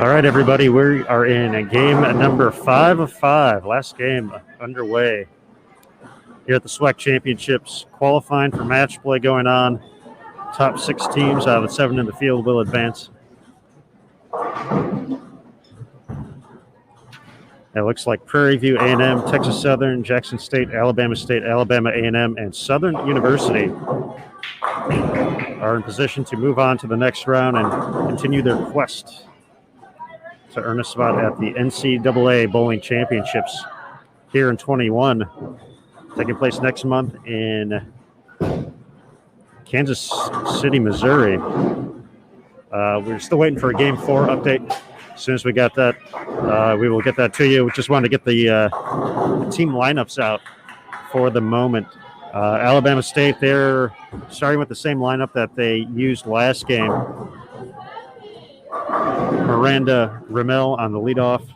Speaker 1: All right, everybody, we are in a game number 5 of 5. Last game underway here at the SWAC Championships. Qualifying for match play going on. Top 6 teams out of the 7 in the field will advance. It looks like Prairie View A&M, Texas Southern, Jackson State, Alabama A&M, and Southern University are in position to move on to the next round and continue their quest to earn a spot at the NCAA Bowling Championships here in 21, taking place next month in Kansas City, Missouri. We're still waiting for a Game 4 update. As soon as we got that, we will get that to you. We just wanted to get the team lineups out for the moment. Alabama State, they're starting with the same lineup that they used last game. Miranda Rimmel on the leadoff,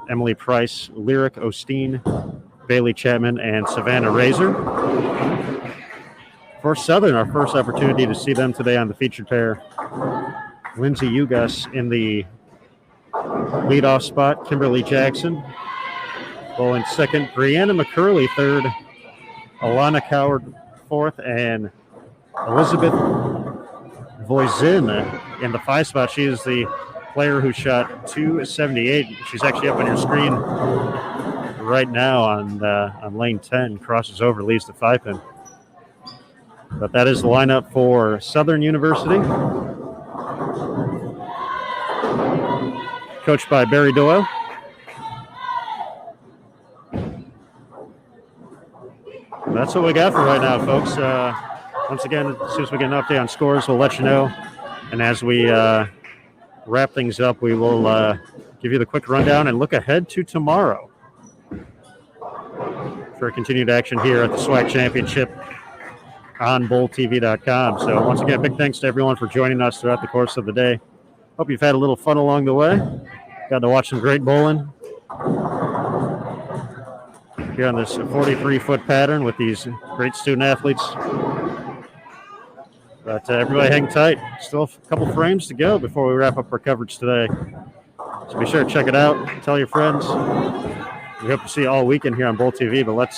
Speaker 1: Emily Price, Lyric Osteen, Bailey Chapman, and Savannah Razor. For Southern, our first opportunity to see them today on the featured pair. Lindsay Ugas in the leadoff spot, Kimberly Jackson bowling second, Brianna McCurley third, Alana Coward fourth, and Elizabeth Voisin in the 5 spot. She is the player who shot .278. She's actually up on your screen right now on lane 10, crosses over, leaves the 5-pin. But that is the lineup for Southern University. Coached by Barry Doyle. That's what we got for right now, folks. Once again, as soon as we get an update on scores, we'll let you know. And as we wrap things up, we will give you the quick rundown and look ahead to tomorrow for continued action here at the SWAC Championship on BowlTV.com. So once again, big thanks to everyone for joining us throughout the course of the day. Hope you've had a little fun along the way. Got to watch some great bowling here on this 43-foot pattern with these great student athletes. But everybody hang tight. Still a couple frames to go before we wrap up our coverage today. So be sure to check it out. Tell your friends. We hope to see you all weekend here on Bowl TV. But let's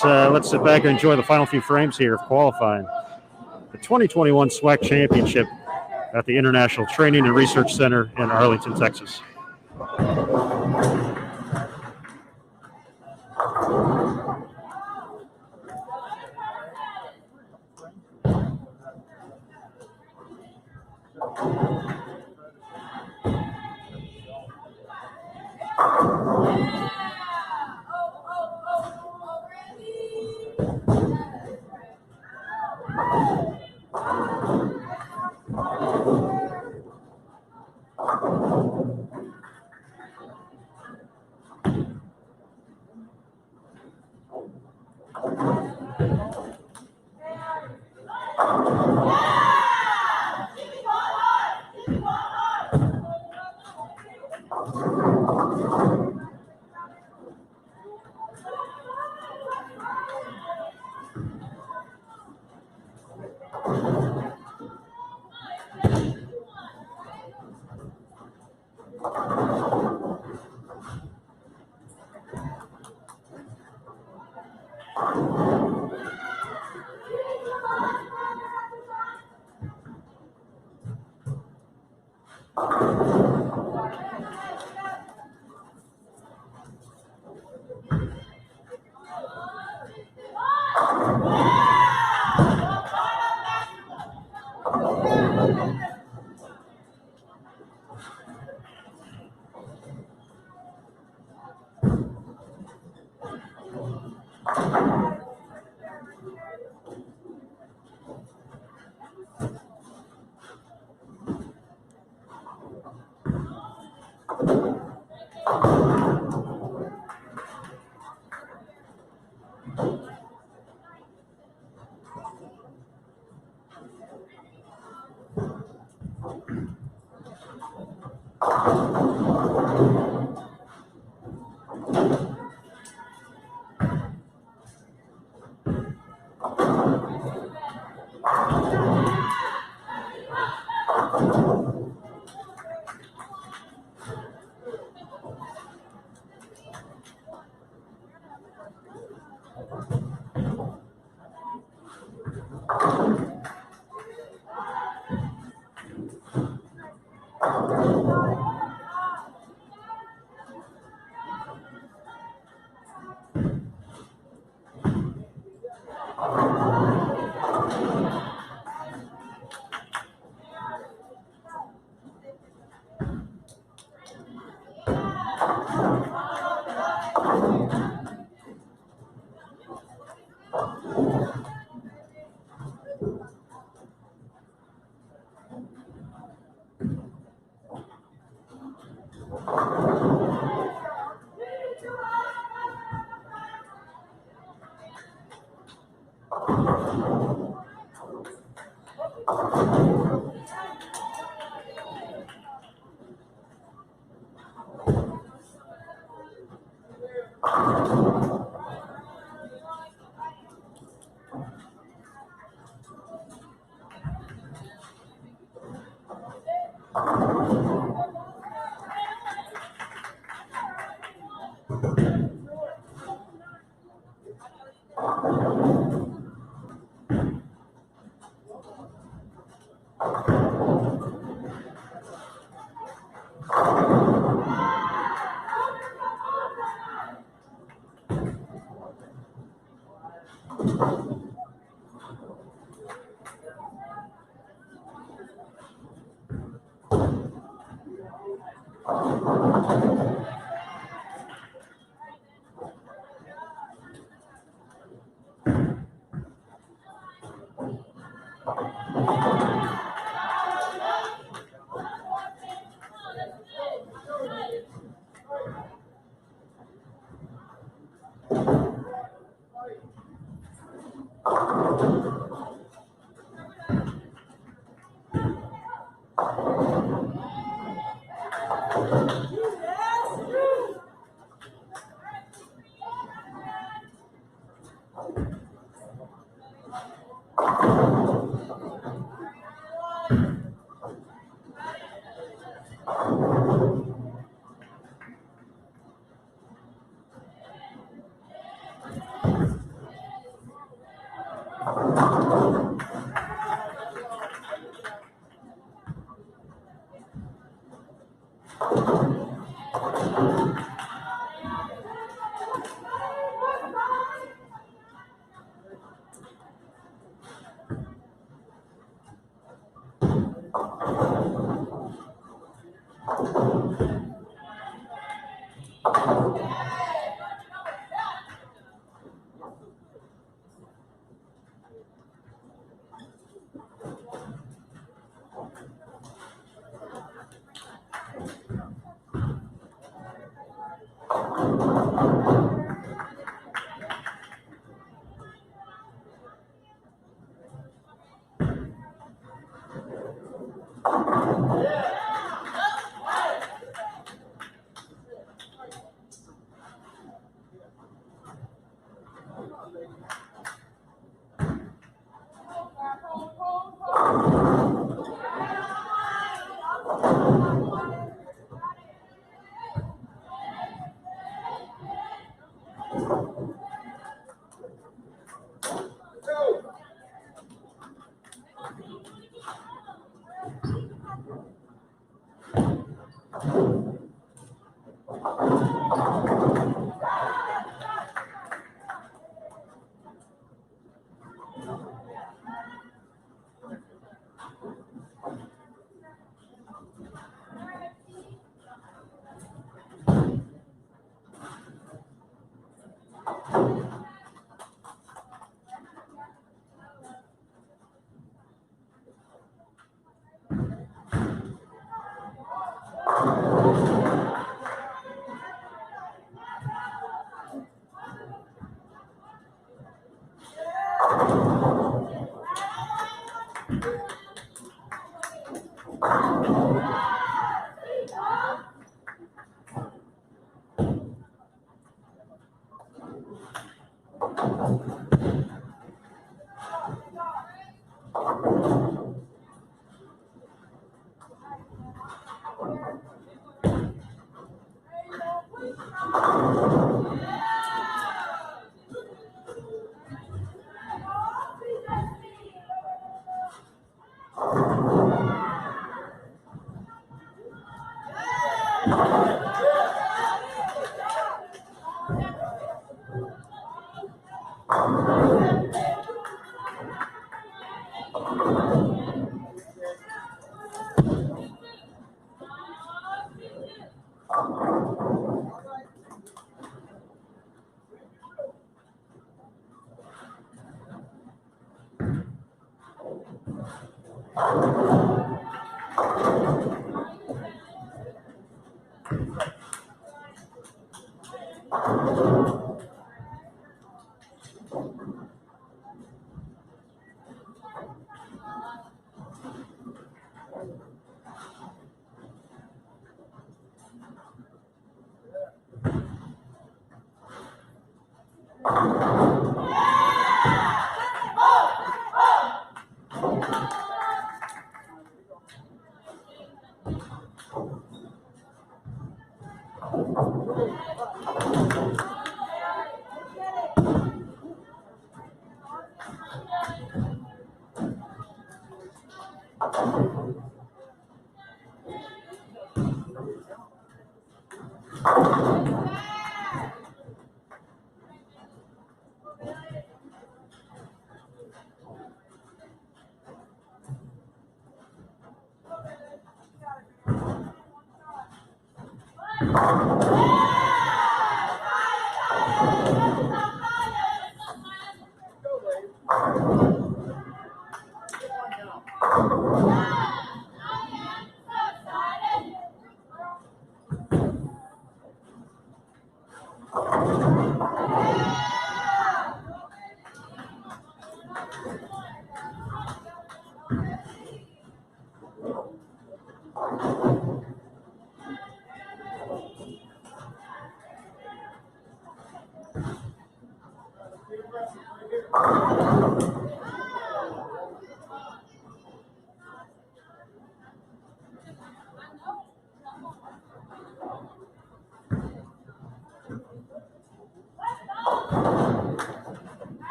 Speaker 1: sit back and enjoy the final few frames here of qualifying. The 2021 SWAC Championship at the International Training and Research Center in Arlington, Texas.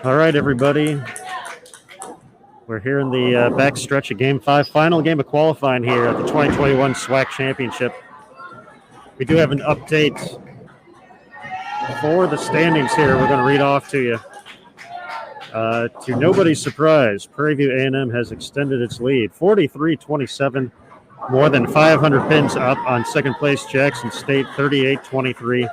Speaker 1: All right, everybody. We're here in the back stretch of Game 5, final game of qualifying here at the 2021 SWAC Championship. We do have an update for the standings here. We're going to read off to you. To nobody's surprise, Prairie View A&M has extended its lead, 43-27, more than 500 pins up on second place Jackson State, 38-23.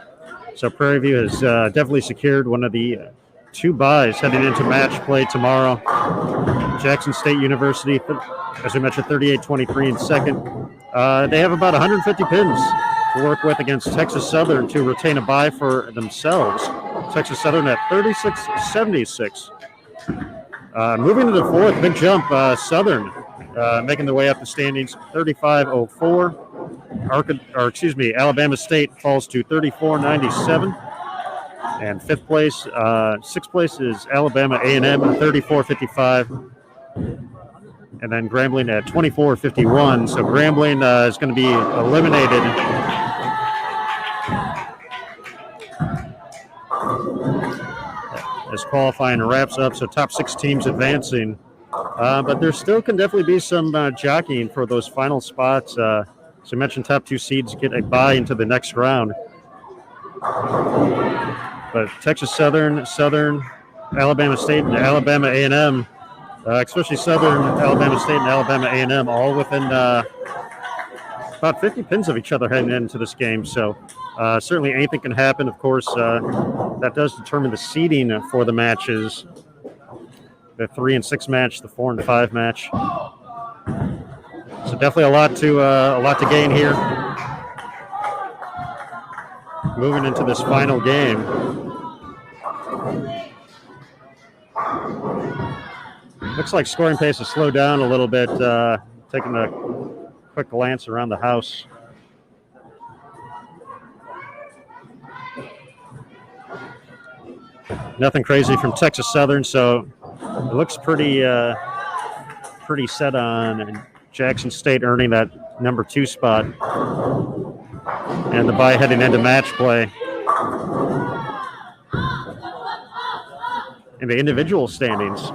Speaker 1: So Prairie View has definitely secured one of the two byes heading into match play tomorrow. Jackson State University, as we mentioned, 38-23 in second. They have about 150 pins to work with against Texas Southern to retain a bye for themselves. Texas Southern at 36-76. Moving to the fourth, big jump. Southern making their way up the standings, 35-04. Alabama State falls to 34-97. And sixth place is Alabama A&M at 34-55. And then Grambling at 24-51. So Grambling is going to be eliminated. As qualifying wraps up, so top 6 teams advancing. But there still can definitely be some jockeying for those final spots. So I mentioned top 2 seeds get a bye into the next round. But Texas Southern, Alabama State, and Alabama A&M, especially Southern, Alabama State, and Alabama A&M, all within about 50 pins of each other heading into this game. So certainly anything can happen. Of course, that does determine the seeding for the matches. The 3 and 6 match, the 4 and 5 match. So definitely a lot to gain here. Moving into this final game. Looks like scoring pace has slowed down a little bit. Taking a quick glance around the house. Nothing crazy from Texas Southern, so it looks pretty set on Jackson State earning that number 2 spot. And the bye heading into match play. In the individual standings,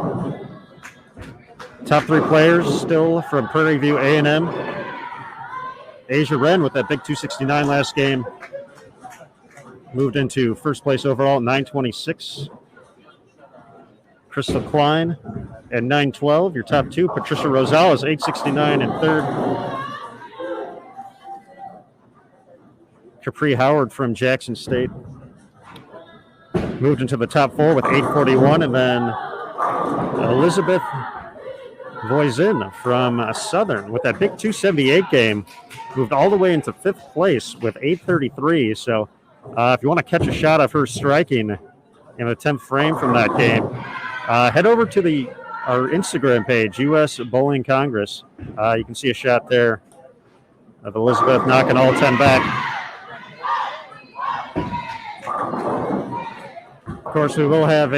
Speaker 1: top 3 players still from Prairie View A&M. Asia Wren with that big 269 last game. Moved into first place overall at 926. Crystal Klein at 912. Your top 2, Patricia Rosales, 869 in third. Capri Howard from Jackson State moved into the top 4 with 841, and then Elizabeth Voisin from Southern with that big 278 game moved all the way into 5th place with 833. So if you want to catch a shot of her striking in the 10th frame from that game, head over to our Instagram page, US Bowling Congress. You can see a shot there of Elizabeth knocking all 10 back. Of course, we will have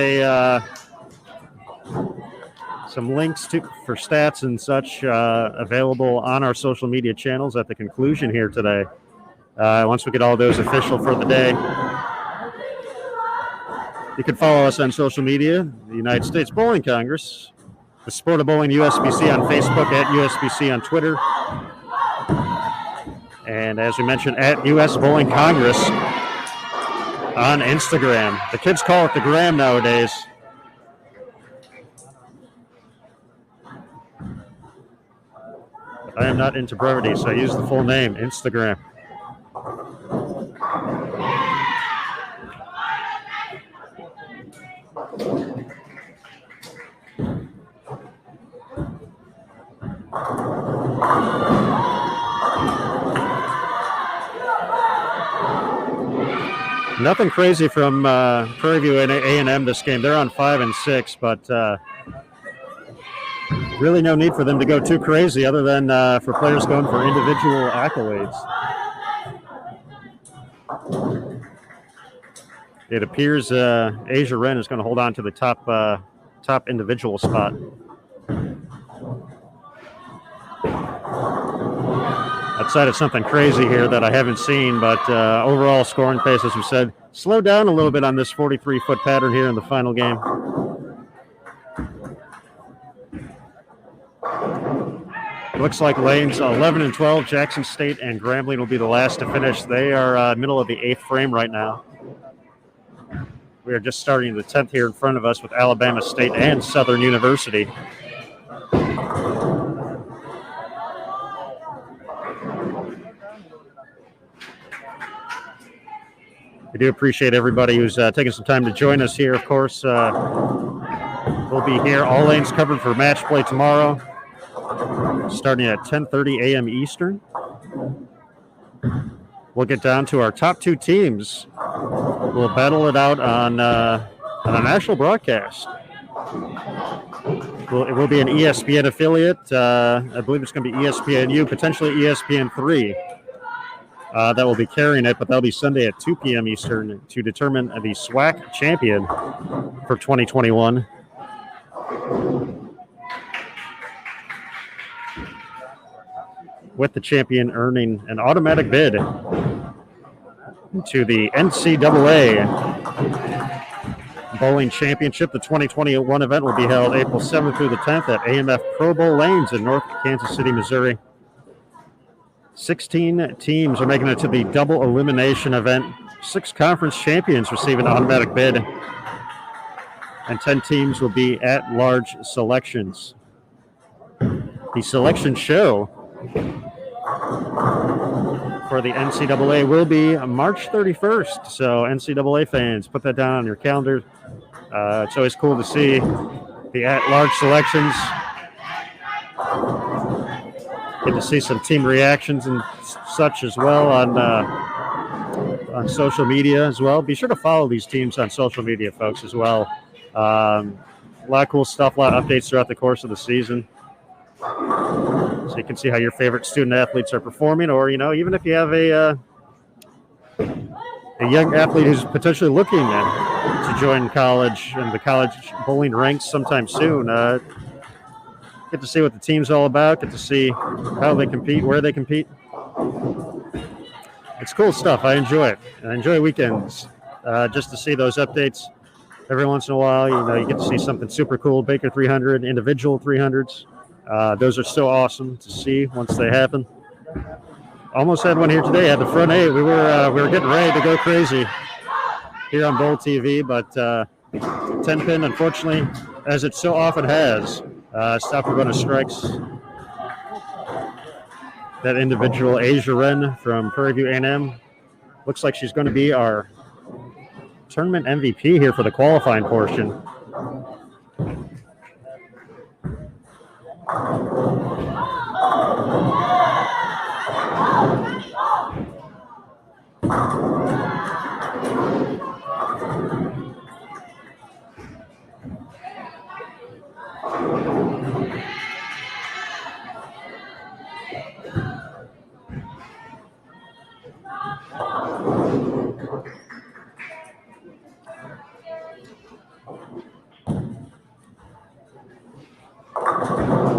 Speaker 1: some links for stats and such available on our social media channels at the conclusion here today. Once we get all those official for the day. You can follow us on social media, the United States Bowling Congress, the Sport of Bowling USBC on Facebook, at USBC on Twitter, and as we mentioned, at US Bowling Congress on Instagram. The kids call it the gram nowadays. I am not into brevity, so I use the full name, Instagram. Nothing crazy from Prairie View and A&M this game. They're on 5 and 6, but really no need for them to go too crazy other than for players going for individual accolades. It appears Asia Wren is going to hold on to the top individual spot. Outside of something crazy here that I haven't seen, but overall scoring pace, as we said, slowed down a little bit on this 43-foot pattern here in the final game. Looks like lanes 11 and 12, Jackson State and Grambling will be the last to finish. They are middle of the 8th frame right now. We are just starting the 10th here in front of us with Alabama State and Southern University. We do appreciate everybody who's taking some time to join us here. Of course, we'll be here, all lanes covered for match play tomorrow, starting at 10:30 a.m. Eastern. We'll get down to our top 2 teams. We'll battle it out on a national broadcast. It will be an ESPN affiliate. I believe it's going to be ESPNU, potentially ESPN3. That will be carrying it, but that'll be Sunday at 2 p.m. Eastern to determine the SWAC champion for 2021. With the champion earning an automatic bid to the NCAA Bowling Championship. The 2021 event will be held April 7th through the 10th at AMF Pro Bowl Lanes in North Kansas City, Missouri. 16 teams are making it to the double elimination event. 6 conference champions receive an automatic bid, and 10 teams will be at-large selections. The selection show for the NCAA will be March 31st. So NCAA fans, put that down on your calendar. It's always cool to see the at-large selections. Get to see some team reactions and such as well on social media as well. Be sure to follow these teams on social media, folks, as well. A lot of cool stuff, a lot of updates throughout the course of the season. So you can see how your favorite student athletes are performing, or, even if you have a young athlete who's potentially looking to join college and the college bowling ranks sometime soon, get to see what the team's all about, get to see how they compete, where they compete. It's cool stuff. I enjoy it. I enjoy weekends just to see those updates. Every once in a while, you get to see something super cool, Baker 300, individual 300s. Those are so awesome to see once they happen. Almost had one here today. Had the front 8. We were getting ready to go crazy here on Bowl TV, but 10-pin, unfortunately, as it so often has, stopped for bonus strikes. That individual, Asia Wren from Prairie View A&M, looks like she's going to be our tournament MVP here for the qualifying portion.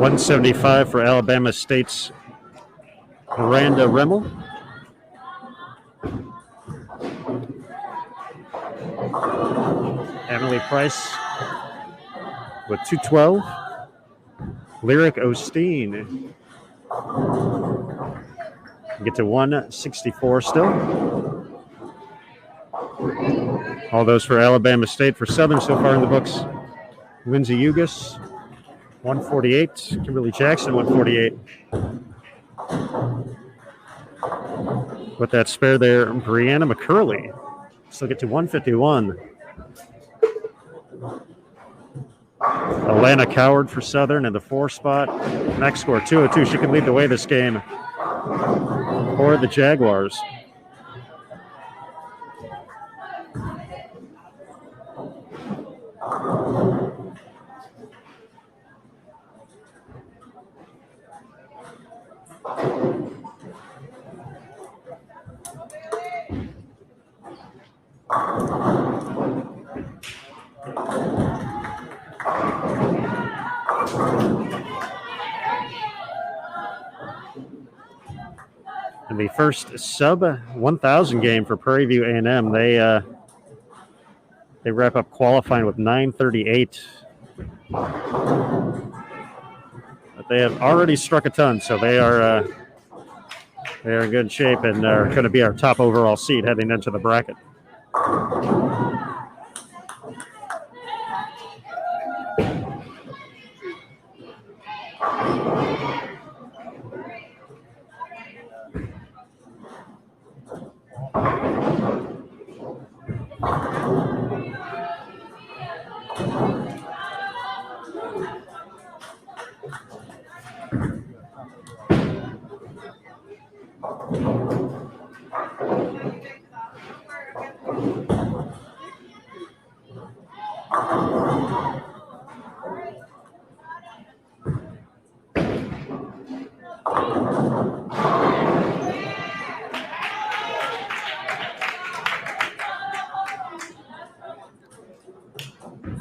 Speaker 1: .175 for Alabama State's Miranda Remmel. Emily Price with 212. Lyric Osteen get to 164 still. All those for Alabama State. For Southern so far in the books, Lindsay Ugas, 148. Kimberly Jackson, 148. With that spare there, Brianna McCurley still get to 151. Alana Coward for Southern in the 4 spot. Max score 202. She can lead the way this game for the Jaguars. the first sub 1,000 game for Prairie View A&M. They wrap up qualifying with 938. But they have already struck a ton, so they are in good shape and are going to be our top overall seed heading into the bracket.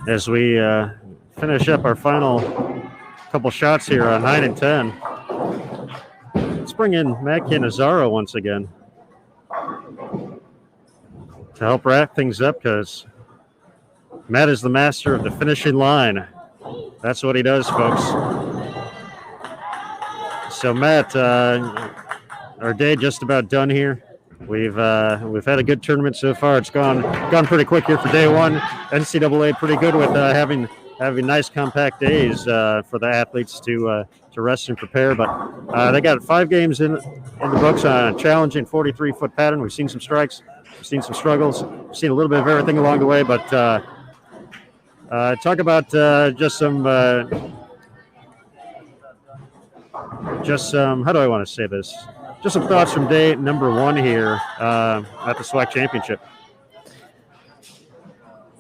Speaker 1: As we finish up our final couple shots here on 9 and 10, let's bring in Matt Cannizzaro once again to help wrap things up, because Matt is the master of the finishing line. That's what he does, folks. So Matt, our day just about done here. We've had a good tournament so far. It's gone pretty quick here for day one. NCAA pretty good with having nice compact days for the athletes to rest and prepare. But they got 5 games in the books on a challenging 43-foot pattern. We've seen some strikes, we've seen some struggles, we've seen a little bit of everything along the way. But talk about just some how do I want to say this? Just some thoughts from day number 1 here at the SWAC Championship.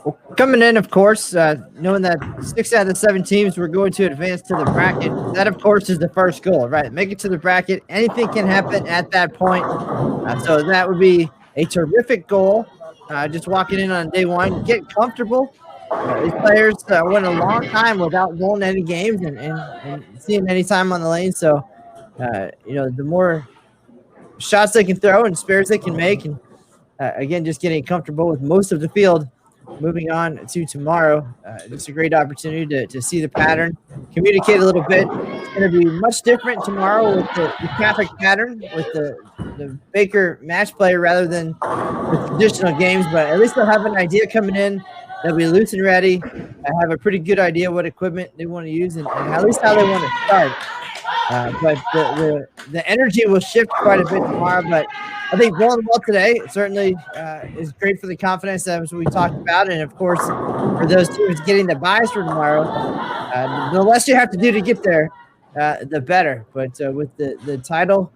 Speaker 2: Well, coming in, of course, knowing that 6 out of the 7 teams were going to advance to the bracket, that, of course, is the first goal, right? Make it to the bracket. Anything can happen at that point. So that would be a terrific goal. Just walking in on day 1, get comfortable. These players went a long time without going any games and seeing any time on the lane. So, the more shots they can throw and spares they can make, and again, just getting comfortable with most of the field. Moving on to tomorrow, just a great opportunity to see the pattern, communicate a little bit. It's going to be much different tomorrow with the Catholic pattern, with the Baker match play rather than the traditional games, but at least they'll have an idea coming in. They'll be loose and ready. I have a pretty good idea what equipment they want to use and at least how they want to start. But the energy will shift quite a bit tomorrow. But I think bowling well today certainly is great for the confidence that we talked about. And, of course, for those teams getting the buys for tomorrow, the less you have to do to get there, the better. But with the title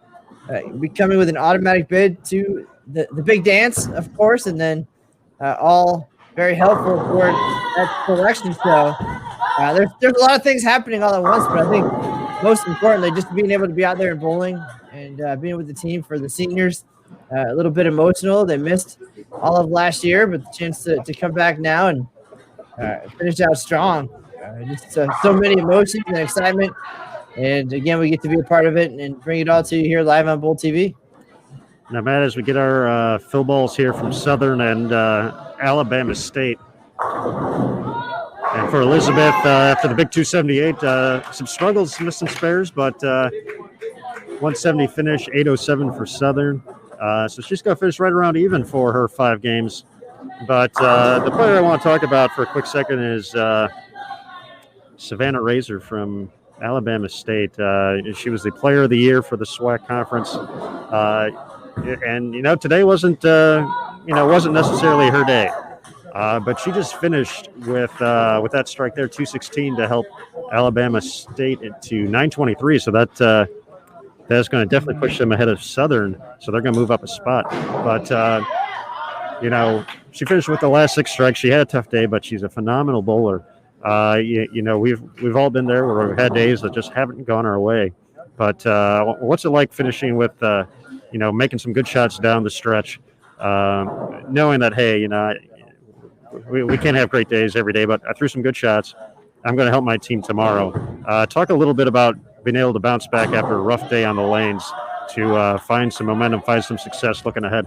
Speaker 2: becoming with an automatic bid to the big dance, of course, and then all very helpful for that selection. So there's a lot of things happening all at once, but I think most importantly, just being able to be out there and bowling and being with the team for the seniors, a little bit emotional. They missed all of last year, but the chance to come back now and finish out strong. Just so many emotions and excitement. And again, we get to be a part of it and bring it all to you here live on Bowl TV.
Speaker 1: Now, Matt, as we get our fill balls here from Southern and Alabama State. And for Elizabeth, after the big 278, some struggles, missed some spares, but 170 finish, 807 for Southern. So she's going to finish right around even for her 5 games. But the player I want to talk about for a quick second is Savannah Razor from Alabama State. She was the player of the year for the SWAC conference. And, today wasn't necessarily her day. But she just finished with that strike there, 216, to help Alabama State to 923. So that's going to definitely push them ahead of Southern. So they're going to move up a spot. But she finished with the last 6 strikes. She had a tough day, but she's a phenomenal bowler. We've all been there where we've had days that just haven't gone our way. But what's it like finishing with making some good shots down the stretch, knowing that hey, we can't have great days every day, but I threw some good shots. I'm going to help my team tomorrow. Talk a little bit about being able to bounce back after a rough day on the lanes to find some momentum, find some success looking ahead.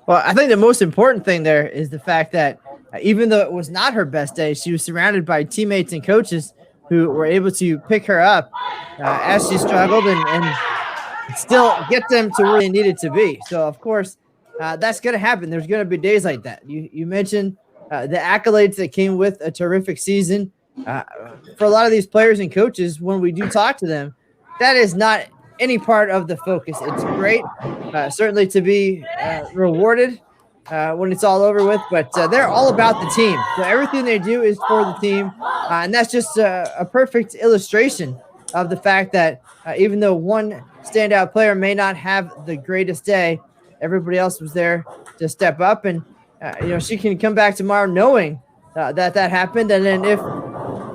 Speaker 2: Well, I think the most important thing there is the fact that even though it was not her best day, she was surrounded by teammates and coaches who were able to pick her up as she struggled and still get them to where they needed to be. So, of course, that's going to happen. There's going to be days like that. You mentioned the accolades that came with a terrific season. For a lot of these players and coaches, when we do talk to them, that is not any part of the focus. It's great, certainly to be rewarded when it's all over with, but they're all about the team. So everything they do is for the team, and that's just a perfect illustration of the fact that even though one standout player may not have the greatest day, everybody else was there to step up, and she can come back tomorrow knowing that happened, and then if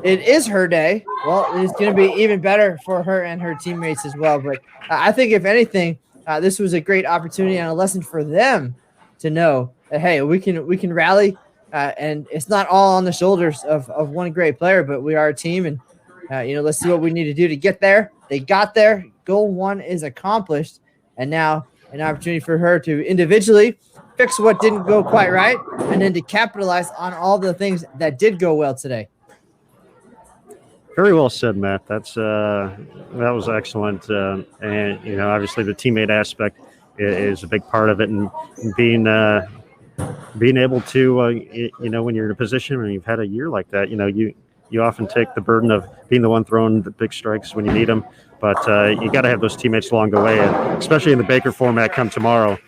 Speaker 2: it is her day, well, it's going to be even better for her and her teammates as well. But I think if anything, this was a great opportunity and a lesson for them to know that, hey, we can rally, and it's not all on the shoulders of one great player, but we are a team, and let's see what we need to do to get there. They got there. Goal 1 is accomplished, and now an opportunity for her to individually fix what didn't go quite right, and then to capitalize on all the things that did go well today.
Speaker 1: Very well said, Matt. That was excellent, and obviously the teammate aspect is a big part of it, and being able to when you're in a position when you've had a year like that, you often take the burden of being the one throwing the big strikes when you need them, but you got to have those teammates along the way, and especially in the Baker format come tomorrow.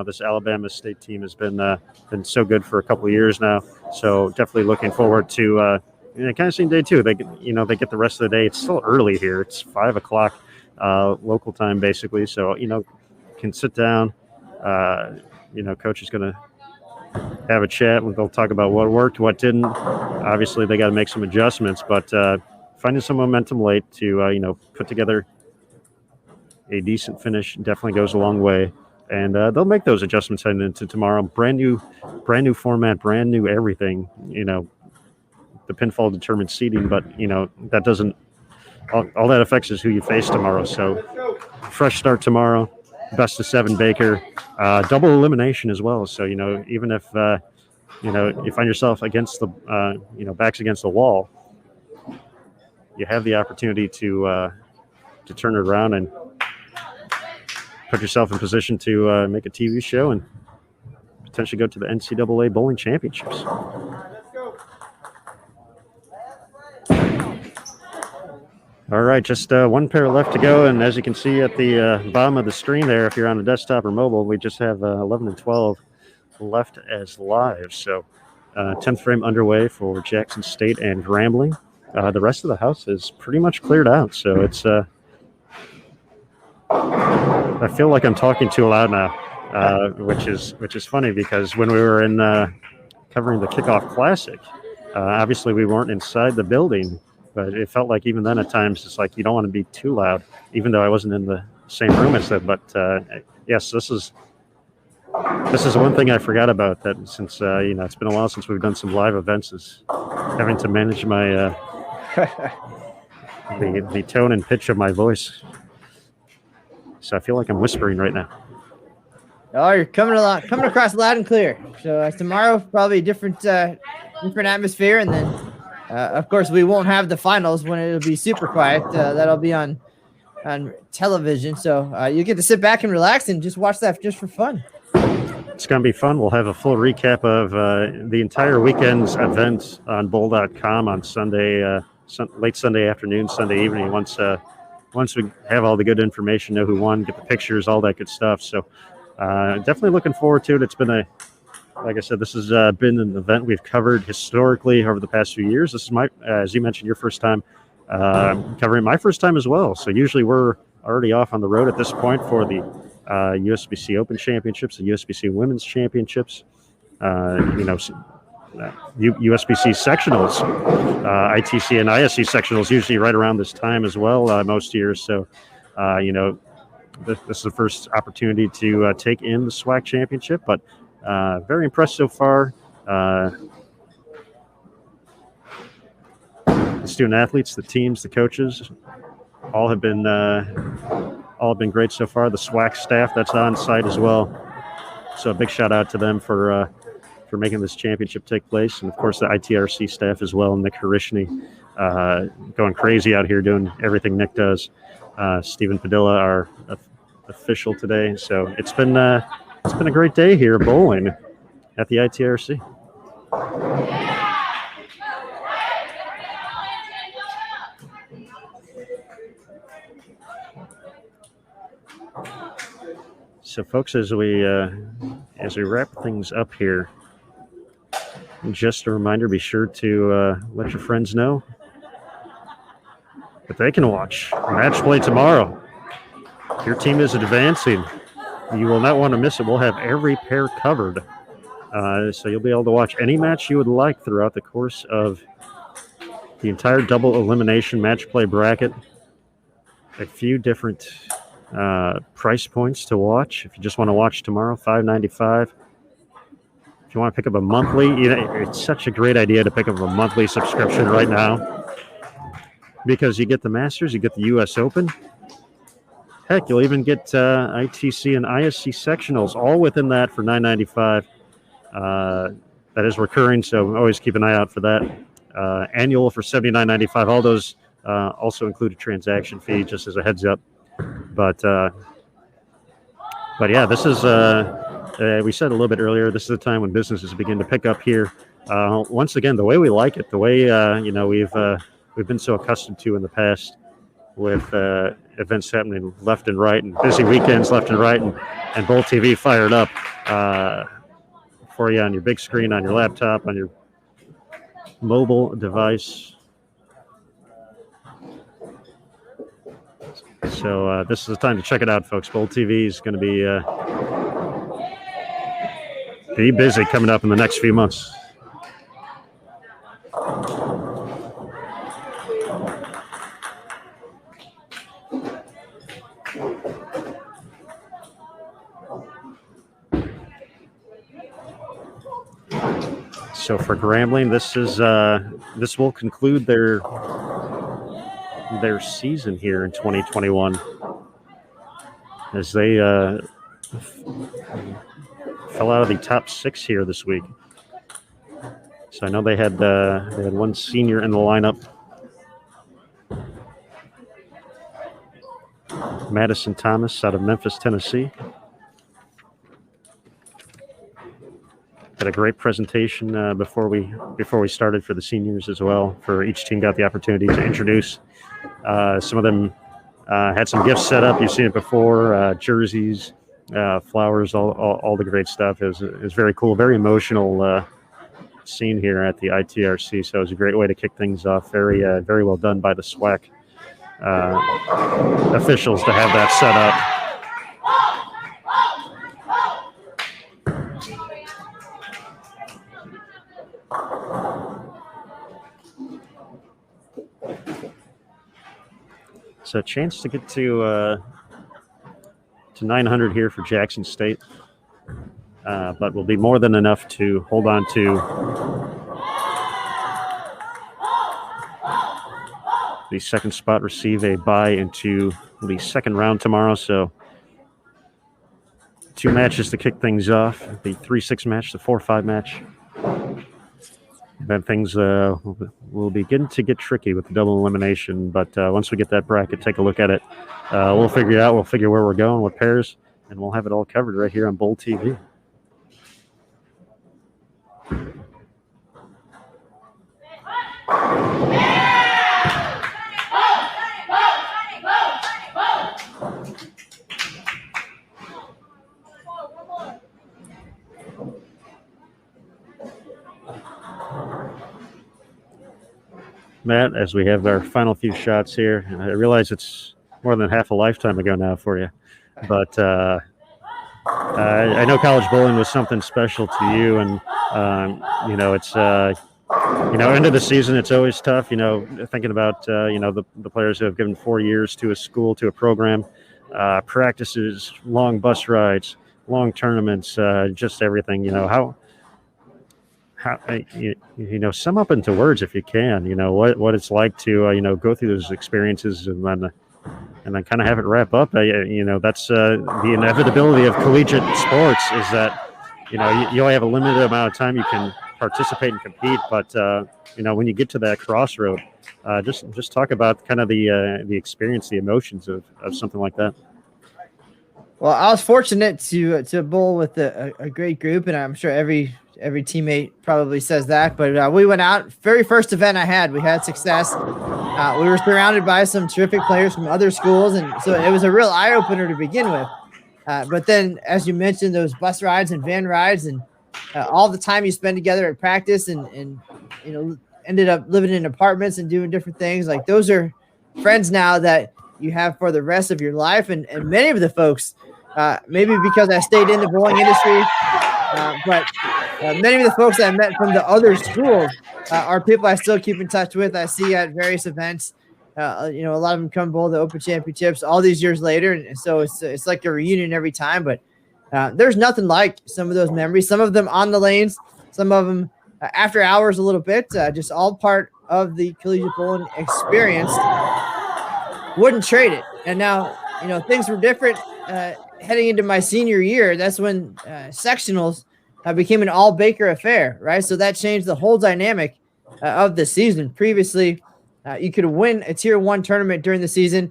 Speaker 1: This Alabama State team has been so good for a couple of years now, so definitely looking forward to. Kind of same day too. They get the rest of the day. It's still early here. It's 5 o'clock local time basically. So can sit down. Coach is going to have a chat. They'll talk about what worked, what didn't. Obviously, they got to make some adjustments, but finding some momentum late to put together a decent finish definitely goes a long way. And they'll make those adjustments heading into tomorrow. Brand new format, brand new everything. The pinfall determines seeding, but that doesn't. All that affects is who you face tomorrow. So, fresh start tomorrow. Best of 7 Baker, double elimination as well. So even if you find yourself against the backs against the wall, you have the opportunity to turn it around and put yourself in position to make a TV show and potentially go to the NCAA bowling championships. All right, just one pair left to go, and as you can see at the bottom of the screen there, if you're on a desktop or mobile, we just have 11 and 12 left as live. So 10th frame underway for Jackson State and Grambling. The rest of the house is pretty much cleared out, so it's I feel like I'm talking too loud now, which is funny because when we were in covering the Kickoff Classic, obviously we weren't inside the building. But it felt like even then at times it's like you don't want to be too loud, even though I wasn't in the same room as them. But yes, this is one thing I forgot about that since it's been a while since we've done some live events is having to manage my the tone and pitch of my voice. So I feel like I'm whispering right now.
Speaker 2: Oh, you're coming across loud and clear. So tomorrow probably a different atmosphere, and then. Of course, we won't have the finals when it'll be super quiet. That'll be on television. So you get to sit back and relax and just watch that just for fun.
Speaker 1: It's going to be fun. We'll have a full recap of the entire weekend's event on bowl.com on Sunday, late Sunday afternoon, Sunday evening. Once we have all the good information, know who won, get the pictures, all that good stuff. So definitely looking forward to it. It's been like I said, this has been an event we've covered historically over the past few years. This is as you mentioned, your first time covering, my first time as well. So usually we're already off on the road at this point for the USBC Open Championships, the USBC Women's Championships, USBC sectionals, ITC and ISC sectionals usually right around this time as well most years. So, this is the first opportunity to take in the SWAC Championship, but very impressed so far. The student athletes, the teams, the coaches, all have been all have been great so far. The SWAC staff that's on site as well. So a big shout out to them for making this championship take place, and of course the ITRC staff as well. Nick Harishny going crazy out here doing everything Nick does. Stephen Padilla, our official today. So it's been a great day here bowling at the ITRC. So, folks, as we wrap things up here, just a reminder: be sure to let your friends know that they can watch match play tomorrow. If your team is advancing, you will not want to miss it. We'll have every pair covered, so you'll be able to watch any match you would like throughout the course of the entire double elimination match play bracket. A few different price points to watch. If you just want to watch tomorrow, $5.95. If you want to pick up a monthly, it's such a great idea to pick up a monthly subscription right now, because you get the Masters, you get the U.S. Open. Heck, you'll even get ITC and ISC sectionals all within that for $9.95. That is recurring, so always keep an eye out for that. Annual for $79.95. All those also include a transaction fee, just as a heads up. But yeah, this is we said a little bit earlier, this is the time when businesses begin to pick up here. Once again, the way we like it, the way we've been so accustomed to in the past, with events happening left and right, and busy weekends left and right, and Bowl TV fired up for you on your big screen, on your laptop, on your mobile device. So this is the time to check it out, folks. Bowl TV is going to be busy coming up in the next few months. So for Grambling, this will conclude their season here in 2021, as they fell out of the top 6 here this week. So I know they had one senior in the lineup, Madison Thomas out of Memphis, Tennessee. Had a great presentation before we started for the seniors as well. For each team got the opportunity to introduce. Some of them had some gifts set up. You've seen it before, jerseys, flowers, all the great stuff. It was very cool, very emotional scene here at the ITRC. So it was a great way to kick things off. Very well done by the SWAC officials to have that set up. So a chance to get to 900 here for Jackson State, but will be more than enough to hold on to the second spot, receive a bye into the second round tomorrow. So 2 matches to kick things off, the 3-6 match, the 4-5 match. Then things will begin to get tricky with the double elimination. But once we get that bracket, take a look at it. We'll figure it out. We'll figure where we're going, what pairs, and we'll have it all covered right here on Bowl TV. Matt, as we have our final few shots here, and I realize it's more than half a lifetime ago now for you, but I know college bowling was something special to you, and it's end of the season, it's always tough, thinking about the players who have given 4 years to a school, to a program, practices, long bus rides, long tournaments, just everything. How sum up into words, if you can, what it's like to go through those experiences, and then and then kind of have it wrap up. That's the inevitability of collegiate sports is that, you only have a limited amount of time you can participate and compete. But, when you get to that crossroad, just talk about kind of the experience, the emotions of something like that.
Speaker 2: Well, I was fortunate to bowl with a great group, and I'm sure every teammate probably says that. But we went out. Very first event I had, we had success. We were surrounded by some terrific players from other schools, and so it was a real eye opener to begin with. But then, as you mentioned, those bus rides and van rides, and all the time you spend together at practice, and ended up living in apartments and doing different things. Like, those are friends now that you have for the rest of your life, and many of the folks, maybe because I stayed in the bowling industry, but many of the folks that I met from the other schools are people I still keep in touch with. I see at various events. A lot of them come bowl the Open Championships all these years later, and so it's like a reunion every time. But there's nothing like some of those memories. Some of them on the lanes, some of them after hours a little bit, just all part of the collegiate bowling experience. Wouldn't trade it. And now, things were different heading into my senior year. That's when sectionals became an all Baker affair, right? So that changed the whole dynamic of the season. Previously, you could win a tier 1 tournament during the season,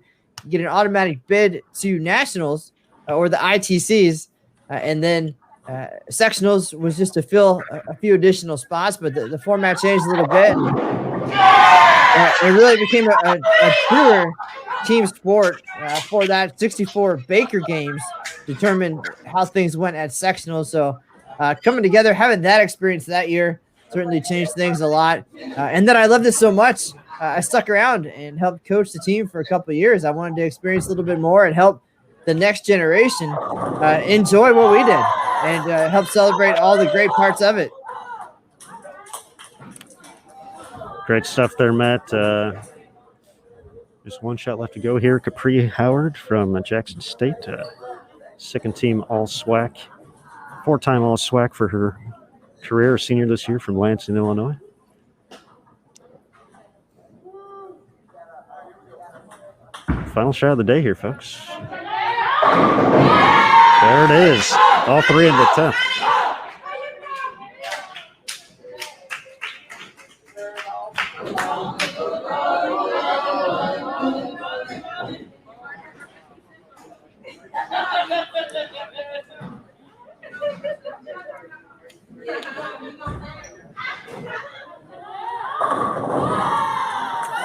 Speaker 2: get an automatic bid to nationals or the ITCs, and then sectionals was just to fill a few additional spots, but the format changed a little bit. It really became a truer team sport for that 64 Baker games determined how things went at sectionals. So coming together, having that experience that year certainly changed things a lot. And then I loved it so much, I stuck around and helped coach the team for a couple of years. I wanted to experience a little bit more and help the next generation enjoy what we did and help celebrate all the great parts of it.
Speaker 1: Great stuff there, Matt. Just one shot left to go here. Capri Howard from Jackson State, second team All SWAC, 4-time All SWAC for her career, senior this year from Lansing, Illinois. Final shot of the day here, folks. There it is. All three in the 10th.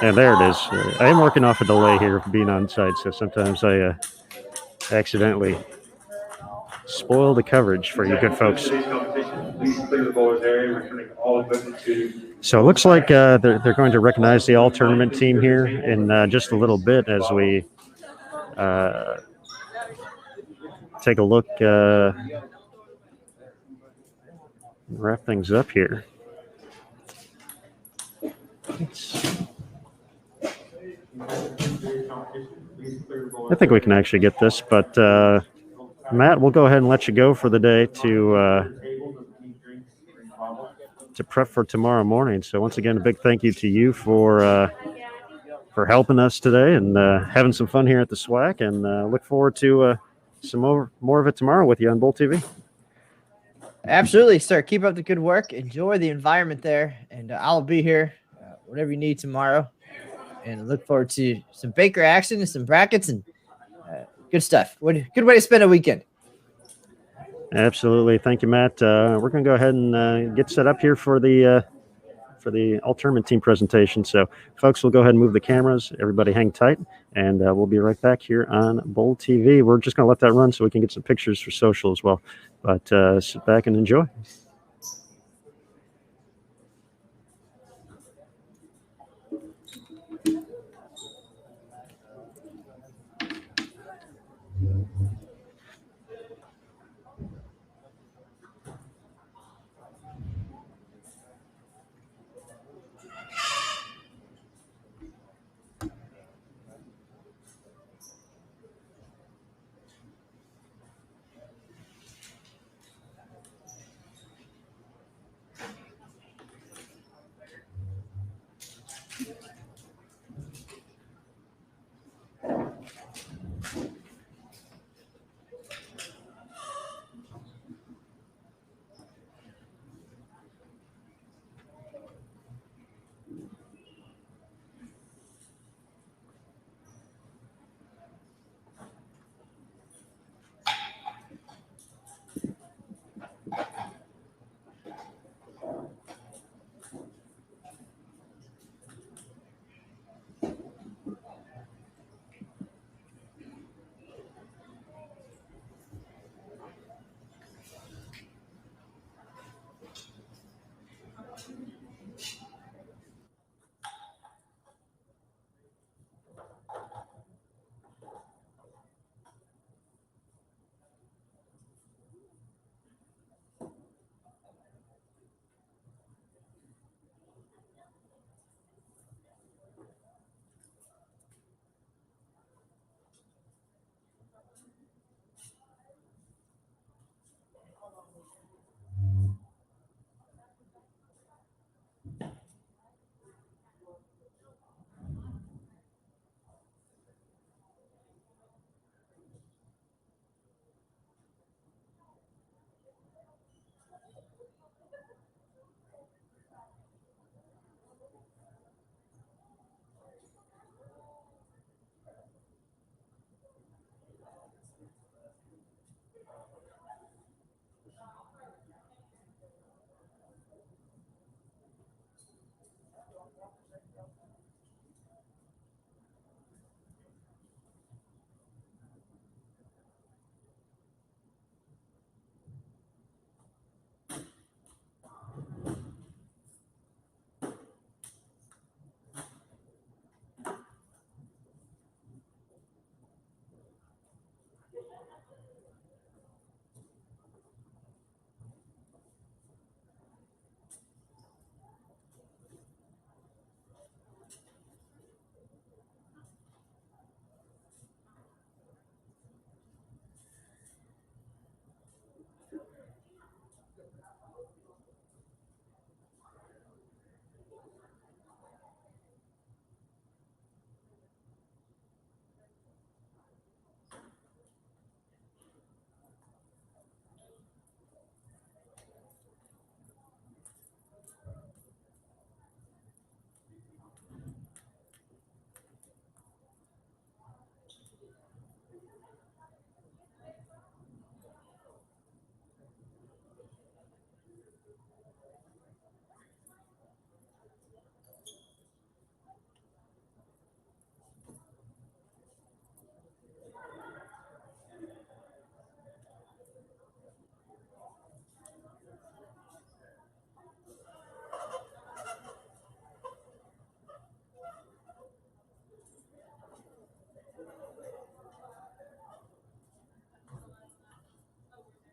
Speaker 1: And there it is. I am working off a delay here of being on site, so sometimes I accidentally spoil the coverage for you good folks. So it looks like they're going to recognize the all-tournament team here in just a little bit as we take a look, wrap things up here. I think we can actually get this, but Matt, we'll go ahead and let you go for the day to prep for tomorrow morning. So once again, a big thank you to you for helping us today and having some fun here at the SWAC, and look forward to some more of it tomorrow with you on Bowl TV.
Speaker 2: Absolutely, sir. Keep up the good work. Enjoy the environment there, and I'll be here whatever you need tomorrow. And look forward to some Baker action and some brackets and good stuff. Good way to spend a weekend.
Speaker 1: Absolutely. Thank you, Matt. We're going to go ahead and get set up here for the all-tournament team presentation. So, folks, we'll go ahead and move the cameras. Everybody hang tight, and we'll be right back here on Bowl TV. We're just going to let that run so we can get some pictures for social as well. But sit back and enjoy.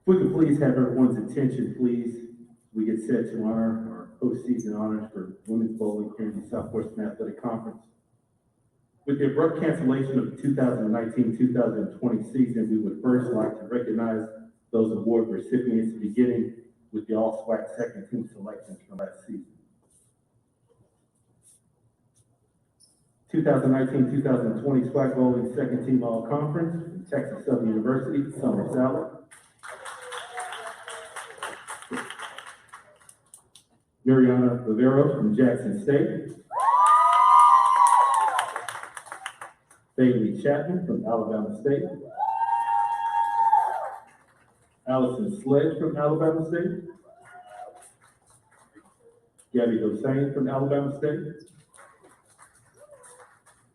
Speaker 3: we could please have everyone's attention, please. We get set to honor our postseason honors for women's bowling here in the Southwestern Athletic Conference. With the abrupt cancellation of the 2019-2020 season, we would first like to recognize those award recipients, beginning with the All-SWAC second team selections from last season. 2019-2020 SWAC Bowling second team all-conference from Texas Southern University, Summer Salad. Mariana Rivero from Jackson State. Bailey Chapman from Alabama State. Allison Sledge from Alabama State. Gabby Hossain from Alabama State.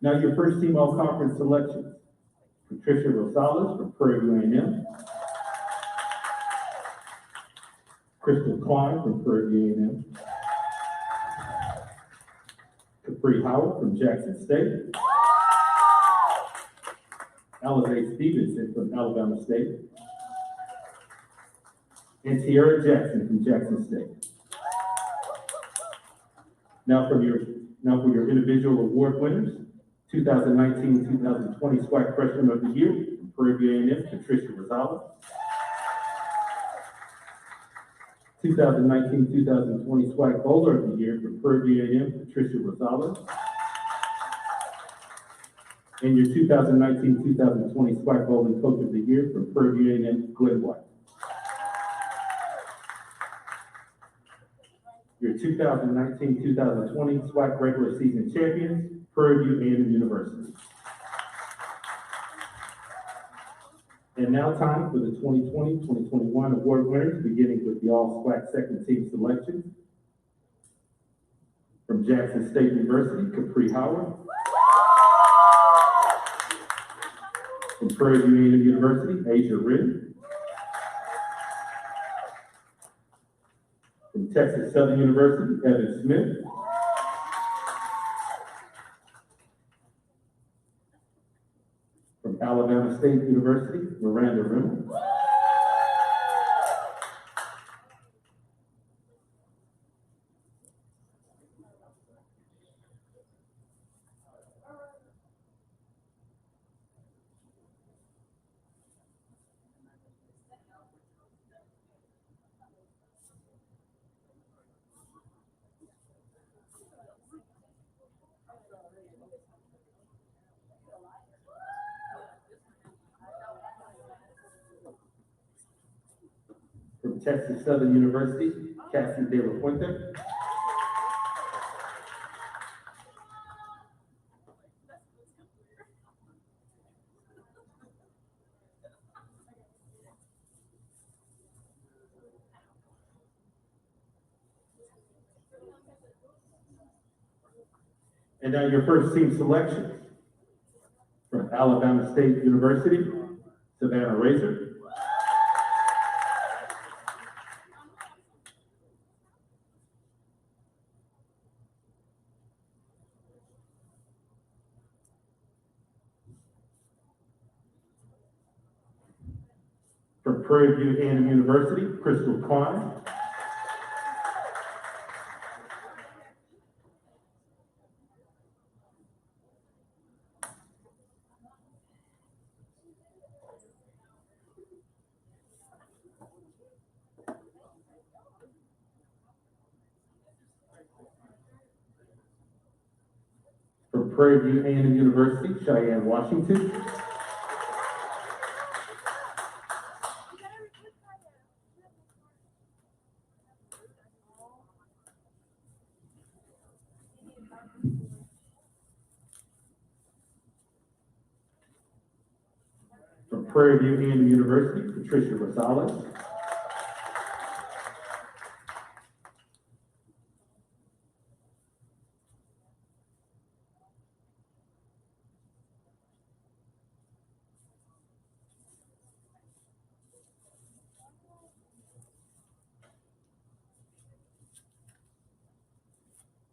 Speaker 3: Now your first team all-conference selections. Patricia Rosales from Prairie View A&M. Crystal Klein from Prairie View A&M. Capri Howard from Jackson State. Alizé Stevenson from Alabama State. And Tiara Jackson from Jackson State. Now for your individual award winners. 2019-2020 SWAC Freshman of the Year from Prairie View A&M, Patricia Rosales. 2019-2020 SWAC Bowler of the Year from Prairie View A&M, Patricia Rosales. And your 2019-2020 SWAC Bowling Coach of the Year from Prairie View A&M, Glenn White. Your 2019-2020 SWAC Regular Season Champions, Prairie View A&M University. And now time for the 2020-2021 award winners, beginning with the All-SWAC second team selections. From Jackson State University, Capri Howard. From Prairie View A&M University, Asia Ridden. From Texas Southern University, Evan Smith. From Alabama State University, Miranda Rimmel. From Texas Southern University, Cassie De La Fuente. And now your first team selections. From Alabama State University, Savannah Razor. From Prairie View A&M University, Crystal Klein. From Prairie View A&M University, Cheyenne Washington. From Prairie View A&M University, Patricia Rosales.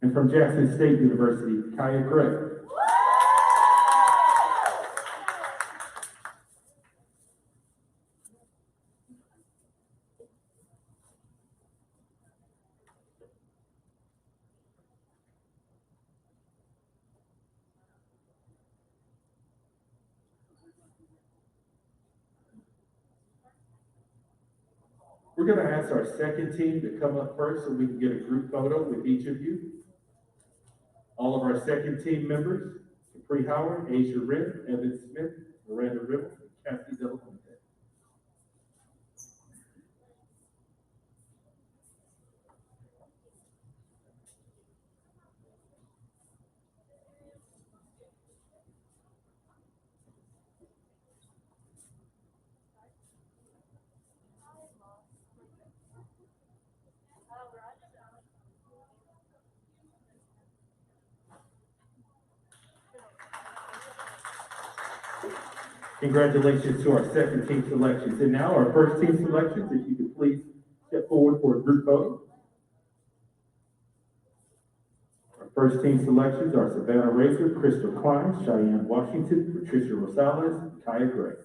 Speaker 3: And from Jackson State University, Kaya Gray. We're going to ask our second team to come up first so we can get a group photo with each of you. All of our second team members, Capri Howard, Asia Riff, Evan Smith, Miranda Ribble, and Kathy Delafonte. Congratulations to our second team selections. And now our first team selections, if you could please step forward for a group photo. Our first team selections are Savannah Racer, Crystal Klein, Cheyenne Washington, Patricia Rosales, and Kaya Gray.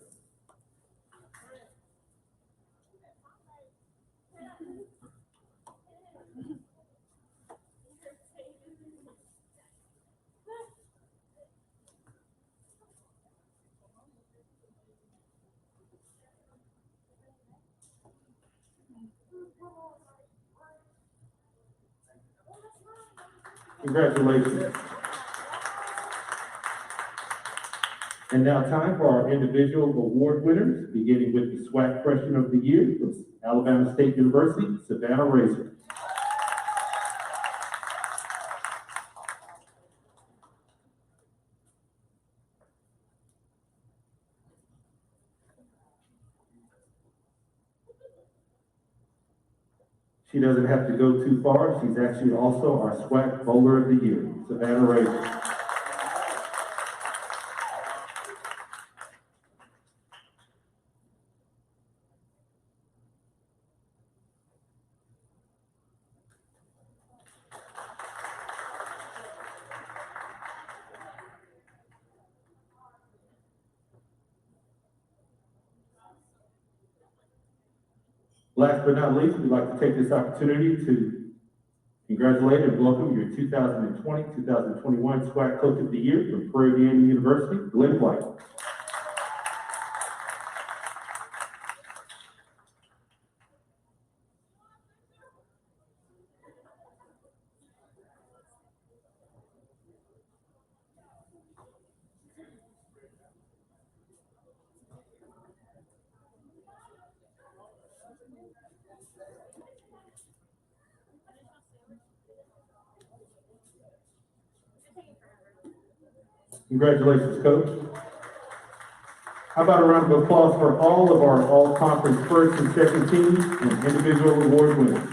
Speaker 3: Congratulations. And now time for our individual award winners, beginning with the SWAC Freshman of the Year from Alabama State University, Savannah Racer. She doesn't have to go too far. She's actually also our SWAC Bowler of the Year, Savannah Racer. Last but not least, we'd like to take this opportunity to congratulate and welcome your 2020-2021 SWAC Coach of the Year from Prairie View University, Glenn White. Congratulations, Coach. How about a round of applause for all of our all-conference first and second teams and individual award winners.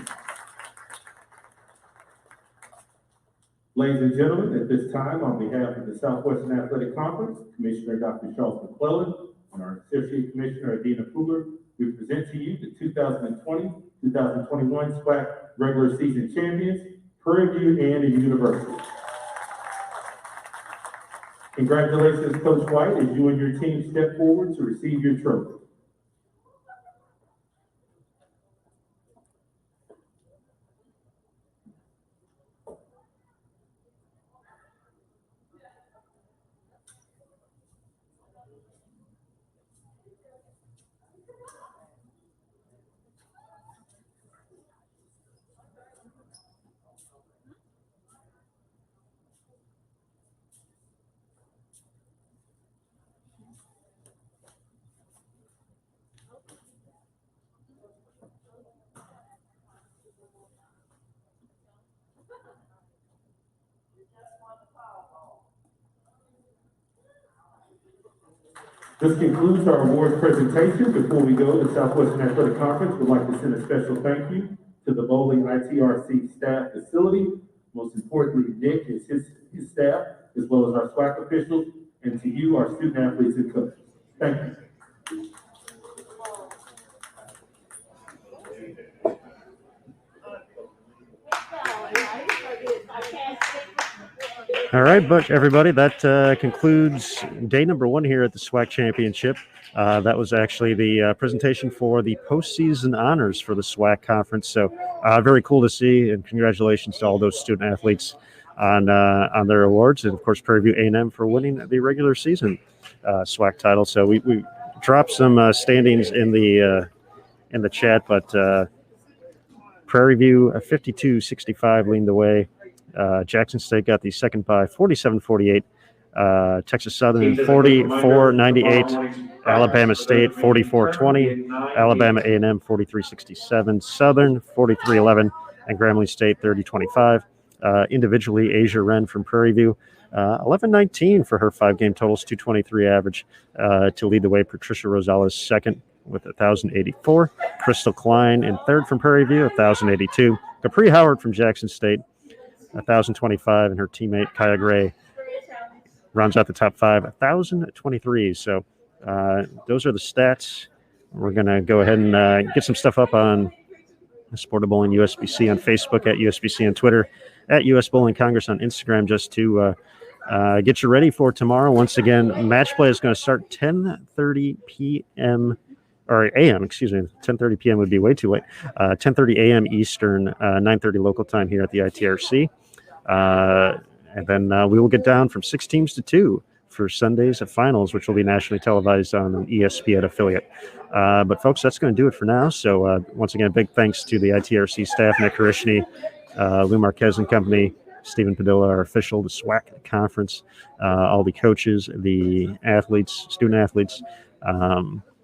Speaker 3: Ladies and gentlemen, at this time, on behalf of the Southwestern Athletic Conference, Commissioner Dr. Charles McClellan and our Associate Commissioner Adina Fuller, we present to you the 2020-2021 SWAC regular season champions, Prairie View and University. Congratulations, Coach White, as you and your team step forward to receive your trophy. This concludes our awards presentation. Before we go, the Southwestern Athletic Conference would like to send a special thank you to the Bowling ITRC staff facility, most importantly, Nick and his staff, as well as our SWAC officials, and to you, our student athletes and coaches. Thank you.
Speaker 1: All right, but everybody, that concludes day number one here at the SWAC Championship. That was actually the presentation for the postseason honors for the SWAC conference. So very cool to see, and congratulations to all those student athletes on their awards, and of course Prairie View A&M for winning the regular season SWAC title. So we dropped some standings in in the chat, but Prairie View 52-65 leaned the way. Jackson State got the second bye 47-48. Texas Southern 44-98. Alabama State 44-20. Alabama A&M 43-67. Southern 43-11. And Grambling State 30-25. Individually, Asia Wren from Prairie View 11-19 for her 5-game totals, 223 average. To lead the way, Patricia Rosales second with 1,084. Crystal Klein in third from Prairie View, 1,082. Capri Howard from Jackson State, 1,025, and her teammate Kaya Gray rounds out the top 5, 1,023. So those are the stats. We're going to go ahead and get some stuff up on Sport of Bowling USBC on Facebook, at USBC on Twitter, at US Bowling Congress on Instagram, just to get you ready for tomorrow. Once again, match play is going to start 10:30 p.m. or a.m. Excuse me, 10:30 p.m. would be way too late. 10:30 a.m. Eastern, 9:30 local time here at the ITRC, and then we will get down from 6 teams to 2 for Sundays at finals, which will be nationally televised on an ESPN affiliate. But folks, that's going to do it for now. So once again, big thanks to the ITRC staff, Nick Harishny, Lou Marquez and company, Stephen Padilla, our official, the SWAC conference, all the coaches, the athletes, student athletes,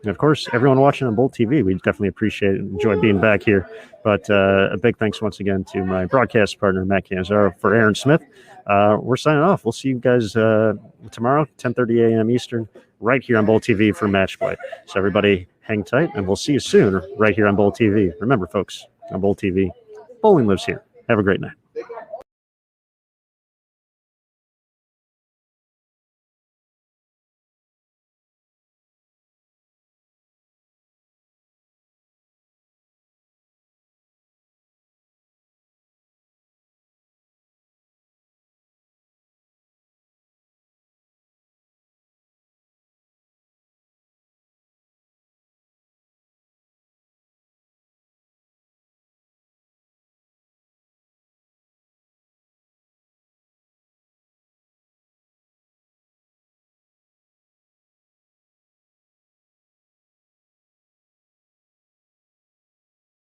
Speaker 1: and of course, everyone watching on Bolt TV. We definitely appreciate it and enjoy being back here. But a big thanks once again to my broadcast partner, Matt Canzaro. For Aaron Smith, we're signing off. We'll see you guys tomorrow, 10:30 a.m. Eastern, right here on Bolt TV for Match Play. So everybody hang tight, and we'll see you soon right here on Bolt TV. Remember, folks, on Bolt TV, bowling lives here. Have a great night.